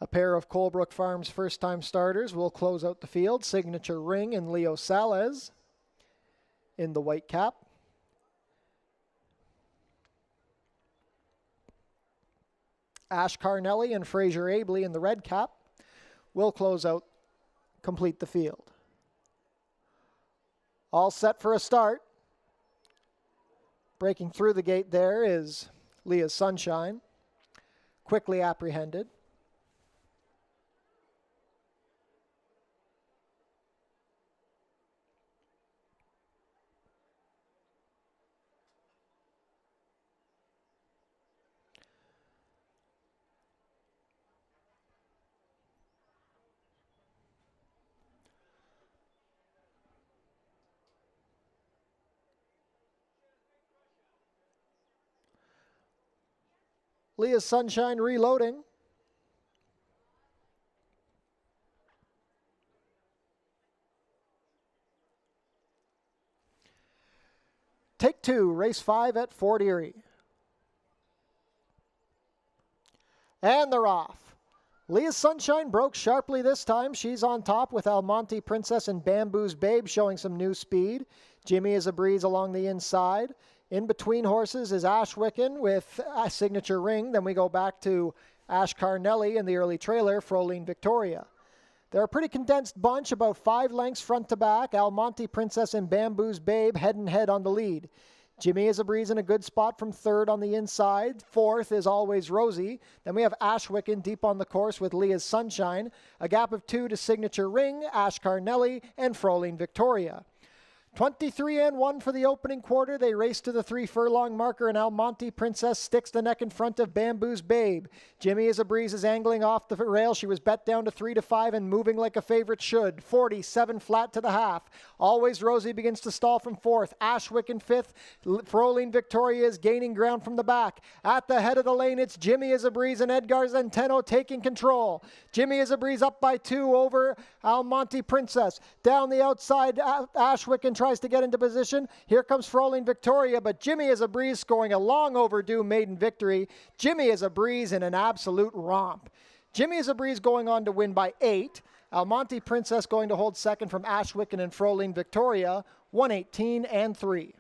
A pair of Colebrook Farms first-time starters will close out the field. Signature Ring and Leo Salez in the white cap. Ash Carnelli and Fraser Abley in the red cap will close out, complete the field. All set for a start. Breaking through the gate there is Leah's Sunshine, quickly apprehended. Leah's Sunshine reloading. Take 2, race 5 at Fort Erie. And they're off. Leah's Sunshine broke sharply this time. She's on top with Almonte Princess and Bamboo's Babe showing some new speed. Jimmy is a Breeze along the inside. In between horses is Ashwicken with a signature Ring. Then we go back to Ash Carnelli in the early trailer, Fraulein Victoria. They're a pretty condensed bunch, about 5 lengths front to back. Almonte Princess and Bamboo's Babe head and head on the lead. Jimmy is a Breeze in a good spot from 3rd on the inside. 4th is Always Rosie. Then we have Ashwicken deep on the course with Leah's Sunshine. A gap of 2 to Signature Ring, Ash Carnelli, and Fraulein Victoria. 23-1 for the opening quarter. They race to the 3 furlong marker, and Almonte Princess sticks the neck in front of Bamboo's Babe. Jimmy is a Breeze is angling off the rail. She was bet down to 3-5 and moving like a favorite should. 47 flat to the half. Always Rosie begins to stall from 4th. Ashwicken 5th. Fraulein Victoria is gaining ground from the back. At the head of the lane, it's Jimmy is a Breeze and Edgar Zenteno taking control. Jimmy is a Breeze up by 2 over Almonte Princess. Down the outside, Ashwicken tries to get into position. Here comes Fraulein Victoria, but Jimmy is a Breeze scoring a long overdue maiden victory. Jimmy is a Breeze in an absolute romp. Jimmy is a Breeze going on to win by 8. Almonte Princess going to hold second from Ashwicken and Fraulein Victoria, 118-3.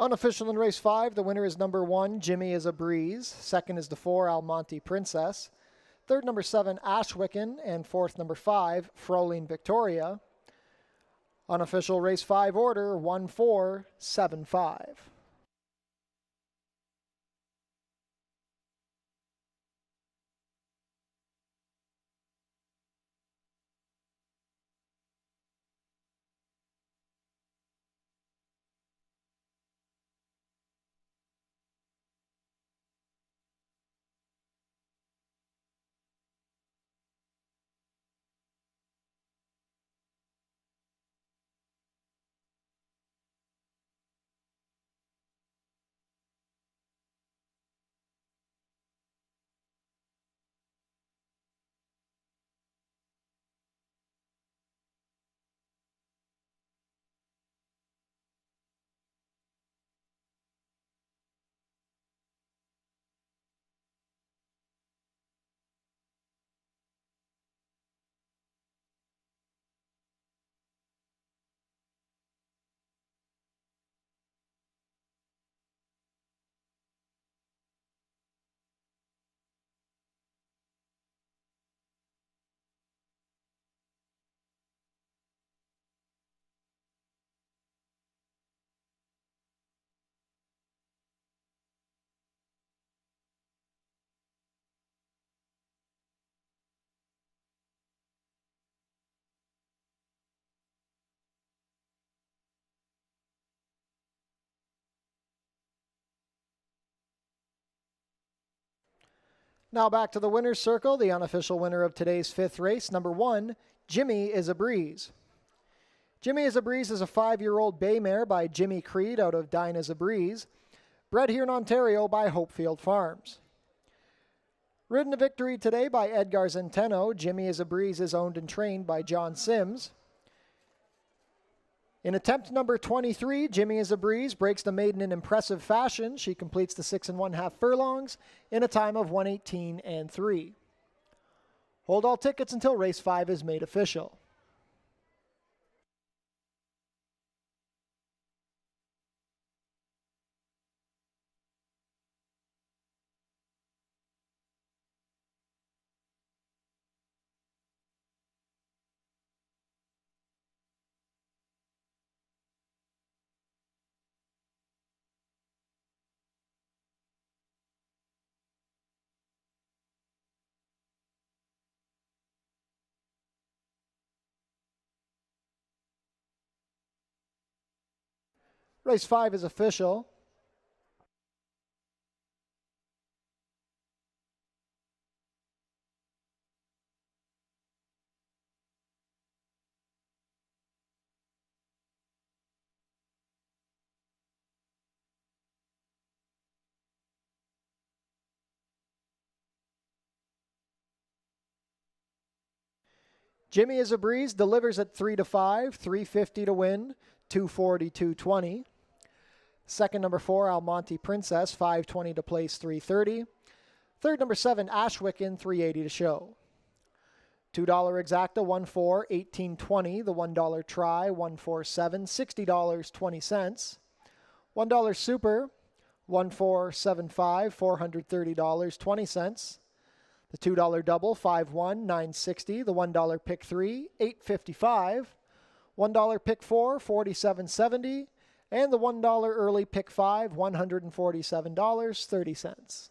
Unofficial in race 5, the winner is number 1, Jimmy is a Breeze. Second is the 4, Almonte Princess. Third, number 7, Ashwicken. And fourth, number 5, Fraulein Victoria. Unofficial race 5 order, 1-4-7-5. Now back to the winner's circle, the unofficial winner of today's 5th race, number 1, Jimmy is a Breeze. Jimmy is a Breeze is a 5-year-old bay mare by Jimmy Creed out of Dinah's a Breeze, bred here in Ontario by Hopefield Farms. Ridden to victory today by Edgar Zenteno, Jimmy is a Breeze is owned and trained by John Sims. In attempt number 23, Jimmy is a Breeze breaks the maiden in impressive fashion. She completes the 6 1/2 furlongs in a time of 1:18 and 3. Hold all tickets until race 5 is made official. Race 5 is official. Jimmy is a Breeze delivers at 3 to 5, 350 to win, 240, 220. Second, number 4, Almonte Princess, 520 to place, 330. Third, number 7, Ashwicken, 380 to show. $2 exacta, 1-4, 18.20. The $1 try, 147, $60.20. $1 super, 1475, $430.20. The $2 double, 5-1, 960. The $1 pick 3, 855. $1 pick 4, 47.70. And the $1 early pick 5, $147.30.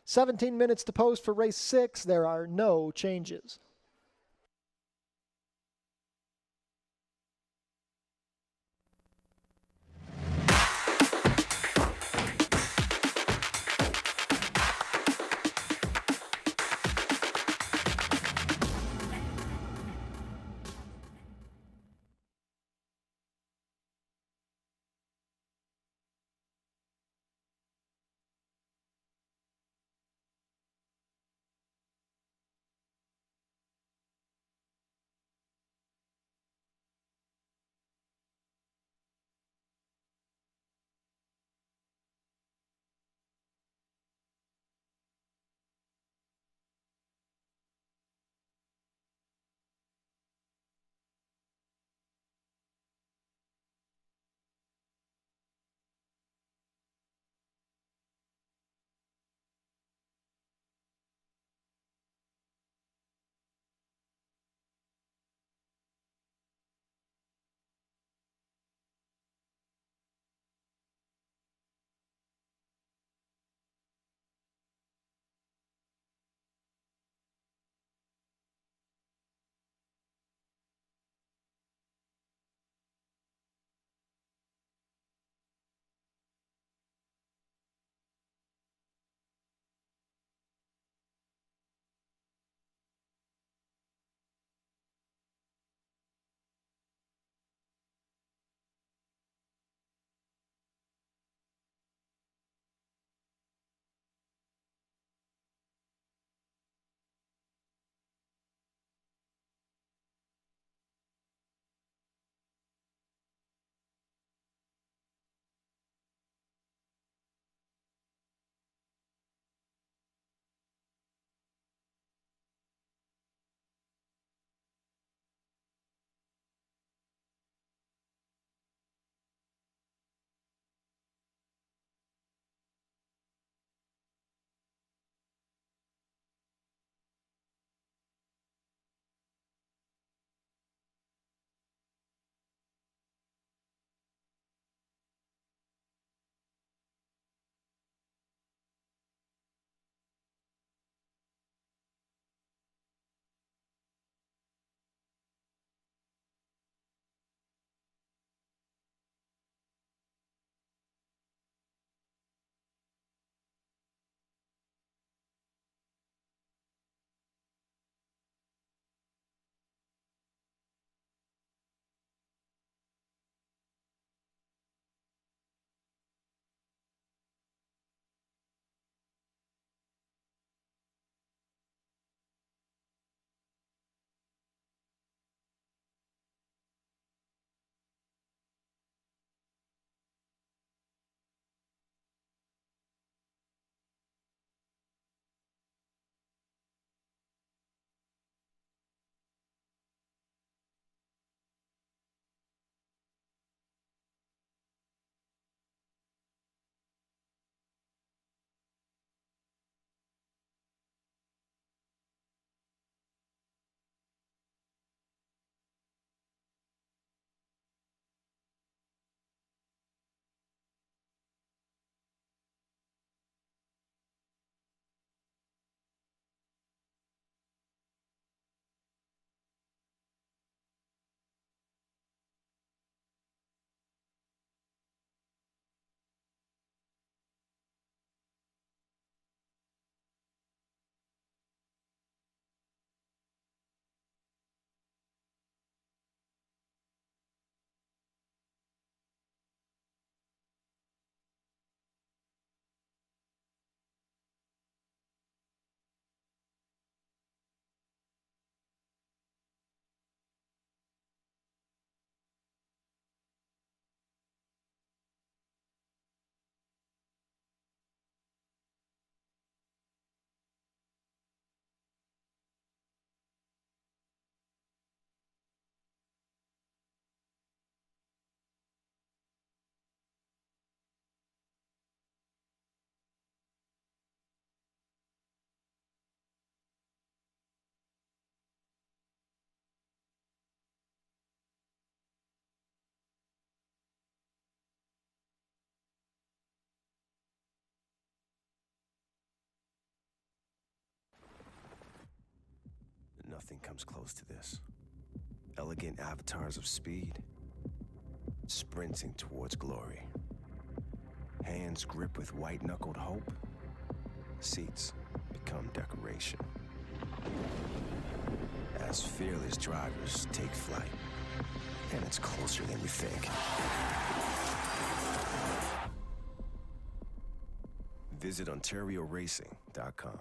"17 minutes to post for race 6. There are no changes." Nothing comes close to this. Elegant avatars of speed, sprinting towards glory. Hands grip with white-knuckled hope. Seats become decoration. As fearless drivers take flight, and it's closer than you think. Visit OntarioRacing.com.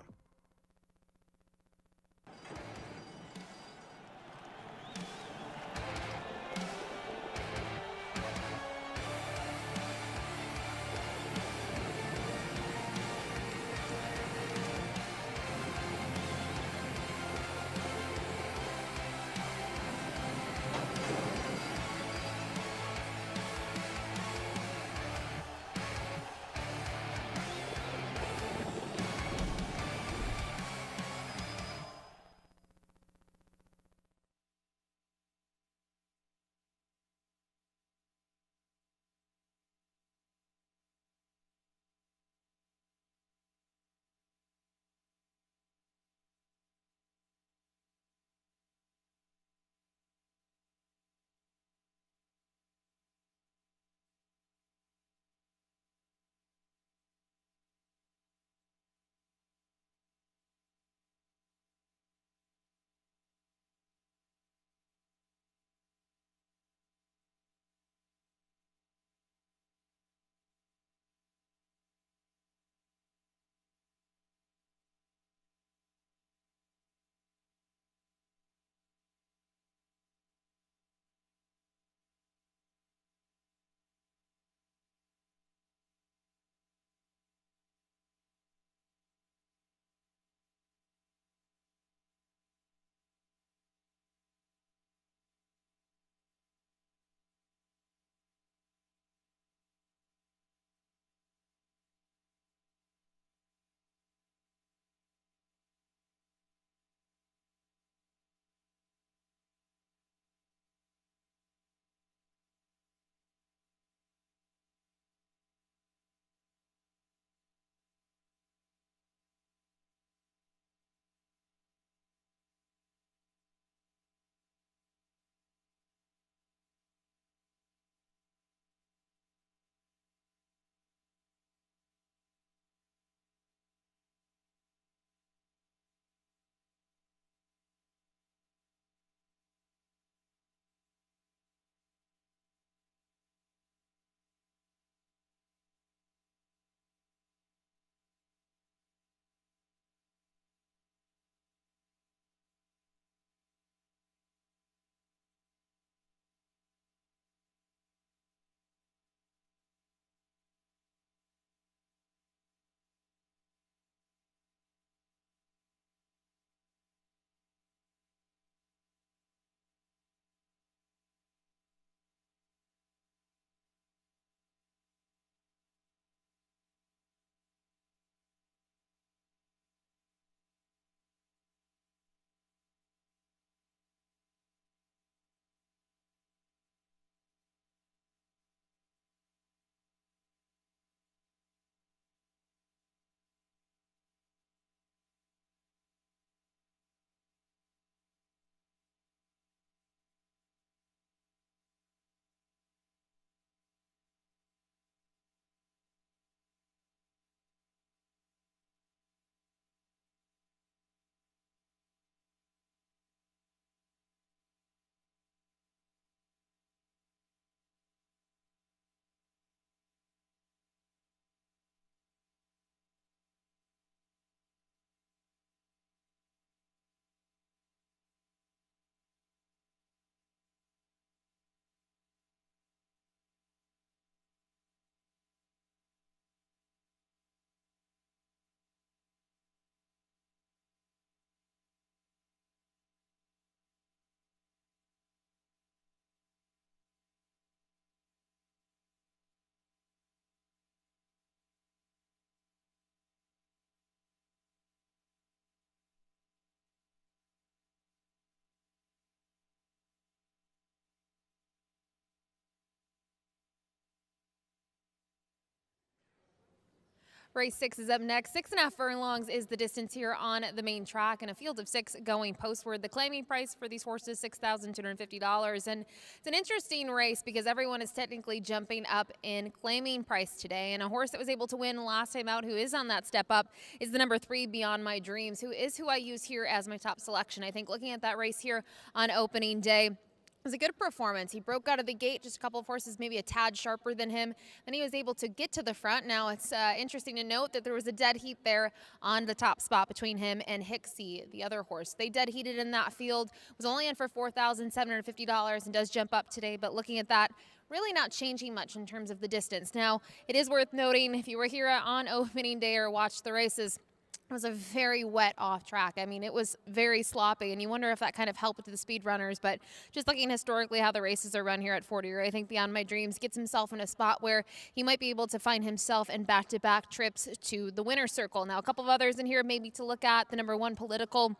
Race 6 is up next. 6.5 furlongs is the distance here on the main track, and a field of 6 going postward. The claiming price for these horses, $6,250. And it's an interesting race because everyone is technically jumping up in claiming price today. And a horse that was able to win last time out, who is on that step up, is the number 3, Beyond My Dreams, who I use here as my top selection. I think looking at that race here on opening day, it was a good performance. He broke out of the gate, just a couple of horses maybe a tad sharper than him. Then he was able to get to the front. Now it's interesting to note that there was a dead heat there on the top spot between him and Hicksy, the other horse. They dead heated in that field, was only in for $4,750 and does jump up today. But looking at that, really not changing much in terms of the distance. Now, it is worth noting, if you were here on opening day or watched the races, it was a very wet off track. I mean, it was very sloppy, and you wonder if that kind of helped with the speed runners. But just looking historically how the races are run here at Fort Erie, I think Beyond My Dreams gets himself in a spot where he might be able to find himself in back-to-back trips to the winner's circle. Now, a couple of others in here maybe to look at. The number 1, Political,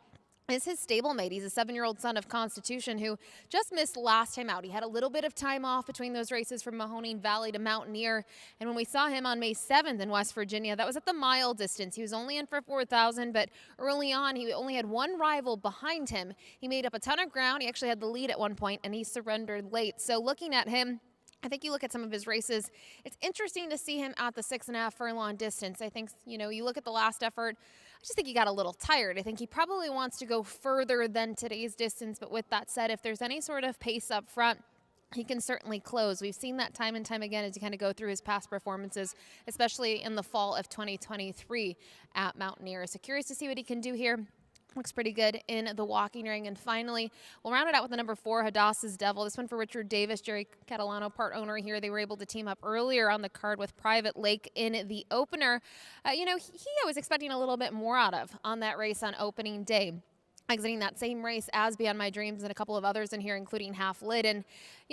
is his stablemate. He's a 7-year-old son of Constitution who just missed last time out. He had a little bit of time off between those races from Mahoning Valley to Mountaineer. And when we saw him on May 7th in West Virginia, that was at the mile distance. He was only in for 4,000, but early on, he only had one rival behind him. He made up a ton of ground. He actually had the lead at one point, and he surrendered late. So looking at him, I think you look at some of his races, it's interesting to see him at the 6.5 furlong distance. I think, you look at the last effort, I just think he got a little tired. I think he probably wants to go further than today's distance. But with that said, if there's any sort of pace up front, he can certainly close. We've seen that time and time again as you kind of go through his past performances, especially in the fall of 2023 at Mountaineer. So curious to see what he can do here. Looks pretty good in the walking ring. And finally, we'll round it out with the number 4, Hadassah's Devil. This one for Richard Davis, Jerry Catalano, part owner here. They were able to team up earlier on the card with Private Lake in the opener. He I was expecting a little bit more out of on that race on opening day. Exiting that same race as Beyond My Dreams and a couple of others in here, including Half Lit. And,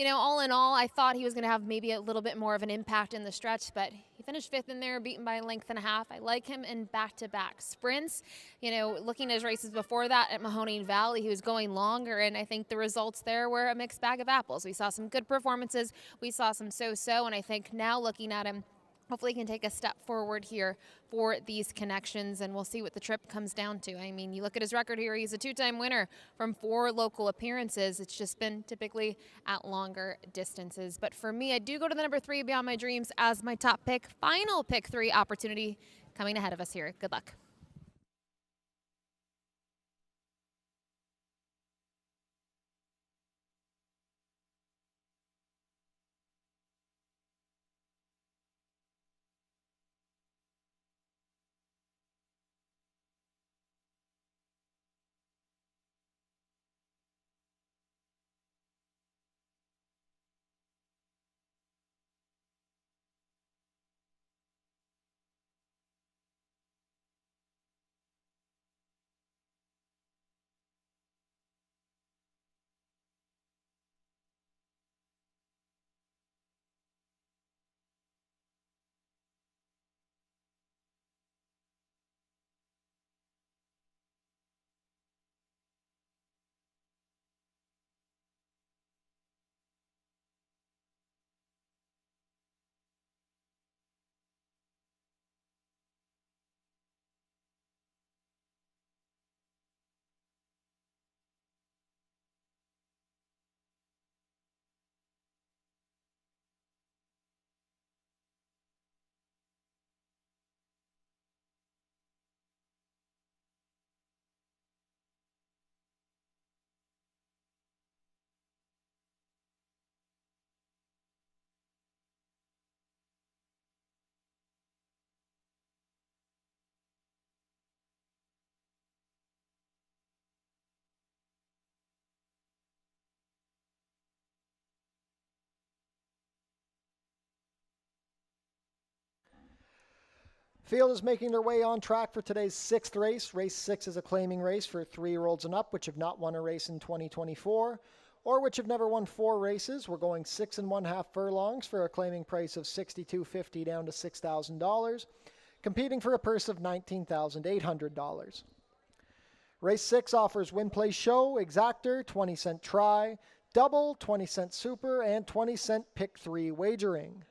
all in all, I thought he was going to have maybe a little bit more of an impact in the stretch, but he finished 5th in there, beaten by a length and a half. I like him in back-to-back sprints. Looking at his races before that at Mahoning Valley, he was going longer, and I think the results there were a mixed bag of apples. We saw some good performances. We saw some so-so, and I think now looking at him, hopefully he can take a step forward here for these connections, and we'll see what the trip comes down to. I mean, you look at his record here, he's a 2-time winner from 4 local appearances. It's just been typically at longer distances. But for me, I do go to the number 3, Beyond My Dreams, as my top pick. Final pick 3 opportunity coming ahead of us here. Good luck. Field is making their way on track for today's 6th race. Race 6 is a claiming race for 3-year-olds and up, which have not won a race in 2024, or which have never won 4 races. We're going 6 1/2 furlongs for a claiming price of $6,250 down to $6,000, competing for a purse of $19,800. Race 6 offers win, play, show, exactor, 20-cent try, double, 20-cent super, and 20-cent pick 3 wagering.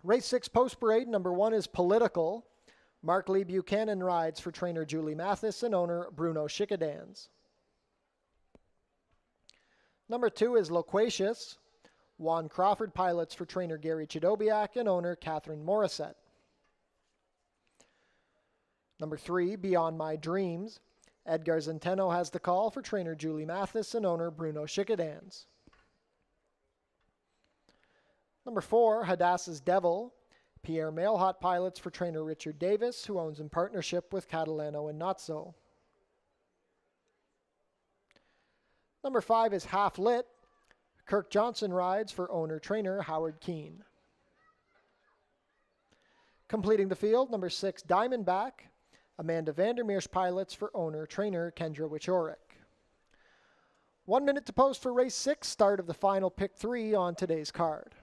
Race 6 post parade, number 1 is Political. Mark Lee Buchanan rides for trainer Julie Mathis and owner Bruno Schickadans. Number 2 is Loquacious. Juan Crawford pilots for trainer Gary Chidobiak and owner Catherine Morissette. Number 3, Beyond My Dreams. Edgar Zenteno has the call for trainer Julie Mathis and owner Bruno Schickadans. Number 4, Hadassah's Devil. Pierre Mailhot pilots for trainer Richard Davis, who owns in partnership with Catalano and Notso. Number 5 is Half Lit. Kirk Johnson rides for owner-trainer Howard Keene. Completing the field, number 6, Diamondback. Amanda Vandermeersch pilots for owner-trainer Kendra Wichorek. 1 minute to post for race 6, start of the final pick 3 on today's card.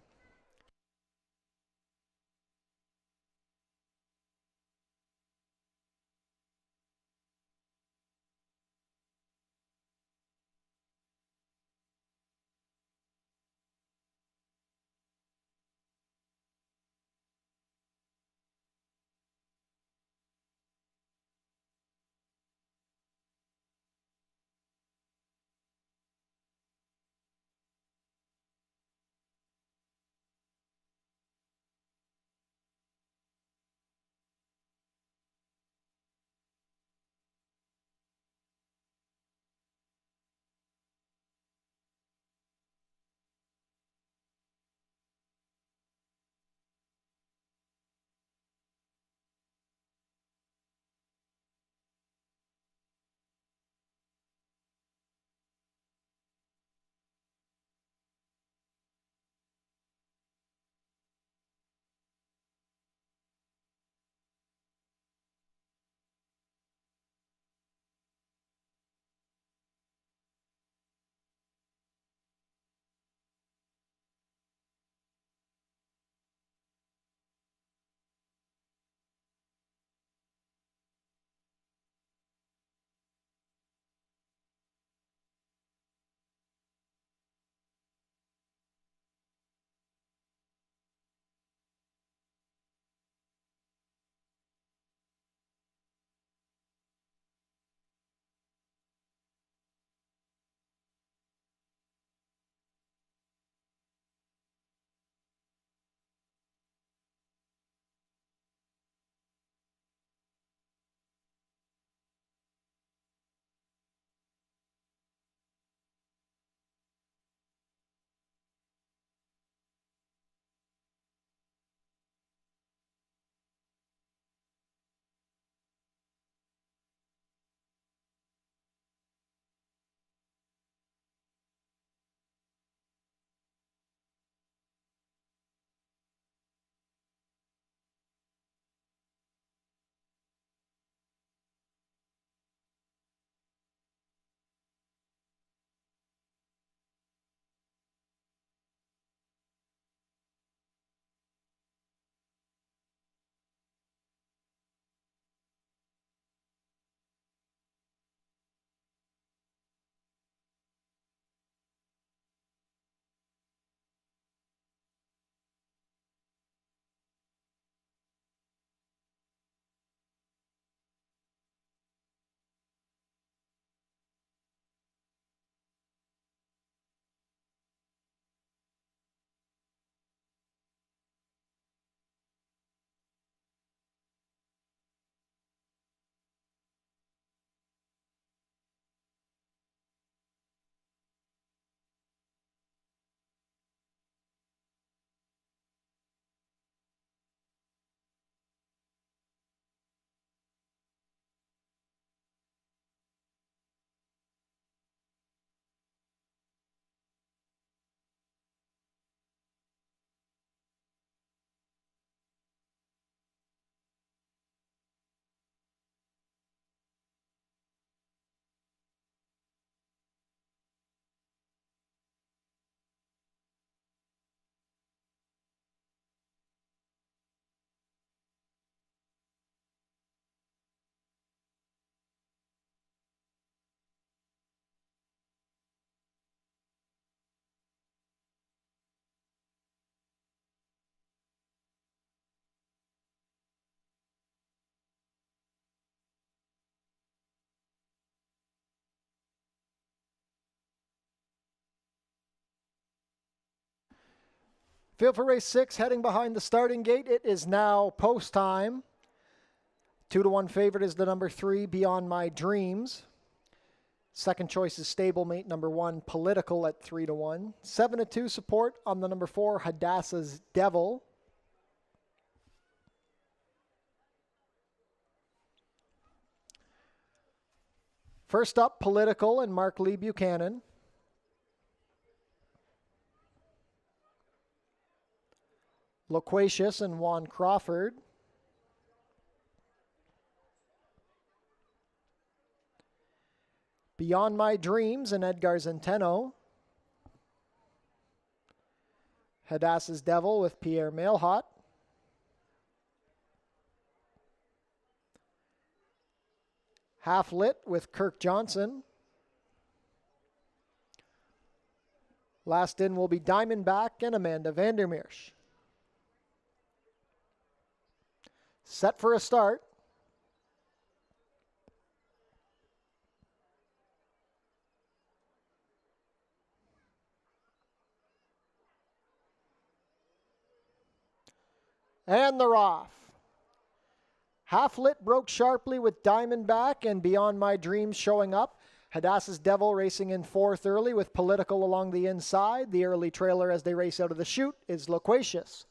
Field for race 6, heading behind the starting gate. It is now post time. 2-1 favorite is the number 3, Beyond My Dreams. Second choice is stablemate number 1, Political at 3-1. 7-2 support on the number 4, Hadassah's Devil. First up, Political and Mark Lee Buchanan. Loquacious and Juan Crawford. Beyond My Dreams and Edgar Zenteno. Hadassah's Devil with Pierre Mailhot. Half Lit with Kirk Johnson. Last in will be Diamondback and Amanda Vandermeersch. Set for a start. And they're off. Half Lit broke sharply with Diamondback and Beyond My Dreams showing up. Hadassah's Devil racing in 4th early with Political along the inside. The early trailer as they race out of the chute is Loquacious.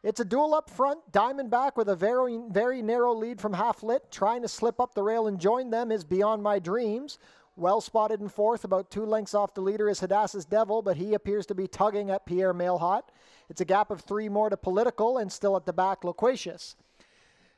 It's a duel up front. Diamondback with a very, very narrow lead from Half Lit. Trying to slip up the rail and join them is Beyond My Dreams. Well spotted in 4th, about 2 lengths off the leader is Hadassah's Devil, but he appears to be tugging at Pierre Mailhot. It's a gap of 3 more to Political and still at the back, Loquacious.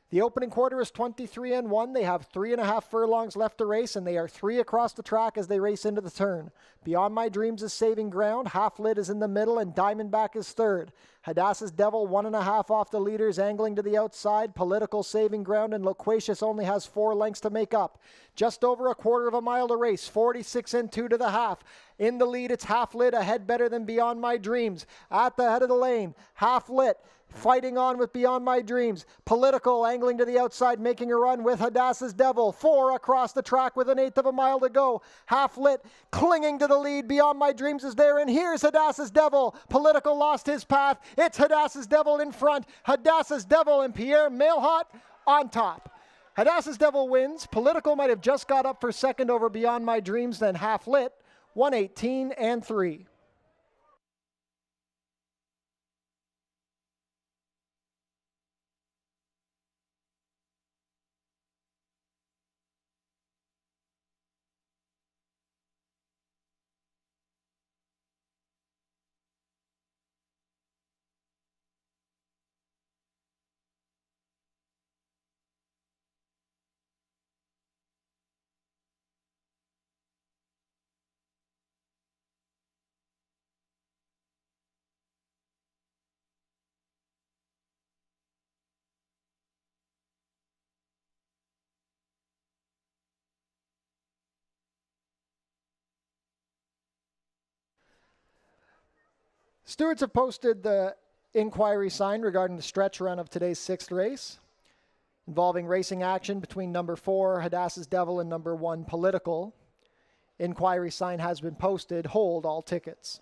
The opening quarter is 23-1. They have 3.5 furlongs left to race, and they are 3 across the track as they race into the turn. Beyond My Dreams is saving ground. Half Lit is in the middle, and Diamondback is 3rd. Hadassah's Devil 1.5 off the leaders, angling to the outside. Political saving ground, and Loquacious only has 4 lengths to make up. Just over a quarter of a mile to race. 46-2 to the half. In the lead, it's Half Lit, ahead better than Beyond My Dreams. At the head of the lane, Half Lit fighting on with Beyond My Dreams. Political angling to the outside, making a run with Hadassah's Devil. 4 across the track with 1/8 of a mile to go. Half Lit clinging to the lead. Beyond My Dreams is there, and here's Hadassah's Devil. Political lost his path. It's Hadassah's Devil in front. Hadassah's Devil and Pierre Mailhot on top. Hadassah's Devil wins. Political might have just got up for second over Beyond My Dreams, then Half Lit. 118-3. Stewards have posted the inquiry sign regarding the stretch run of today's 6th race, involving racing action between number 4, Hadassah's Devil, and number 1, Political. Inquiry sign has been posted. Hold all tickets.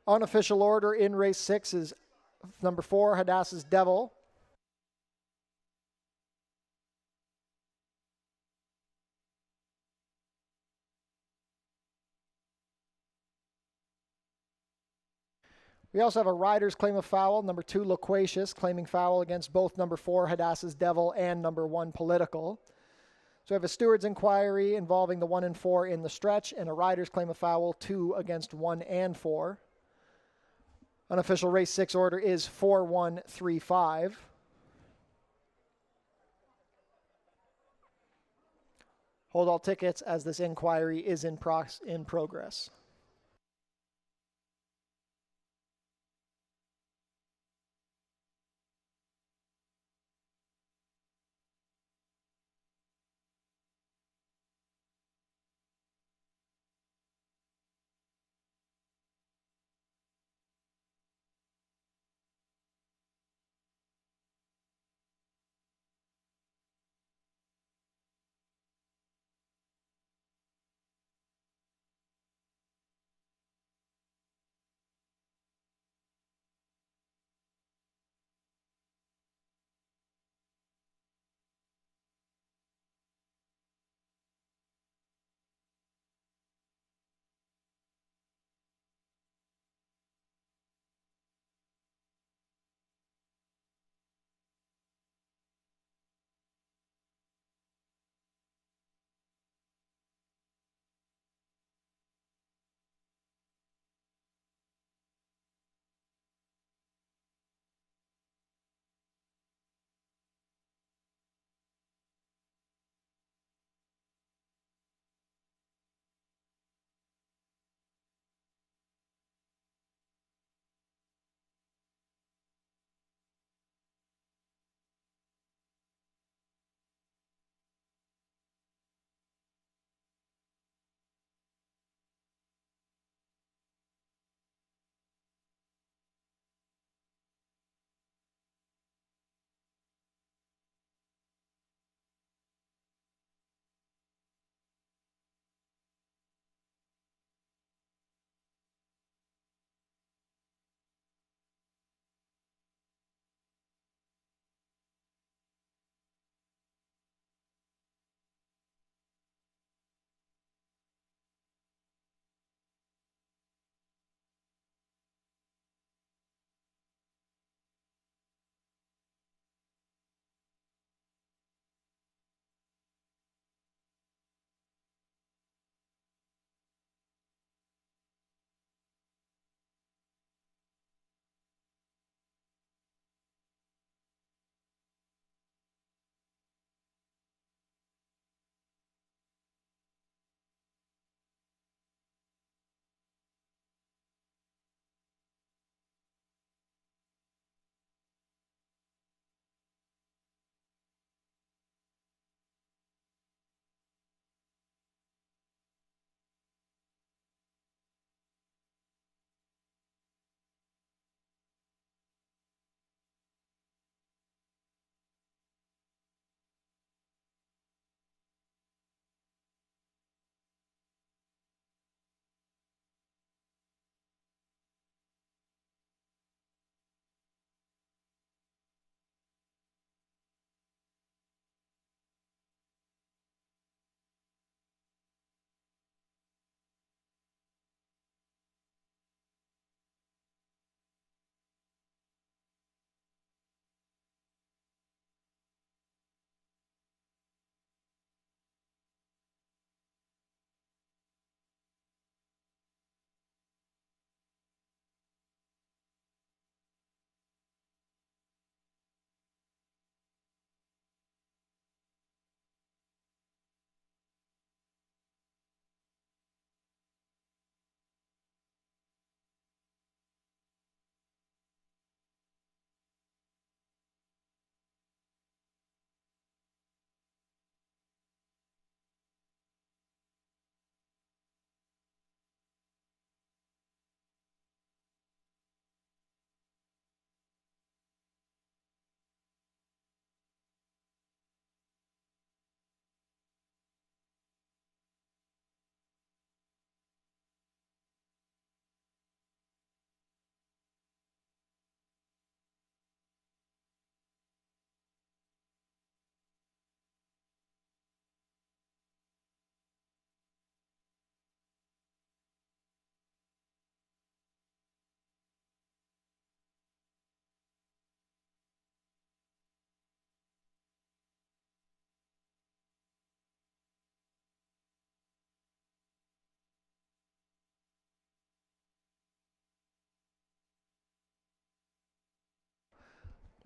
Unofficial order in race 6 is number 4, Hadassah's Devil. We also have a rider's claim of foul, number 2, Loquacious, claiming foul against both number 4, Hadassah's Devil, and number 1, Political. So we have a steward's inquiry involving the 1 and 4 in the stretch, and a rider's claim of foul, 2 against 1 and 4. Unofficial race 6 order is 4-1-3-5. Hold all tickets as this inquiry is in progress.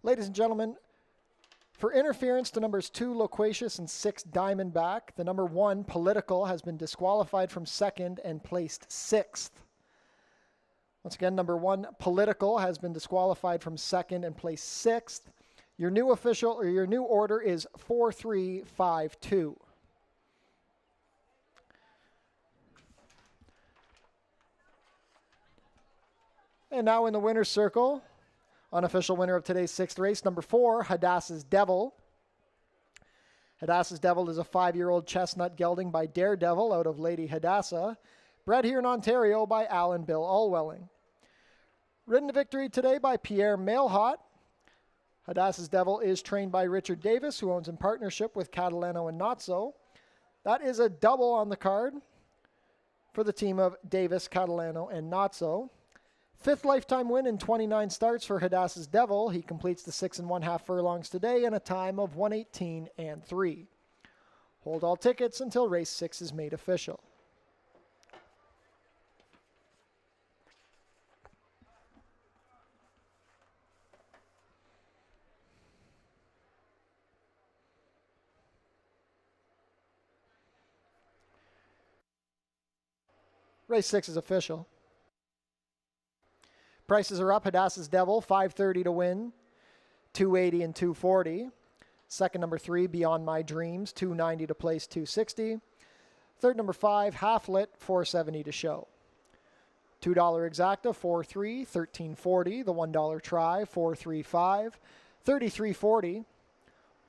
Ladies and gentlemen, for interference to numbers 2, Loquacious, and 6, Diamondback, the number 1, Political, has been disqualified from second and placed 6th. Once again, number 1, Political, has been disqualified from second and placed 6th. Your new order is 4352. And now in the winner's circle, unofficial winner of today's 6th race, number 4, Hadassah's Devil. Hadassah's Devil is a 5-year-old chestnut gelding by Daredevil out of Lady Hadassah, bred here in Ontario by Alan Bill Allwelling. Ridden to victory today by Pierre Mailhot. Hadassah's Devil is trained by Richard Davis, who owns in partnership with Catalano and Notso. That is a double on the card for the team of Davis, Catalano, and Notso. 5th lifetime win in 29 starts for Hadassah's Devil. He completes the 6 1/2 furlongs today in a time of 1:18 and 3. Hold all tickets until race 6 is made official. Race 6 is official. Prices are up. Hadassah's Devil, $530 to win, $280 and $240. Second, number 3, Beyond My Dreams, $290 to place, $260. Third, number 5, Half Lit, $470 to show. $2 exacta, 4-3, $13.40. The $1 try, 4-3-5, $33.40.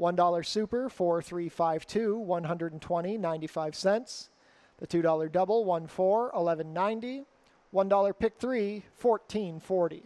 $1 super, 4-3-5-2, $120, 95 cents. The $2 double, 1-4, $11.90. $1 pick 3, $14.40.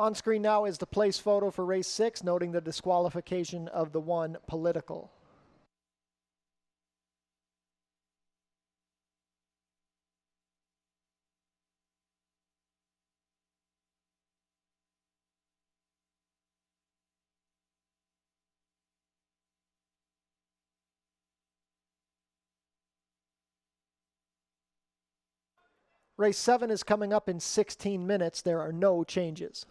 On screen now is the place photo for race 6, noting the disqualification of the 1, Political. Race 7 is coming up in 16 minutes. There are no changes.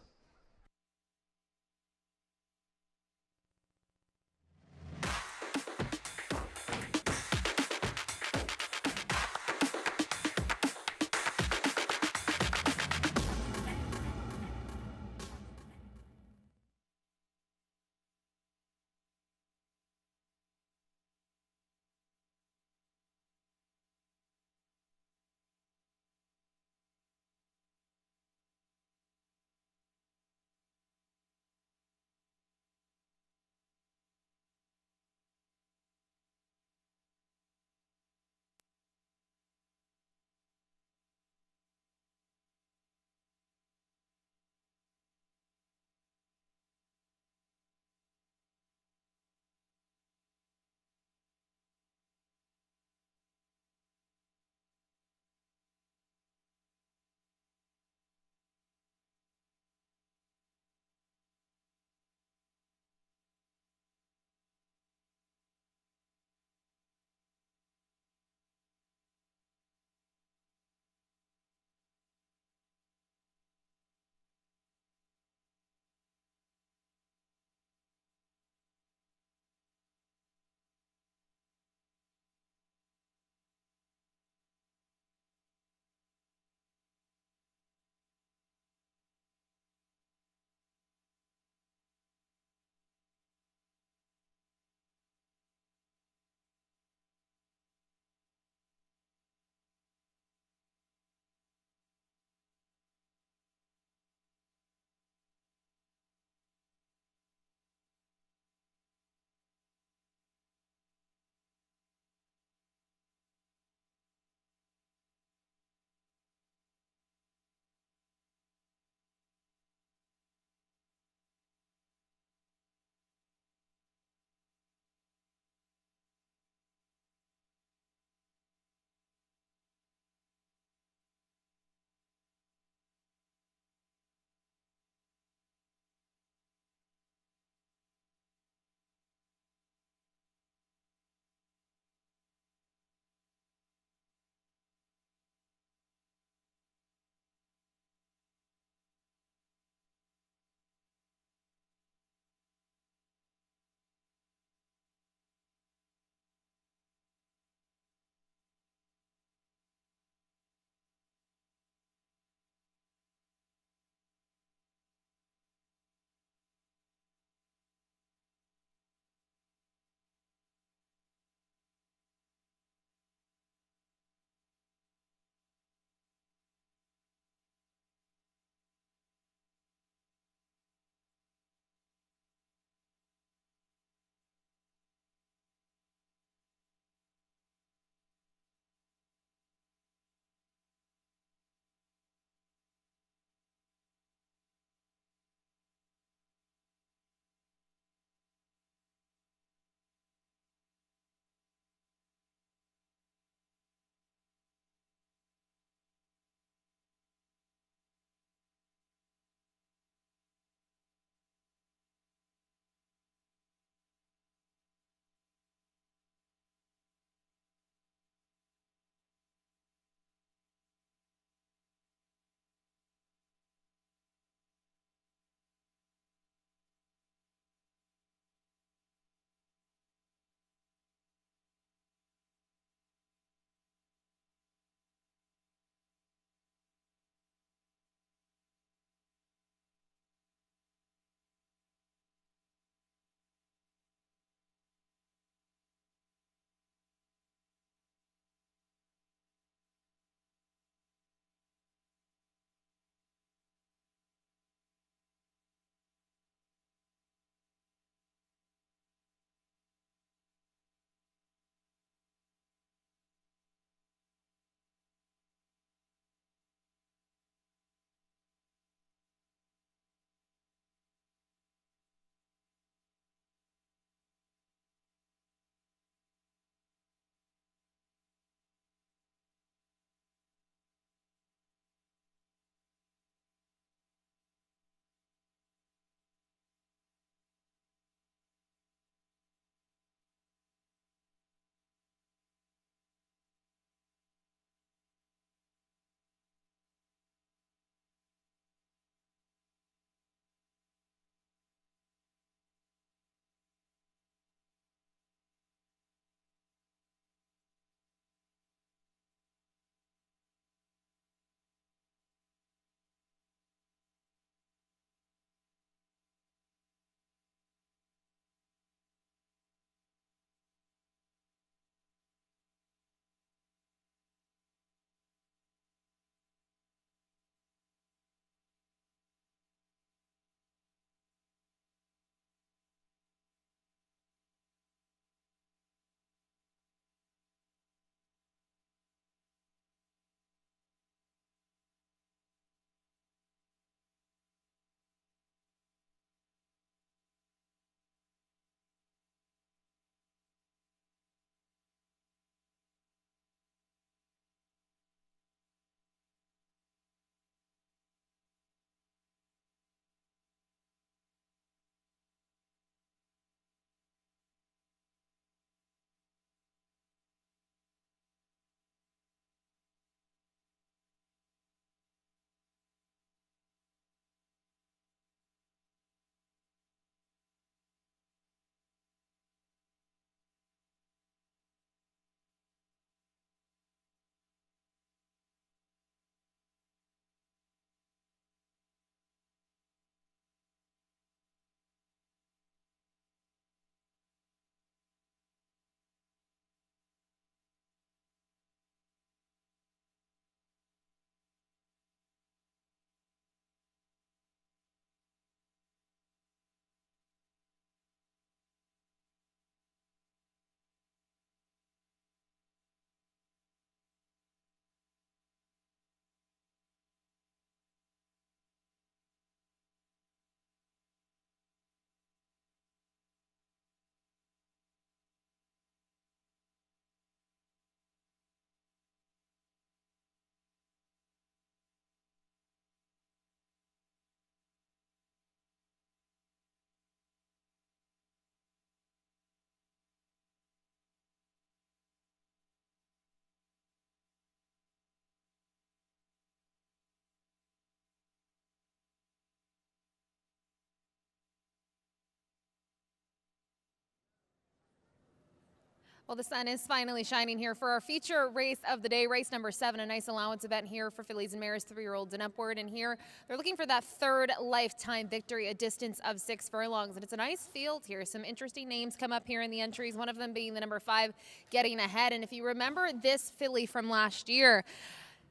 Well, the sun is finally shining here for our feature race of the day, race number 7, a nice allowance event here for fillies and mares 3-year-olds and upward. And here they're looking for that 3rd lifetime victory, a distance of 6 furlongs. And it's a nice field here. Some interesting names come up here in the entries, one of them being the number 5, Getting Ahead. And if you remember this filly from last year,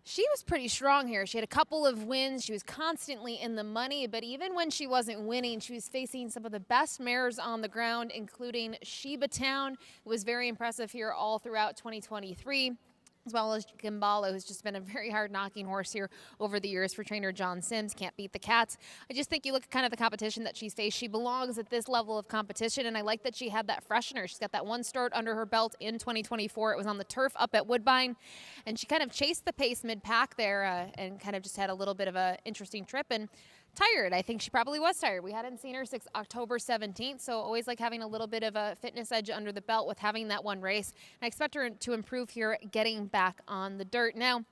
she was pretty strong here. She had a couple of wins. She was constantly in the money, but even when she wasn't winning, she was facing some of the best mares on the ground, including Sheba Town, who was very impressive here all throughout 2023. As well as Gimbalo, who's just been a very hard-knocking horse here over the years for trainer John Sims. Can't beat the Cats. I just think you look at kind of the competition that she's faced. She belongs at this level of competition, and I like that she had that freshener. She's got that one start under her belt in 2024. It was on the turf up at Woodbine, and she kind of chased the pace mid-pack there and kind of just had a little bit of an interesting trip and tired. I think she probably was tired. We hadn't seen her since October 17th, so always like having a little bit of a fitness edge under the belt with having that one race. And I expect her to improve here getting back on the dirt. Now,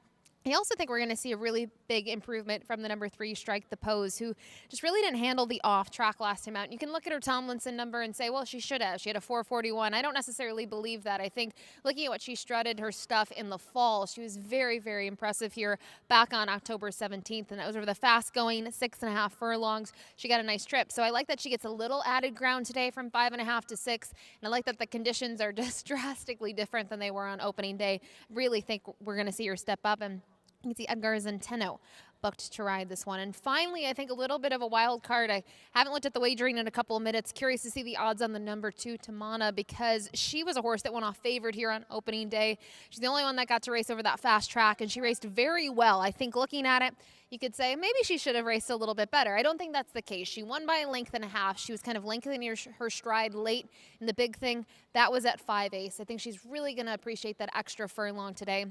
I also think we're going to see a really big improvement from the number 3, Strike the Pose, who just really didn't handle the off track last time out. And you can look at her Tomlinson number and say, well, she should have. She had a 441. I don't necessarily believe that. I think looking at what she strutted her stuff in the fall, she was very, very impressive here back on October 17th. And that was over the fast going 6.5 furlongs. She got a nice trip. So I like that she gets a little added ground today from 5.5 to 6. And I like that the conditions are just drastically different than they were on opening day. Really think we're going to see her step up. And you can see Edgar Zenteno booked to ride this one. And finally, I think a little bit of a wild card. I haven't looked at the wagering in a couple of minutes. Curious to see the odds on the number 2, Tamana, because she was a horse that went off favored here on opening day. She's the only one that got to race over that fast track, and she raced very well. I think looking at it, you could say maybe she should have raced a little bit better. I don't think that's the case. She won by a length and a half. She was kind of lengthening her stride late in the big thing. That was at 5/8. I think she's really going to appreciate that extra furlong today.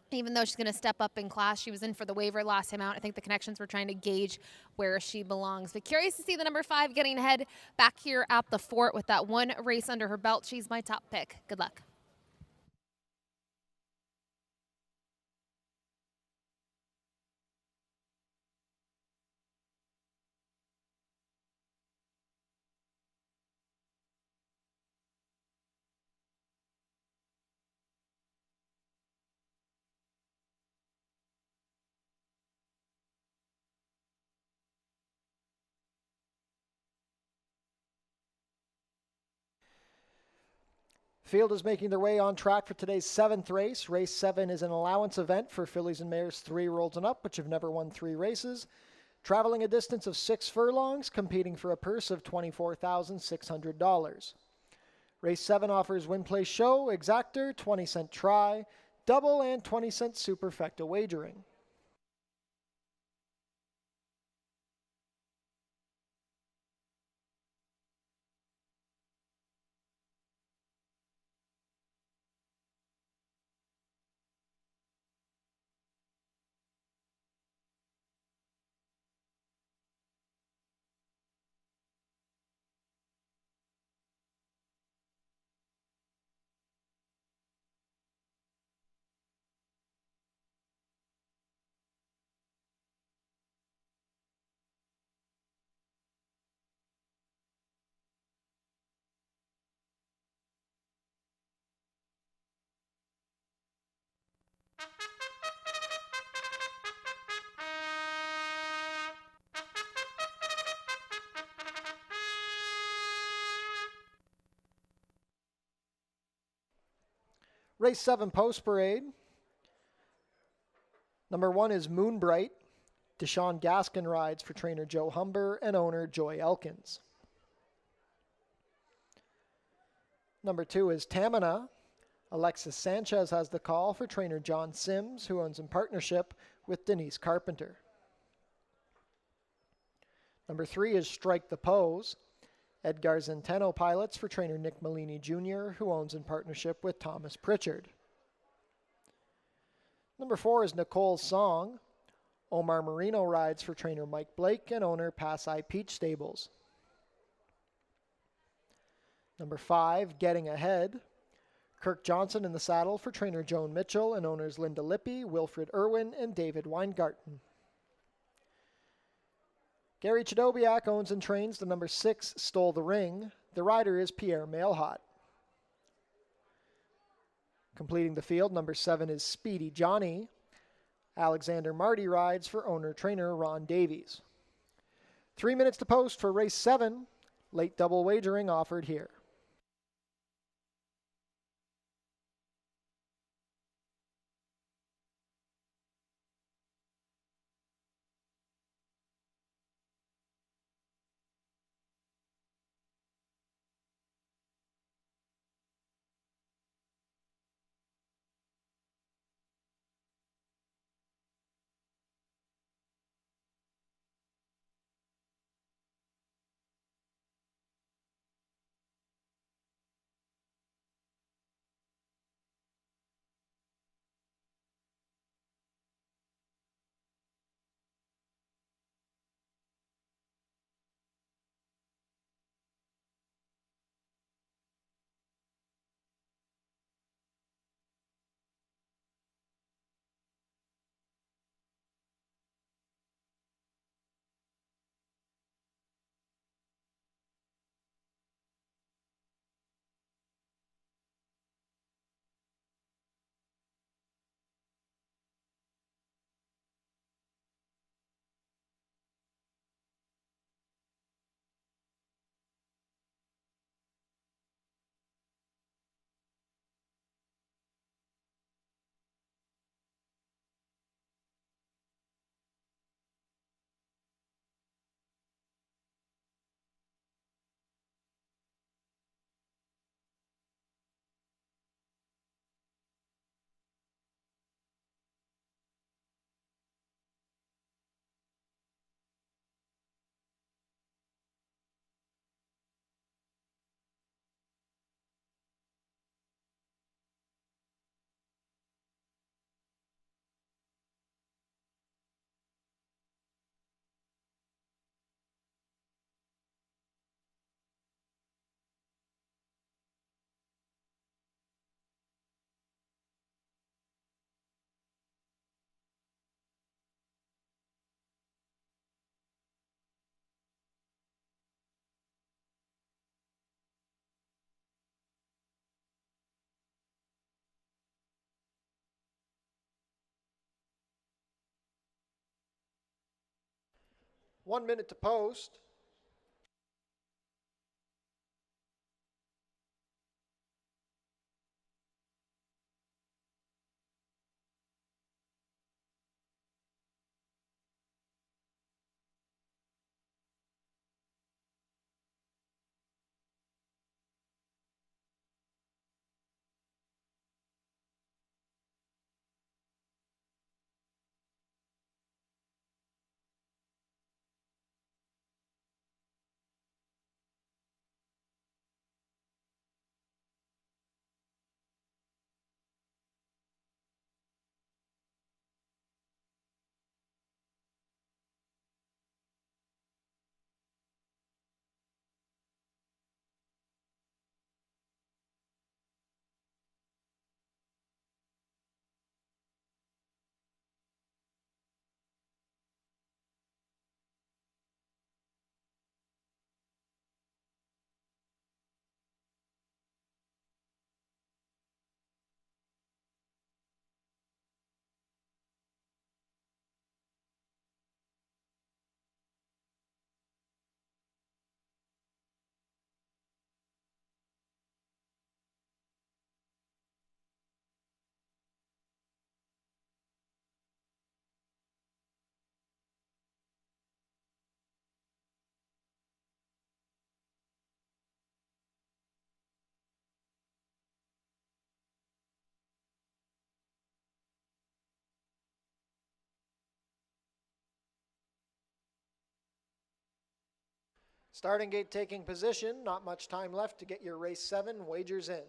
Even though she's going to step up in class, she was in for the waiver last time out. I think the connections were trying to gauge where she belongs. But curious to see the number 5 Getting Ahead back here at the fort with that one race under her belt. She's my top pick. Good luck. Field is making their way on track for today's 7th race. Race 7 is an allowance event for fillies and mares 3-year-olds and up, which have never won 3 races. Traveling a distance of 6 furlongs, competing for a purse of $24,600. Race 7 offers win, play, show, exactor, 20-cent try, double, and 20-cent superfecta wagering. Race 7 post parade. Number 1 is Moonbright. Deshaun Gaskin rides for trainer Joe Humber and owner Joy Elkins. Number 2 is Tamina. Alexis Sanchez has the call for trainer John Sims, who owns in partnership with Denise Carpenter. Number 3 is Strike the Pose. Edgar Zenteno pilots for trainer Nick Malini Jr., who owns in partnership with Thomas Pritchard. Number 4 is Nicole's Song. Omar Marino rides for trainer Mike Blake and owner Pass Eye Peach Stables. Number 5, Getting Ahead. Kirk Johnson in the saddle for trainer Joan Mitchell and owners Linda Lippy, Wilfred Irwin, and David Weingarten. Gary Chadobiak owns and trains the number 6, Stole the Ring. The rider is Pierre Mailhot. Completing the field, number 7 is Speedy Johnny. Alexander Marty rides for owner-trainer Ron Davies. 3 minutes to post for race 7. Late double wagering offered here. One minute to post. Starting gate taking position. Not much time left to get your race 7 wagers in.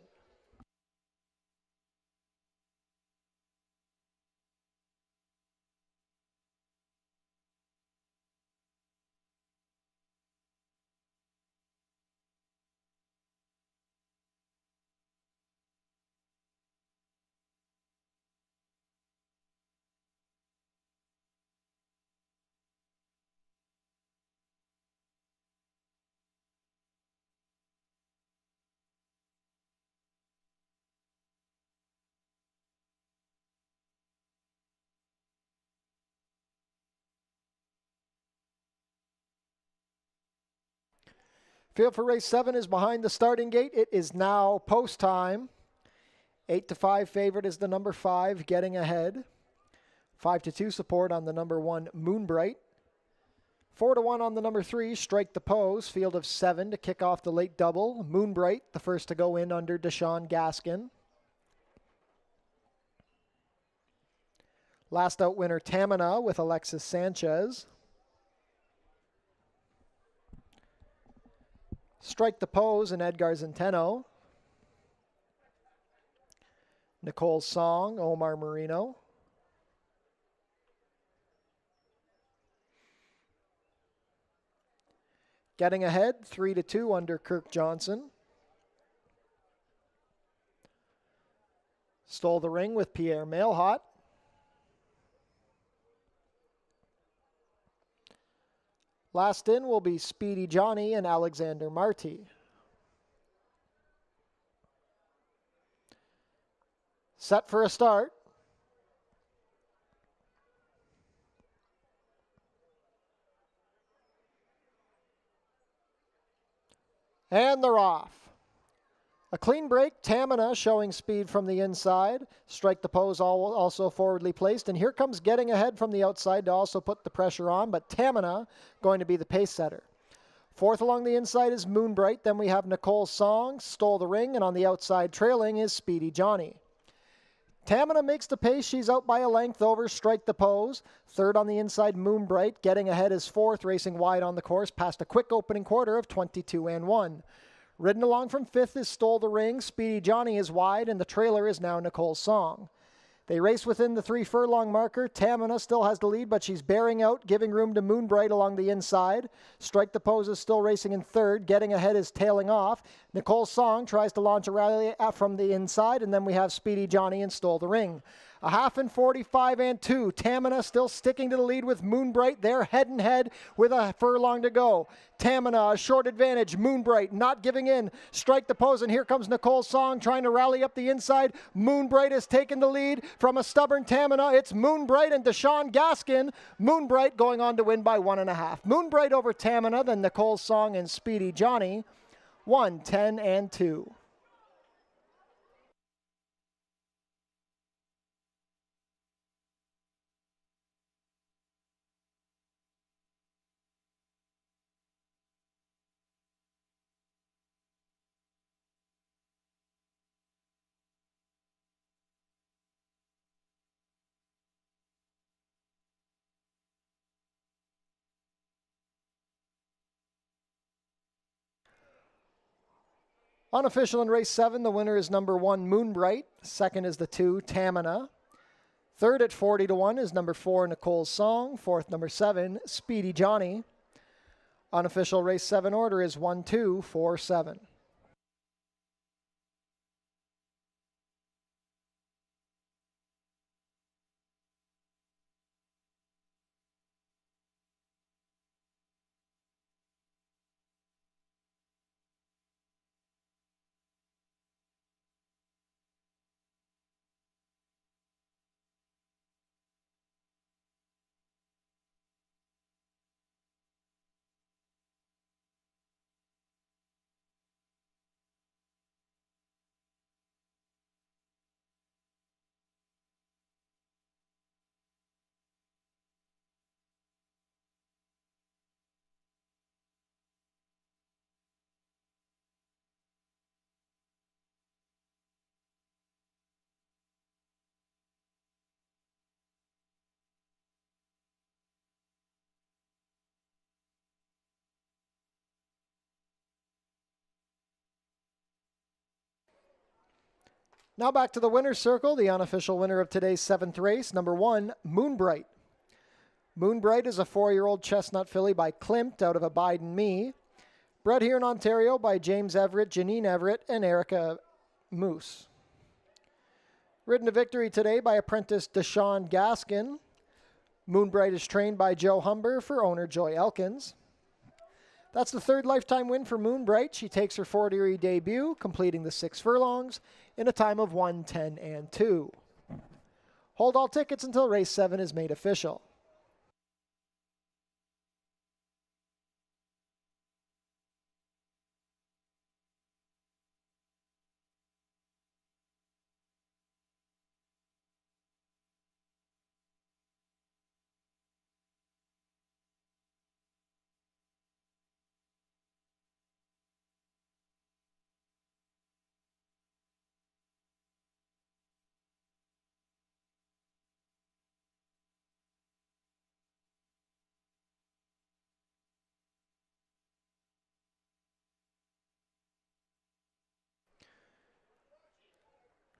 Field for race 7 is behind the starting gate. It is now post time. 8-5 favorite is the number 5, Getting Ahead. 5-2 support on the number 1, Moonbright. 4-1 on the number 3, Strike the Pose. Field of 7 to kick off the late double. Moonbright, the first to go in under Deshaun Gaskin. Last out winner, Tamina with Alexis Sanchez. Strike the Pose and Edgar Zenteno. Nicole Song, Omar Marino. Getting Ahead, 3-2 under Kirk Johnson. Stole the Ring with Pierre Mailhot. Last in will be Speedy Johnny and Alexander Marty. Set for a start. And they're off. A clean break, Tamina showing speed from the inside. Strike the Pose also forwardly placed. And here comes Getting Ahead from the outside to also put the pressure on, but Tamina going to be the pace setter. Fourth along the inside is Moonbright. Then we have Nicole Song, Stole the Ring, and on the outside trailing is Speedy Johnny. Tamina makes the pace. She's out by a length over Strike the Pose. Third on the inside, Moonbright. Getting Ahead is fourth, racing wide on the course past a quick opening quarter of 22-1. Ridden along from fifth is Stole the Ring. Speedy Johnny is wide, and the trailer is now Nicole Song. They race within the 3 furlong marker. Tamina still has the lead, but she's bearing out, giving room to Moonbright along the inside. Strike the Pose is still racing in third. Getting Ahead is tailing off. Nicole Song tries to launch a rally from the inside, and then we have Speedy Johnny and Stole the Ring. A half in 45-2. Tamina still sticking to the lead with Moonbright. They're head and head with a furlong to go. Tamina, a short advantage. Moonbright not giving in. Strike the Pose, and here comes Nicole Song trying to rally up the inside. Moonbright has taken the lead from a stubborn Tamina. It's Moonbright and Deshaun Gaskin. Moonbright going on to win by 1.5. Moonbright over Tamina, then Nicole Song and Speedy Johnny. 1-10-2. Unofficial in race 7, the winner is number 1, Moonbright. Second is the 2, Tamina. Third at 40-1 is number 4, Nicole Song. Fourth, number 7, Speedy Johnny. Unofficial race 7 order is 1, 2, 4, 7. Now back to the winner's circle, the unofficial winner of today's 7th race, number 1, Moonbright. Moonbright is a 4-year-old chestnut filly by Klimt out of Abide and Me. Bred here in Ontario by James Everett, Janine Everett, and Erica Moose. Ridden to victory today by apprentice Deshaun Gaskin. Moonbright is trained by Joe Humber for owner Joy Elkins. That's the 3rd lifetime win for Moonbright. She takes her Fort Erie debut, completing the 6 furlongs in a time of 1:10-2. Hold all tickets until race 7 is made official.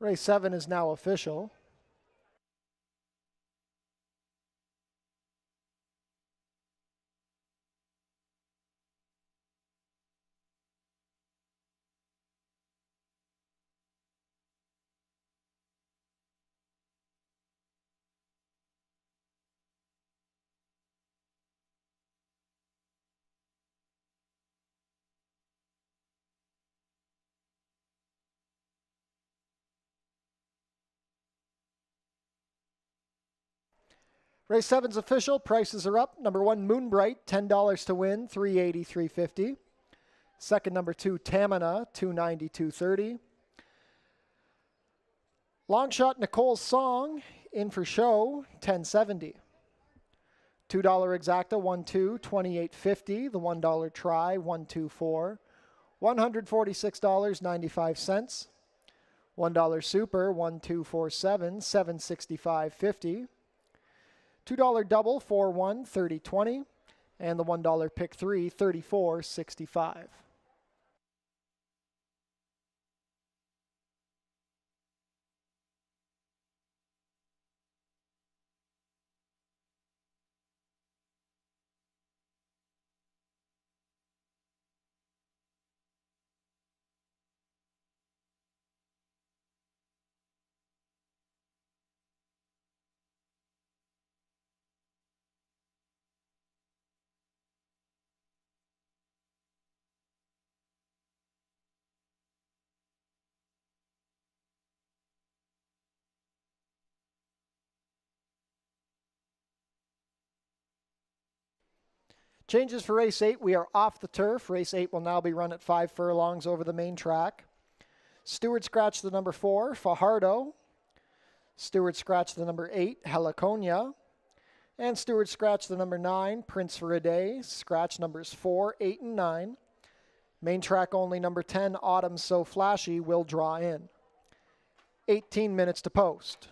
Race 7 is now official. Race 7's official. Prices are up. Number 1, Moonbright, $10 to win, $380, $350. Second, number 2, Tamina, $290, $230. Longshot Nicole's Song, in for show, $10.70. $2 exacta, 1-2, $28.50. The $1 try, 124. $146.95. $1 super, 1247, $765.50. $2 double, 4-1, $30.20. And the $1 pick 3, $34.65. Changes for race 8. We are off the turf. Race 8 will now be run at 5 furlongs over the main track. Stewart scratched the number 4, Fajardo. Stewart scratched the number 8, Heliconia. And Stewart scratched the number 9, Prince for a Day. Scratch numbers 4, 8, and 9. Main track only number 10, Autumn So Flashy, will draw in. 18 minutes to post.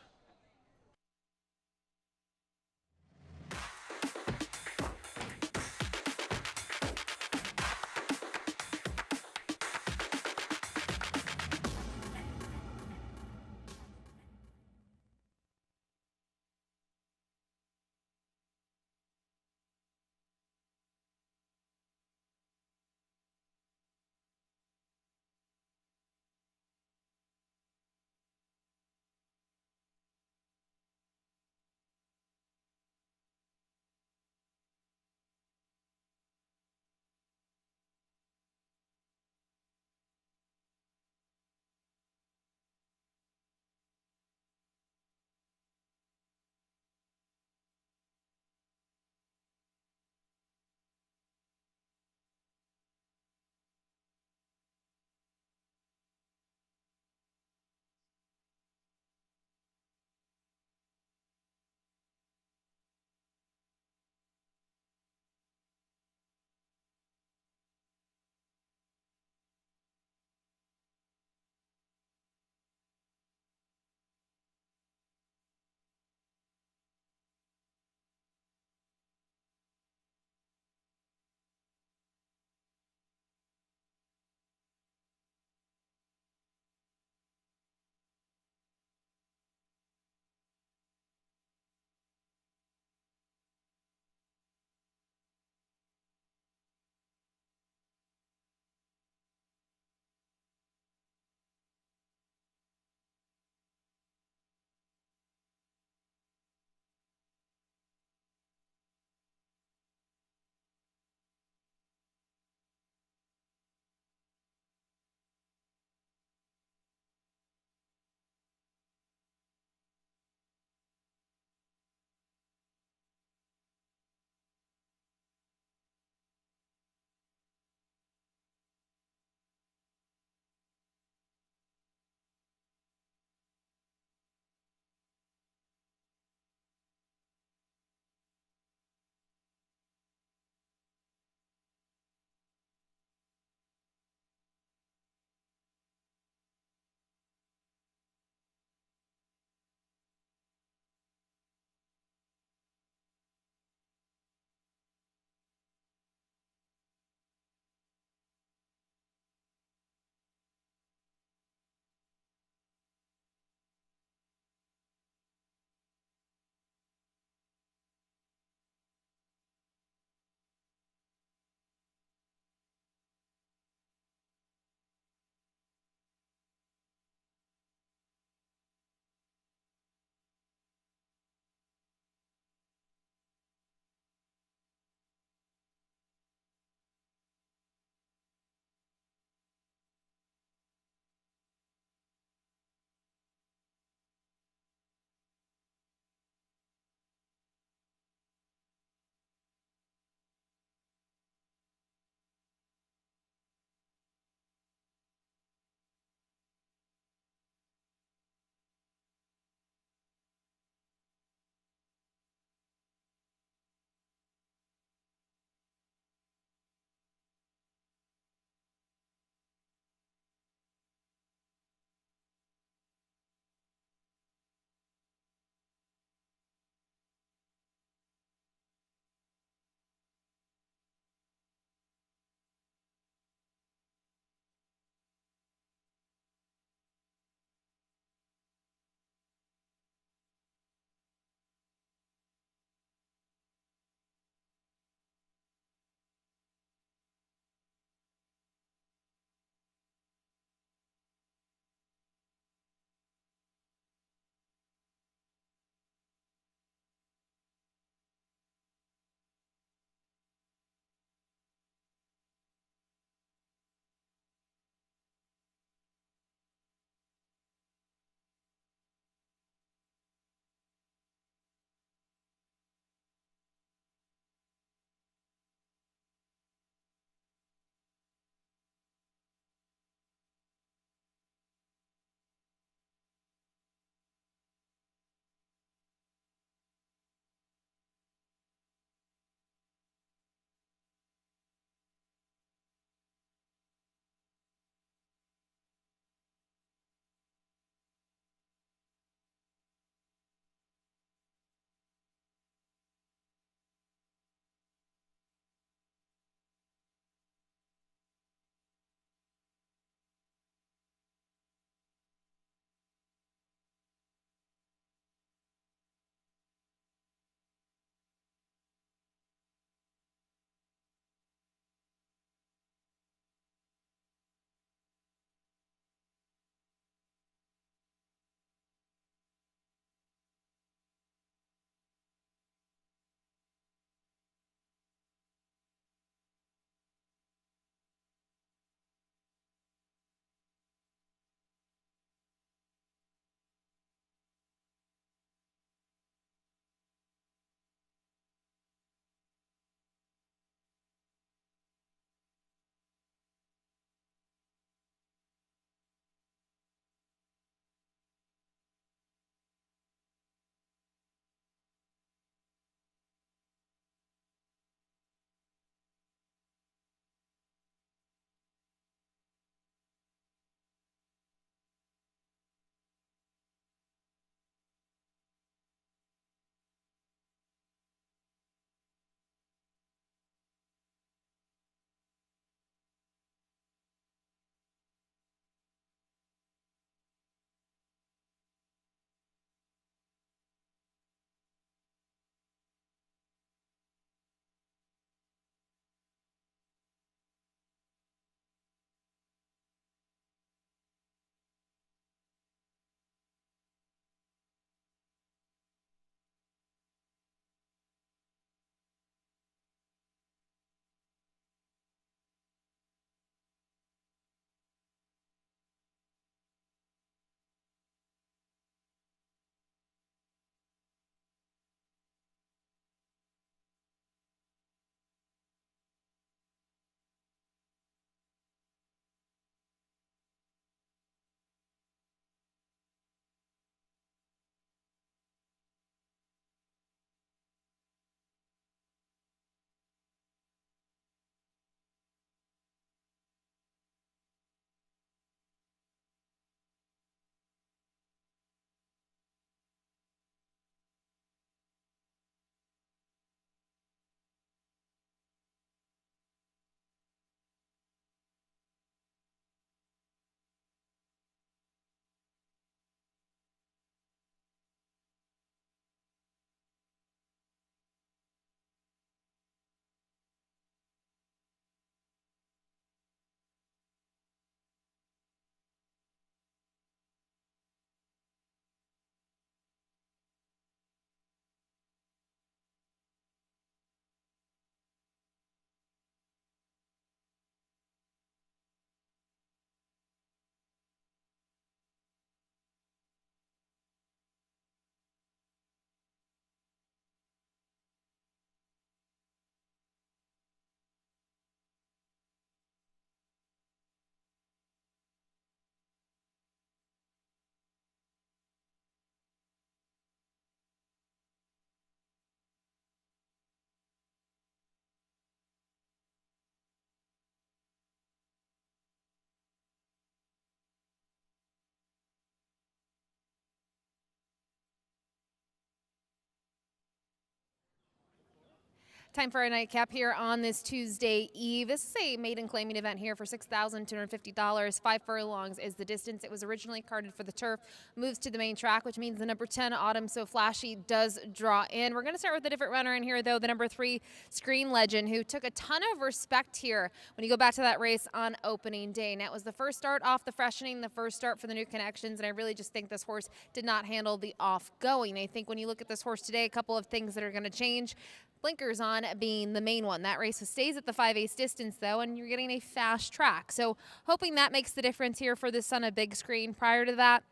Time for a nightcap here on this Tuesday Eve. This is a maiden claiming event here for $6,250. 5 furlongs is the distance. It was originally carded for the turf, moves to the main track, which means the number 10, Autumn So Flashy, does draw in. We're going to start with a different runner in here, though, the number 3, Screen Legend, who took a ton of respect here when you go back to that race on opening day. And that was the first start off the freshening, the first start for the new connections, and I really just think this horse did not handle the off-going. I think when you look at this horse today, a couple of things that are going to change. Blinkers on being the main one. That race stays at the 5/8 distance, though, and you're getting a fast track. So hoping that makes the difference here for this on a big screen. Prior to that,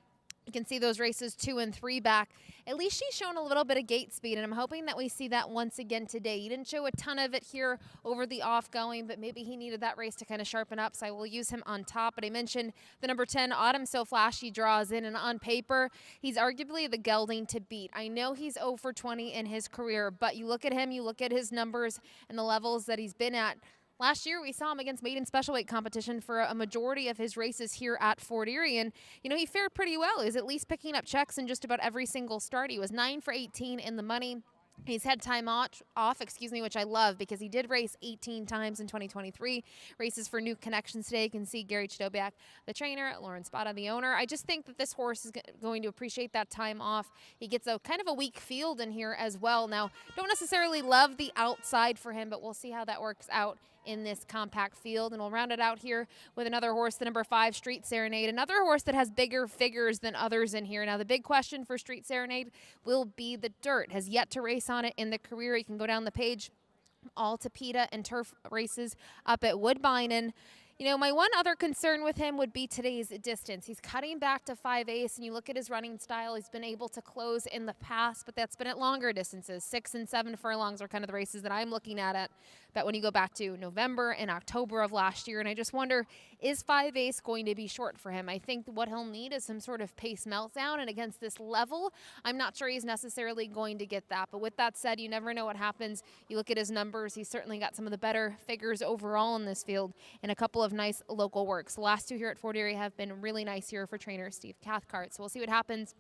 you can see those races 2 and 3 back. At least she's shown a little bit of gate speed, and I'm hoping that we see that once again today. He didn't show a ton of it here over the off-going, but maybe he needed that race to kind of sharpen up, so I will use him on top. But I mentioned the number 10, Autumn So Flashy, draws in, and on paper, he's arguably the gelding to beat. I know he's 0 for 20 in his career, but you look at him, you look at his numbers and the levels that he's been at. Last year, we saw him against maiden special weight competition for a majority of his races here at Fort Erie, and, you know, he fared pretty well. He was at least picking up checks in just about every single start. He was 9 for 18 in the money. He's had time off, which I love because he did race 18 times in 2023. Races for new connections today. You can see Gary Chidobiak, the trainer, Lauren Spada, the owner. I just think that this horse is going to appreciate that time off. He gets a kind of a weak field in here as well. Now, don't necessarily love the outside for him, but we'll see how that works out in this compact field. And we'll round it out here with another horse, the number 5, Street Serenade, another horse that has bigger figures than others in here. Now, the big question for Street Serenade will be the dirt. Has yet to race on it in the career. You can go down the page, all Tapeta and turf races up at Woodbine. And you know, my one other concern with him would be today's distance. He's cutting back to 5/8, and you look at his running style, he's been able to close in the past, but that's been at longer distances. 6 and 7 furlongs are kind of the races that I'm looking at. But when you go back to November and October of last year, and I just wonder, is 5/8 going to be short for him? I think what he'll need is some sort of pace meltdown, and against this level, I'm not sure he's necessarily going to get that. But with that said, you never know what happens. You look at his numbers, he's certainly got some of the better figures overall in this field, and a couple of nice local works. The last 2 here at Fort Erie have been really nice here for trainer Steve Cathcart. So we'll see what happens.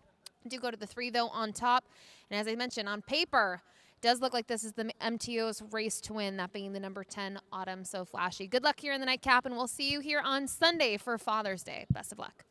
Do go to the 3, though, on top. And as I mentioned, on paper, it does look like this is the MTO's race to win, that being the number 10, Autumn So Flashy. Good luck here in the nightcap, and we'll see you here on Sunday for Father's Day. Best of luck.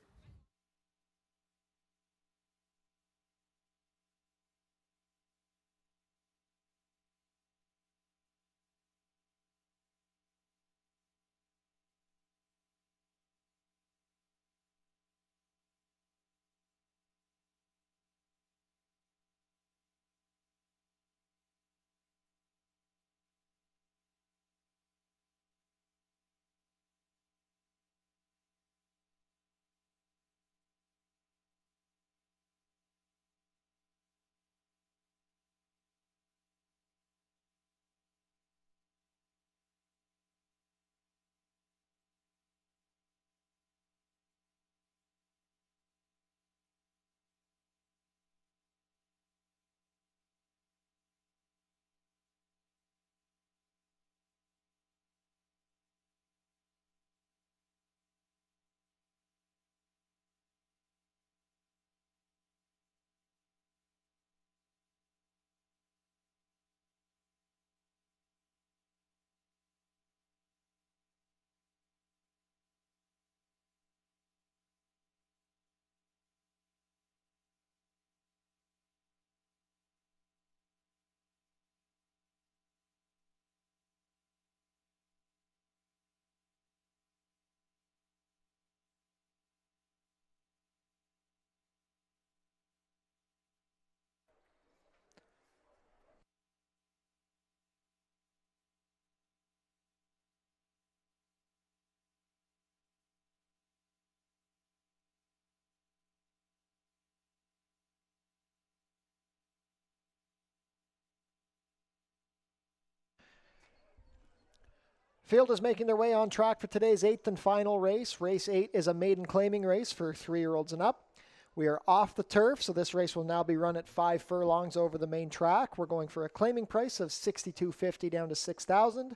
Field is making their way on track for today's 8th and final race. Race 8 is a maiden claiming race for 3-year-olds and up. We are off the turf, so this race will now be run at 5 furlongs over the main track. We're going for a claiming price of $62.50 down to $6,000,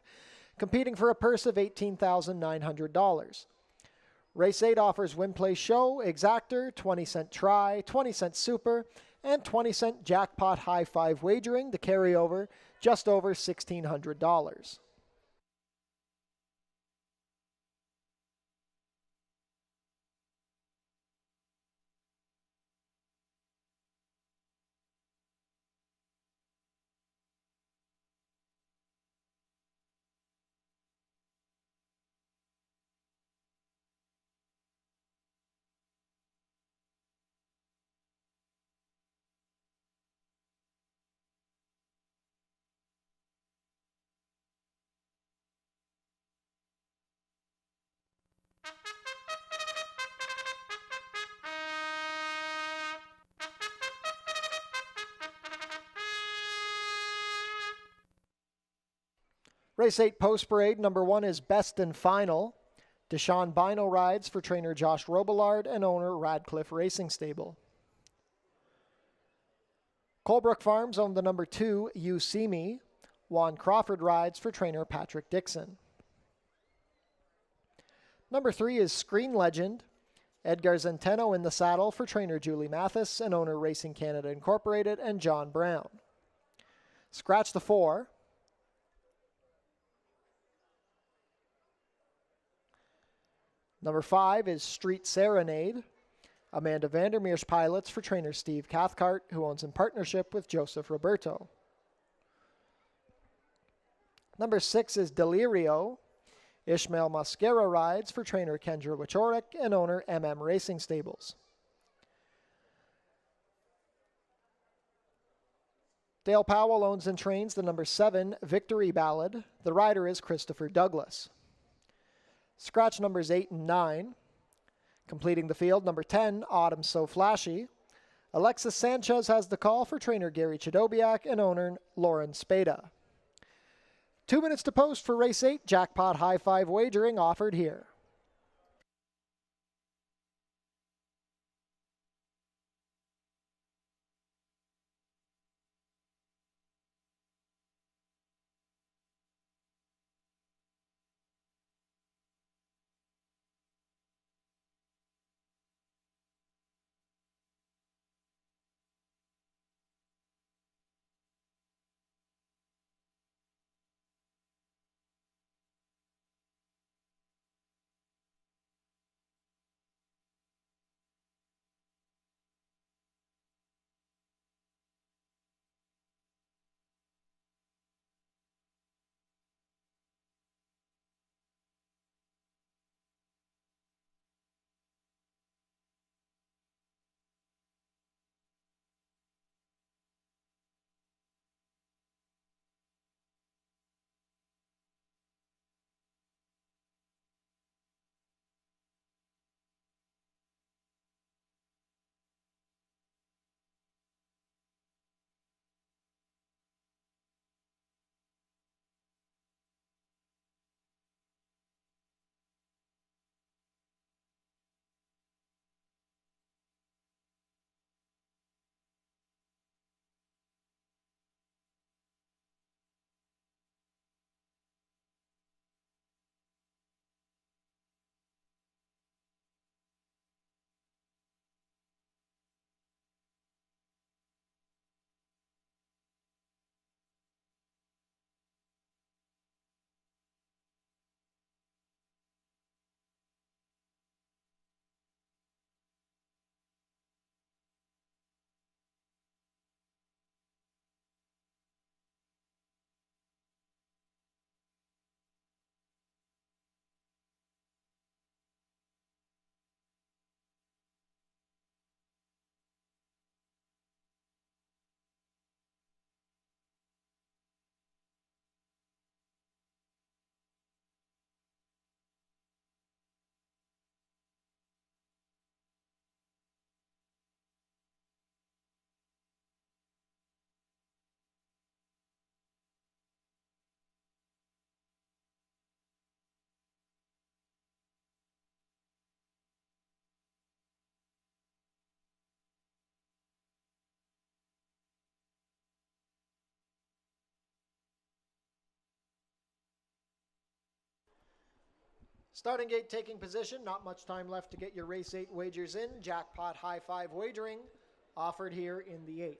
competing for a purse of $18,900. Race 8 offers win, play, show, exactor, 20-cent try, 20-cent super, and 20-cent jackpot high five wagering, the carryover, just over $1,600. Race 8 Post Parade, number 1 is Best and Final. Deshaun Bino rides for trainer Josh Robillard and owner Radcliffe Racing Stable. Colebrook Farms owned the number 2, You See Me. Juan Crawford rides for trainer Patrick Dixon. Number 3 is Screen Legend. Edgar Zenteno in the saddle for trainer Julie Mathis and owner Racing Canada Incorporated and John Brown. Scratch the 4. Number 5 is Street Serenade. Amanda Vandermeer's pilots for trainer Steve Cathcart, who owns in partnership with Joseph Roberto. Number 6 is Delirio. Ishmael Mosquera rides for trainer Kendra Wichorek and owner Racing Stables. Dale Powell owns and trains the number 7 Victory Ballad. The rider is Christopher Douglas. Scratch numbers 8 and 9. Completing the field, number 10, Autumn So Flashy. Alexis Sanchez has the call for trainer Gary Chidobiak and owner Lauren Spada. 2 minutes to post for race 8, jackpot high five wagering offered here. Starting gate taking position, not much time left to get your race 8 wagers in. Jackpot high five wagering offered here in the 8th.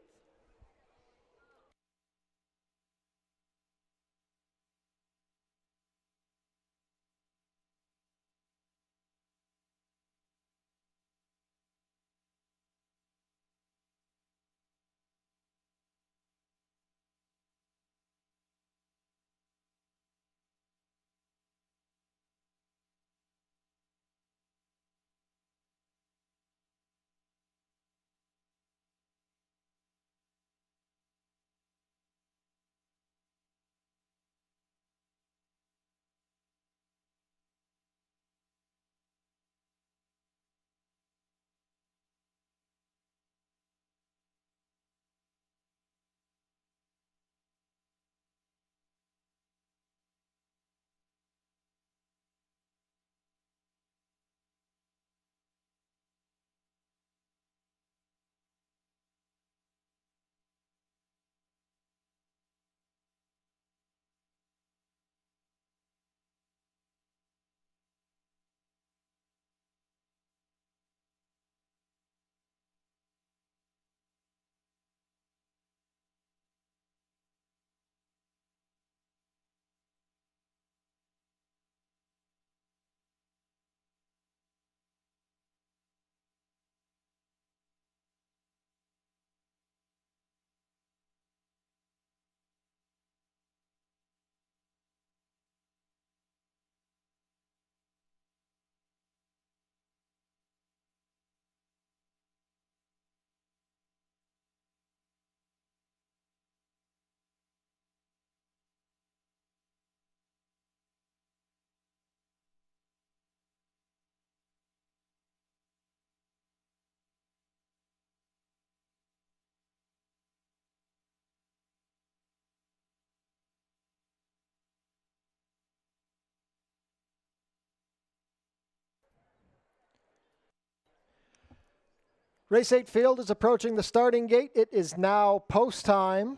Race 8 field is approaching the starting gate. It is now post time.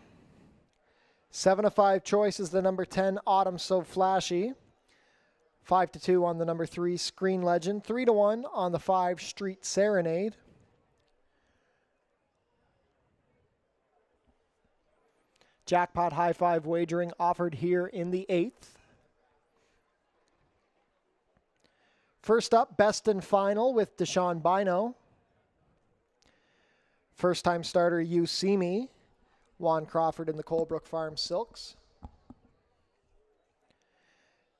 7-5 choice is the number 10, Autumn So Flashy. 5-2 on the number 3, Screen Legend. 3-1 on the 5, Street Serenade. Jackpot high five wagering offered here in the 8th. First up, Best and Final with Deshaun Bino. First time starter, You See Me, Juan Crawford in the Colebrook Farm Silks.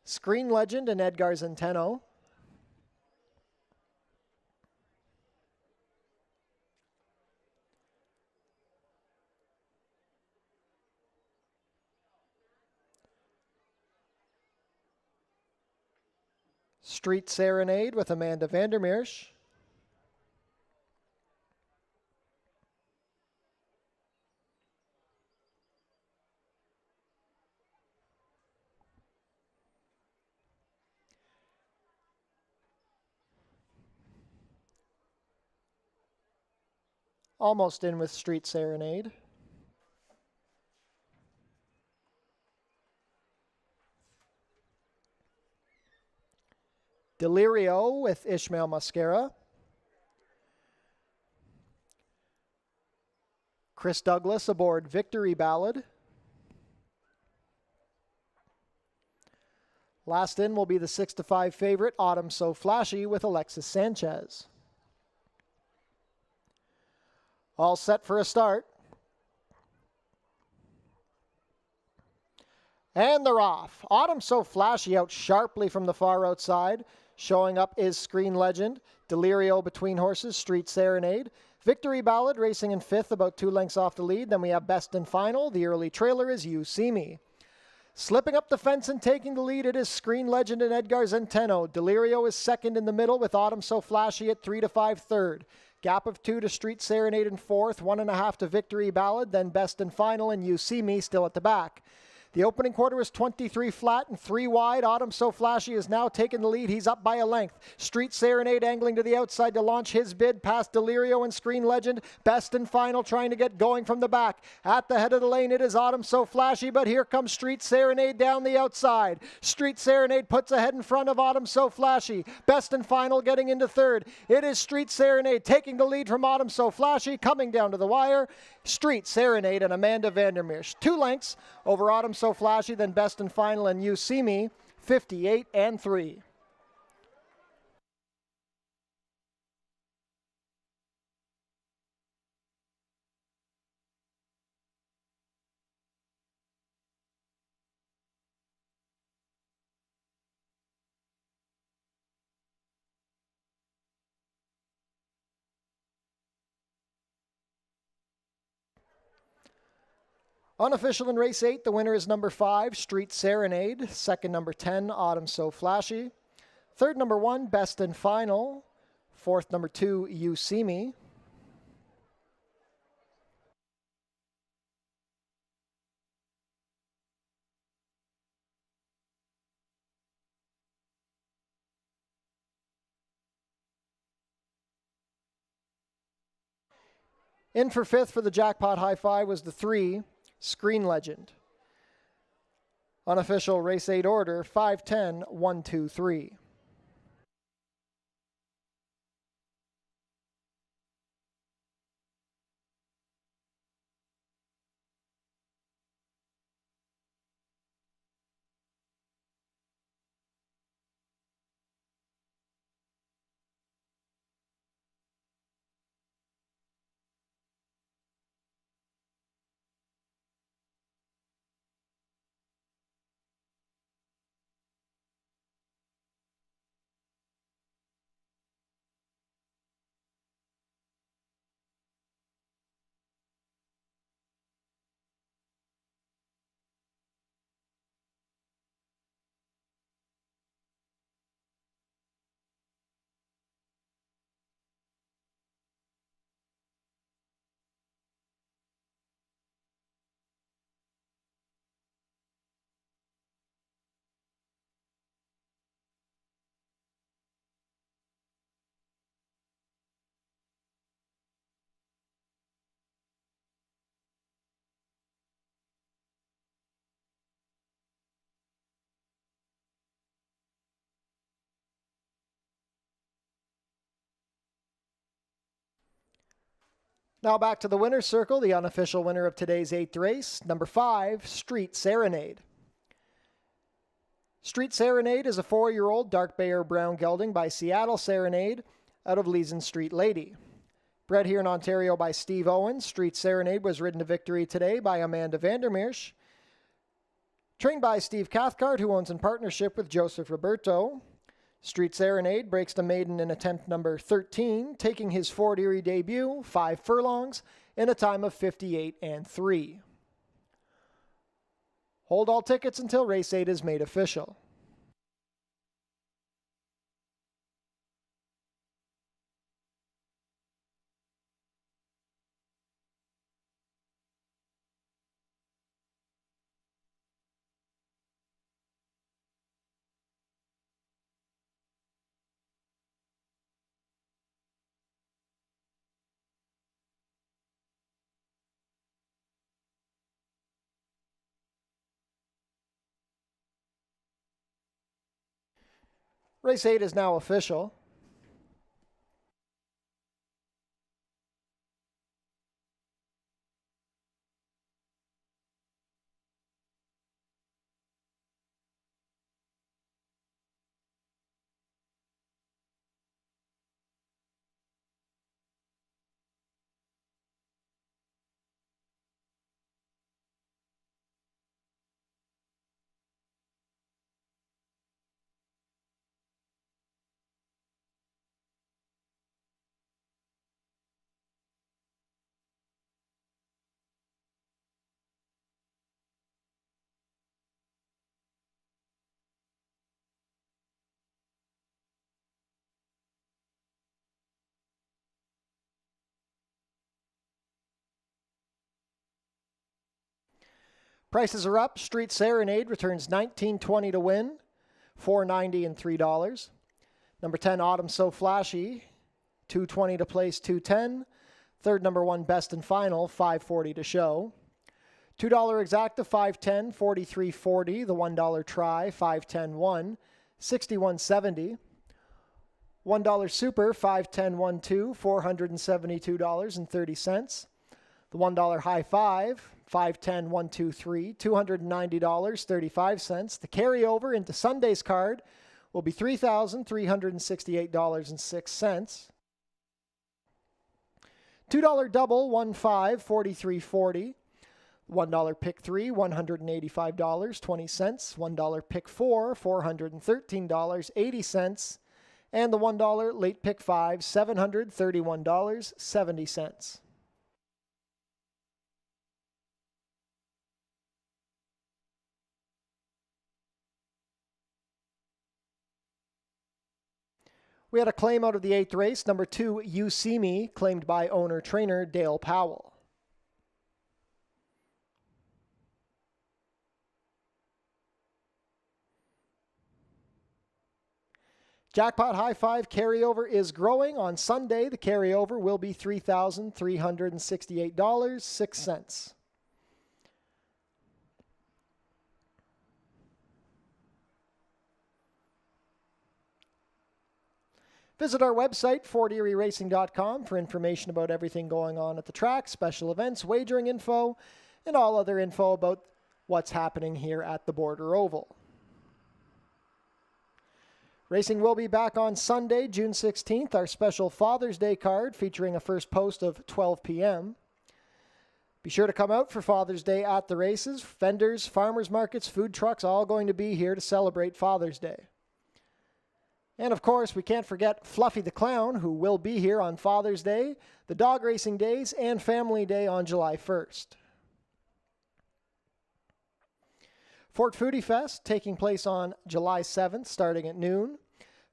Screen Legend and Edgar Zenteno. Street Serenade with Amanda Vandermeersch. Almost in with Street Serenade. Delirio with Ishmael Mascara. Chris Douglas aboard Victory Ballad. Last in will be the 6-5 favorite, Autumn So Flashy with Alexis Sanchez. All set for a start. And they're off. Autumn So Flashy out sharply from the far outside. Showing up is Screen Legend. Delirio between horses, Street Serenade. Victory Ballad racing in 5th, about 2 lengths off the lead. Then we have Best and Final. The early trailer is You See Me. Slipping up the fence and taking the lead, it is Screen Legend and Edgar Zenteno. Delirio is second in the middle with Autumn So Flashy at 3-5 third. Gap of 2 to Street Serenade in 4th, 1.5 to Victory Ballad, then Best and Final and You See Me still at the back. The opening quarter was 23 flat and 3 wide. Autumn So Flashy is now taking the lead. He's up by a length. Street Serenade angling to the outside to launch his bid past Delirio and Screen Legend. Best and Final trying to get going from the back. At the head of the lane, it is Autumn So Flashy, but here comes Street Serenade down the outside. Street Serenade puts ahead in front of Autumn So Flashy. Best and Final getting into third. It is Street Serenade taking the lead from Autumn So Flashy, coming down to the wire. Street Serenade and Amanda Vandermeersch. 2 lengths over Autumn So Flashy, then Best and Final and You See Me, 58-3. Unofficial in race 8, the winner is number 5, Street Serenade. Second, number 10, Autumn So Flashy. Third, number 1, Best and Final. Fourth, number 2, You See Me. In for fifth for the jackpot high five was the 3, Screen Legend. Unofficial race 8 order, 5-10, 1-2-3. Now back to the winner's circle, the unofficial winner of today's 8th race, number 5, Street Serenade. Street Serenade is a 4-year-old dark bay or brown gelding by Seattle Serenade out of Leeson Street Lady. Bred here in Ontario by Steve Owens, Street Serenade was ridden to victory today by Amanda Vandermeersch. Trained by Steve Cathcart, who owns in partnership with Joseph Roberto. Street Serenade breaks to maiden in attempt number 13, taking his Fort Erie debut, 5 furlongs, in a time of 58-3. Hold all tickets until race 8 is made official. Race 8 is now official. Prices are up. Street Serenade returns $19.20 to win, $4.90 and $3. Number 10, Autumn So Flashy, $2.20 to place, $2.10. Third, number 1, Best and Final, $5.40 to show. $2 Exacta, $5.10, $43.40. The $1 Try, $5.10, $1, $61.70. $1 Super, $5.10, $1, $2, $472.30. The $1 High Five, $5.10, $1, $2, $3, $290.35. The carryover into Sunday's card will be $3,368.06. $2 Double, $1, $5, $43.40. $1 Pick 3, $185.20. $1 Pick 4, $413.80. And the $1 Late Pick 5, $731.70. We had a claim out of the 8th race, number 2, You See Me, claimed by owner-trainer Dale Powell. Jackpot High Five carryover is growing. On Sunday, the carryover will be $3,368.06. Visit our website, FortErieRacing.com, for information about everything going on at the track, special events, wagering info, and all other info about what's happening here at the Border Oval. Racing will be back on Sunday, June 16th, our special Father's Day card featuring a first post of 12 p.m. Be sure to come out for Father's Day at the races. Vendors, farmers markets, food trucks, all going to be here to celebrate Father's Day. And of course, we can't forget Fluffy the Clown, who will be here on Father's Day, the Dog Racing Days, and Family Day on July 1st. Fort Foodie Fest taking place on July 7th, starting at noon.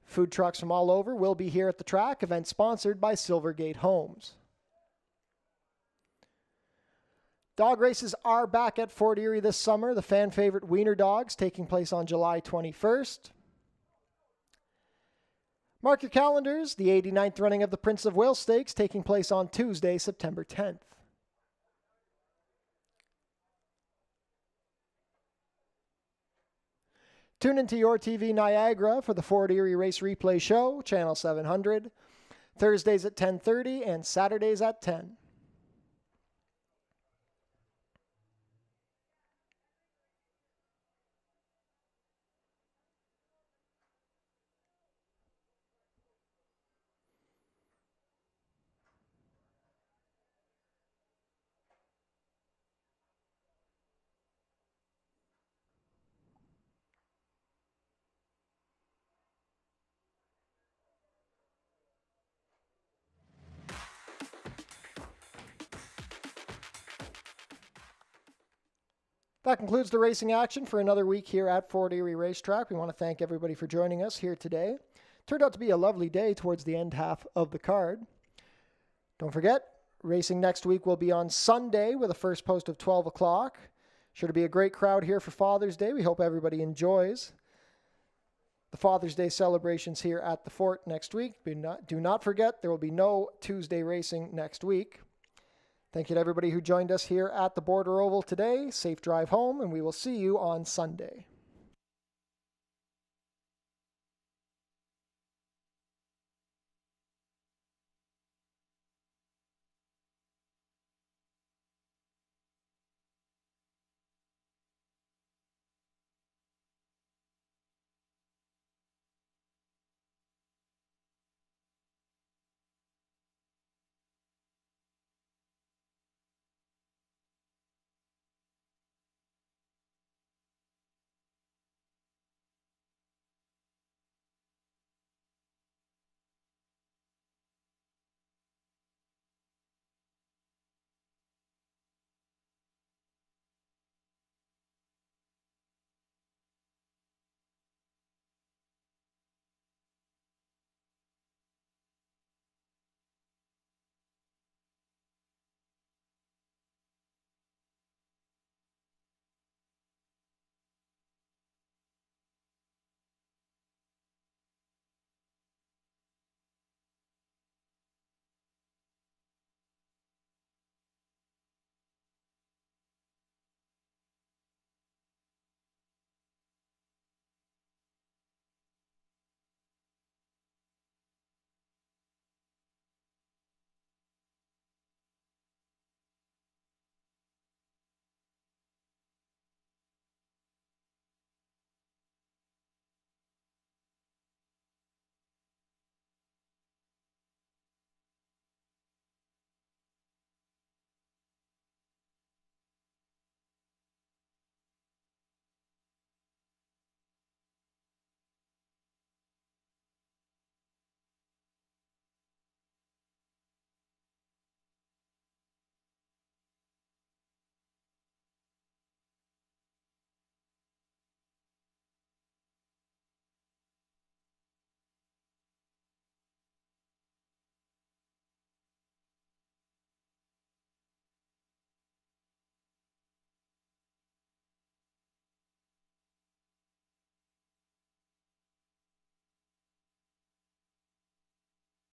Food trucks from all over will be here at the track, event sponsored by Silvergate Homes. Dog races are back at Fort Erie this summer. The fan favorite Wiener Dogs taking place on July 21st. Mark your calendars, the 89th running of the Prince of Wales Stakes taking place on Tuesday, September 10th. Tune into Your TV Niagara for the Fort Erie Race Replay Show, Channel 700, Thursdays at 10:30 and Saturdays at 10. That concludes the racing action for another week here at Fort Erie Racetrack. We want to thank everybody for joining us here today. Turned out to be a lovely day towards the end half of the card. Don't forget, racing next week will be on Sunday with a first post of 12 o'clock. Sure to be a great crowd here for Father's Day. We hope everybody enjoys the Father's Day celebrations here at the Fort next week. Do not forget, there will be no Tuesday racing next week. Thank you to everybody who joined us here at the Border Oval today. Safe drive home, and we will see you on Sunday.